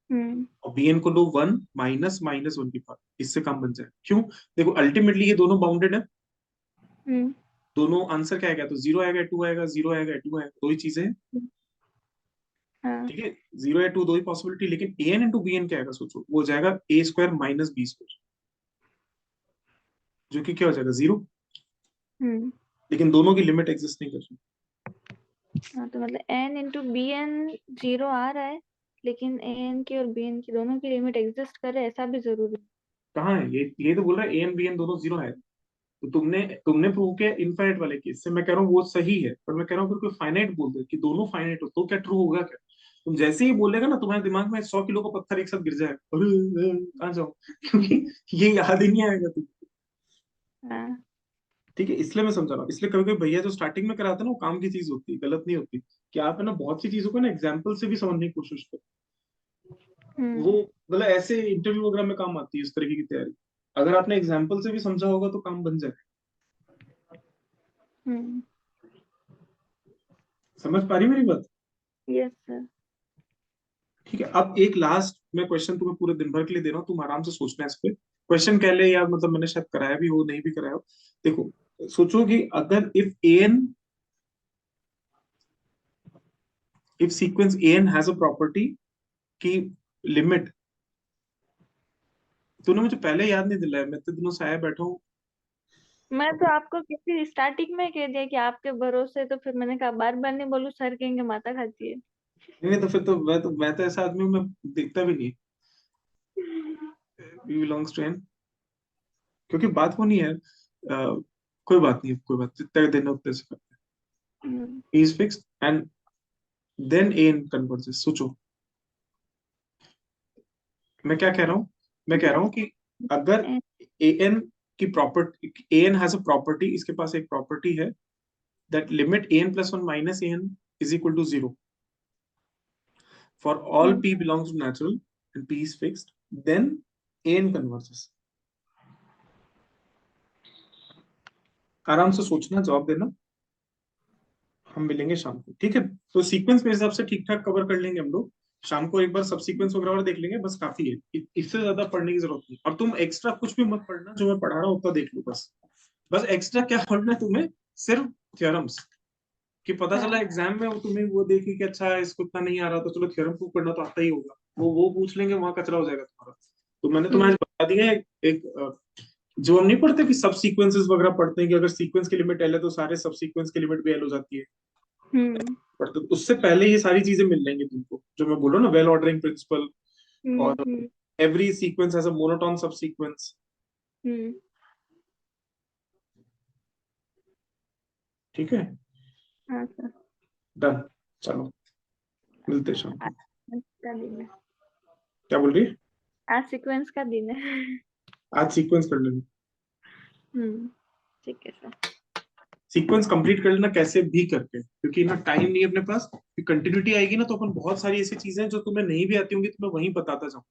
हम्म। और bn को लो 1 माइनस माइनस 1 की पावर, इससे काम बन जाए। क्यों? देखो अल्टीमेटली ये दोनों बाउंडेड है, हम्म। दोनों आंसर क्या आएगा, तो जीरो आएगा, टू आएगा, जीरो आएगा, टू आएगा, दो ही चीजें हैं। हाँ। ठीक है, जीरो या टू दो ही पॉसिबिलिटी, लेकिन ए एन इंटू बी एन क्या आएगा, सोचो, वो हो जाएगा ए स्क्वायर माइनस बी स्क्वायर, जो कि क्या हो जाएगा, जीरो। हम्म। लेकिन दोनों की लिमिट एग्जिस्ट नहीं कर रही। हाँ, तो मतलब n into b n zero आ रहा है, लेकिन ए एन की और बी एन की दोनों की लिमिट एग्जिस्ट करे, ऐसा भी जरूरी कहाँ है ये तो बोल रहा है ए एन बी एन दोनों जीरो है। तो तुमने तुमने प्रूव किया इनफाइनाइट वाले केस से, मैं कह रहा हूँ वो सही है, पर मैं कह रहा हूँ फिर कोई फाइनाइट बोल दे कि दोनों फाइनाइट हो तो क्या ट्रू होगा क्या? तुम जैसे ही बोलेगा ना, तुम्हारे दिमाग में 100 किलो का पत्थर एक साथ गिर जाएगा, अरे कहाँ जाऊं क्योंकि ये याद ही नहीं आएगा तुम। है। हाँ। ठीक है, इसलिए मैं समझा रहा हूँ। इसलिए कभी कभी भैया जो स्टार्टिंग में कराते हैं ना, वो काम की चीज होती है, गलत नहीं होती। कि आप है ना बहुत सी चीजों को ना एग्जाम्पल से भी समझने की कोशिश करो, वो हम्म। मतलब ऐसे इंटरव्यू वगैरह में काम आती है इस तरीके की तैयारी। अगर आपने एग्जाम्पल से भी समझा होगा तो काम बन जाए। हम्म। समझ पा रही मेरी बात? Yes sir. ठीक है, अब एक लास्ट मैं क्वेश्चन तुम्हें पूरे दिन भर के लिए दे रहा हूँ, तुम आराम से सोचना है इस पे। क्वेश्चन कह ले, या मतलब मैंने शायद कराया भी हो, नहीं भी कराया हो। देखो, सोचो कि अगर if sequence a n has a property की लिमिट, तूने मुझे पहले याद नहीं दिलाया, मैं इतने दिनों से आया बैठा हूँ। मैं तो आपको किसी स्टार्टिंग में कह दिया कि आपके भरोसे, तो फिर मैंने कहा बार बार नहीं बोलूं, सर कहेंगे माता खाती है। नहीं तो फिर तो मैं तो ऐसा आदमी हूँ, मैं देखता भी नहीं वी बिलोंग्स टू एन, क्योंकि बात वो नहीं है। कोई बात नहीं, कोई बात, जितने दिन है उतने से करते हम्म। हैं, is fixed and then a n converges. सोचो मैं क्या कह रहा हूँ, मैं कह रहा हूँ कि अगर ए एन की property, a n has a property, इसके पास एक प्रॉपर्टी है that limit a n plus one minus a n is equal to zero for all hmm. P belongs to natural and p is fixed, then a n converges. आराम से सोचना, जवाब देना। हम मिलेंगे शाम को, ठीक है? तो सीक्वेंस के हिसाब से ठीक ठाक कवर कर लेंगे हम लोग। शाम को एक बार सब सीक्वेंस वगैरह और देख लेंगे, बस काफी है, इससे ज्यादा पढ़ने की जरूरत नहीं। और तुम एक्स्ट्रा कुछ भी मत पढ़ना, जो मैं पढ़ा रहा हूँ उतना देख लो बस। बस एक्स्ट्रा क्या पढ़ना है तुम्हें, सिर्फ थ्योरम्स। कि पता चला हाँ। एग्जाम में वो तुम्हें वो देखी कि अच्छा इसको इतना नहीं आ रहा, तो चलो थ्योरम प्रूव करना तो आता ही होगा, वो पूछ लेंगे, वहां कचरा हो जाएगा तुम्हारा। तो मैंने तुम्हें आज हम्म। बता दिया है एक जो हम नहीं पढ़ते कि सब सीक्वेंसेस वगैरह पढ़ते हैं कि अगर सीक्वेंस की लिमिट एल है तो सारे सब सीक्वेंस की लिमिट भी एल हो जाती है। हम्म। पढ़ते तो उससे पहले ये सारी चीजें मिल जाएंगी तुमको, जो मैं बोल रहा हूँ ना, वेल ऑर्डरिंग प्रिंसिपल, और hmm. Every sequence has a monotone subsequence. Hmm. ठीक है, हाँ सर। डन। चलो मिलते हैं शाम आज को। sequence का दिन है। क्या बोल रही है? आज सीक्वेंस का दिन है। आज सीक्वेंस कर लेना, हम्म। ठीक है सर। सीक्वेंस कंप्लीट कर लेना कैसे भी करके, क्योंकि ना टाइम नहीं है अपने पास। कंटिन्यूटी आएगी ना तो अपन बहुत सारी ऐसी चीजें हैं जो तुम्हें नहीं भी आती होंगी तो मैं वहीं बताता जाऊँ।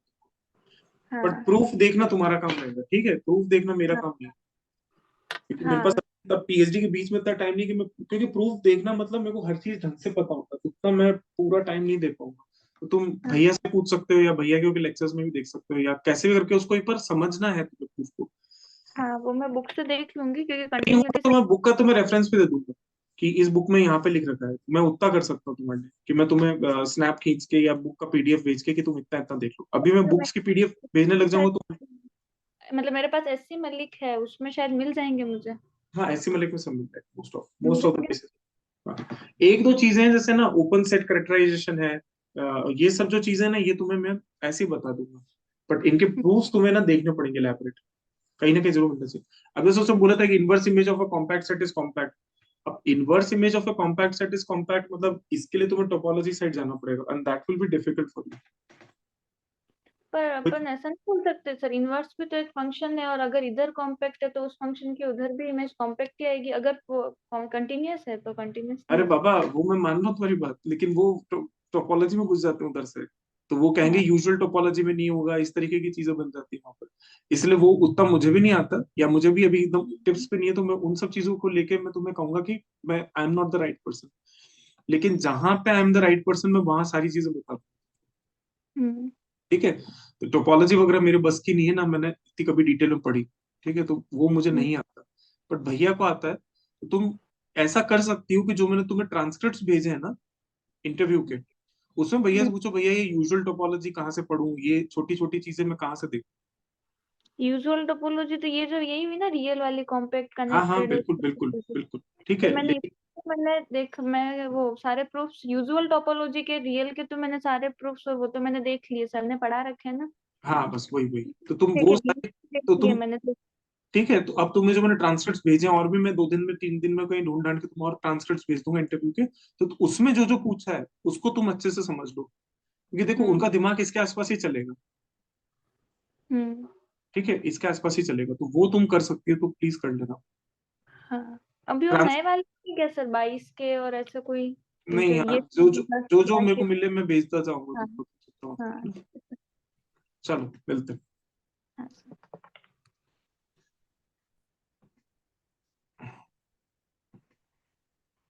बट हाँ। प्रूफ देखना तुम्हारा काम रहेगा, ठीक है? प्रूफ देखना मेरा हाँ। काम नहीं है, क्योंकि मेरे पास हाँ। तब पीएचडी के बीच में इतना टाइम नहीं कि मैं, क्योंकि प्रूफ देखना मतलब मेरे को हर चीज ढंग से पता होता है, उतना मैं पूरा टाइम नहीं दे पाऊंगा। तो तुम हाँ। भैया से पूछ सकते हो, या भैया के लेक्चर्स में भी देख सकते हो, या कैसे भी करके उसको एक बार समझना है तुम्हें प्रूफ को। हाँ, वो मैं बुक से देख लूंगी, क्योंकि नहीं हुआ कंटिन्यूटी तो से। मैं बुक का तुम्हें रेफरेंस भी दे दूंगा कि इस बुक में यहाँ पे लिख रखा है, मैं उतना कर सकता हूँ तुम्हारे लिए कि मैं तुम्हें स्नैप खींच के या बुक का पीडीएफ भेज के कि तुम इतना इतना देख लो। अभी मैं तो मैं बुक्स की पीडीएफ भेजने लग जाऊंगा तो। मतलब मेरे पास एससी मलिक है, उसमें शायद मिल जाएंगे मुझे। हाँ, ऐसी मलिक में सब मिलता है, मोस्ट ऑफ द मिलेंगे। केसेस। हाँ। एक दो चीजें हैं जैसे ना ओपन सेट करेक्टराइजेशन है, ये सब जो चीजें ना ये तुम्हें मैं ऐसे ही बता दूंगा, बट इनके प्रूफ्स तुम्हें ना देखने पड़ेंगे लैबोरेटरी, कहीं ना कहीं जरूर मिलना चाहिए। अब जैसे उसने बोला था कि inverse image of a compact set is compact. अब inverse image of a compact set is compact मतलब इसके लिए तुम्हें टोपोलॉजी साइड जाना पड़ेगा, and that will be difficult for पर यू। अपन ऐसा नहीं बोल सकते सर, इनवर्स भी तो एक फंक्शन है, और अगर इधर कॉम्पैक्ट है तो उस फंक्शन की उधर भी इमेज कॉम्पैक्ट ही आएगी, अगर वो कंटिन्यूअस है तो कंटिन्यूअस नहीं अरे होगा। बाबा, वो मैं मान रहा हूँ तुम्हारी बात, लेकिन वो टोपोलॉजी में घुस जाते हैं उधर से। तो वो कहेंगे हाँ। यूजुअल टोपोलॉजी में नहीं होगा, इस तरीके की चीजें बन जाती है वहां पर। इसलिए वो उतना मुझे भी नहीं आता, या मुझे भी अभी एकदम टिप्स पे नहीं है, तो मैं उन सब चीजों को लेके मैं तुम्हें कहूंगा कि मैं I am not the right person. लेकिन जहां पे I am the right person, मैं वहां सारी चीजें बता दूं। हम्म। ठीक है, तो टोपोलॉजी वगैरह मेरे बस की नहीं है ना, मैंने इतनी कभी डिटेल में पढ़ी। ठीक है, तो वो मुझे हम्म। नहीं आता, बट भैया को आता है। तो तुम ऐसा कर सकती हो कि जो मैंने तुम्हें ट्रांसक्रिप्ट्स भेजे हैं ना इंटरव्यू के, उसमें भैया से पूछो, भैया ये यूजुअल टोपोलॉजी कहाँ से पढूं, ये छोटी छोटी चीजें मैं कहाँ से देखूं। यूजुअल टोपोलॉजी तो ये जो यही हुई ना, रियल वाली, कॉम्पैक्ट हाँ हाँ, कनेक्टेड। बिल्कुल बिल्कुल बिल्कुल। ठीक तो है, मैंने लेकिन मैंने देख मैं वो सारे प्रूफ्स यूजुअल टोपोलॉजी के, रियल के तो मैंने सारे प्रूफ्स वो तो मैंने देख लिए, सर ने पढ़ा रखे हैं ना। हाँ बस वही वही, तो तुम ठीक वो है, सारे, देख तो लिए तुम, मैंने तो। ठीक है, तो अब तुम्हें जो मैंने ट्रांसक्रिप्ट भेजे हैं, और भी मैं 2 दिन में 3 दिन में कहीं ढूंढ ढांड के तुम और ट्रांसक्रिप्ट भेज दूंगा इंटरव्यू के। तो उसमें जो जो पूछा है उसको तुम अच्छे से समझ लो, क्योंकि देखो हम्म। उनका दिमाग इसके आसपास ही चलेगा। हम्म। ठीक है, इसके आसपास ही चलेगा, तो वो तुम कर सकती हो, तो प्लीज कर लेना। हाँ। अभी वो ट्रांस नए वाले की क्या सर, 22 के और ऐसे कोई नहीं ये यार, जो जो जो जो मेरे के। को मिले मैं भेजता जाऊंगा हाँ। तुमको। हाँ। चलो मिलते हैं।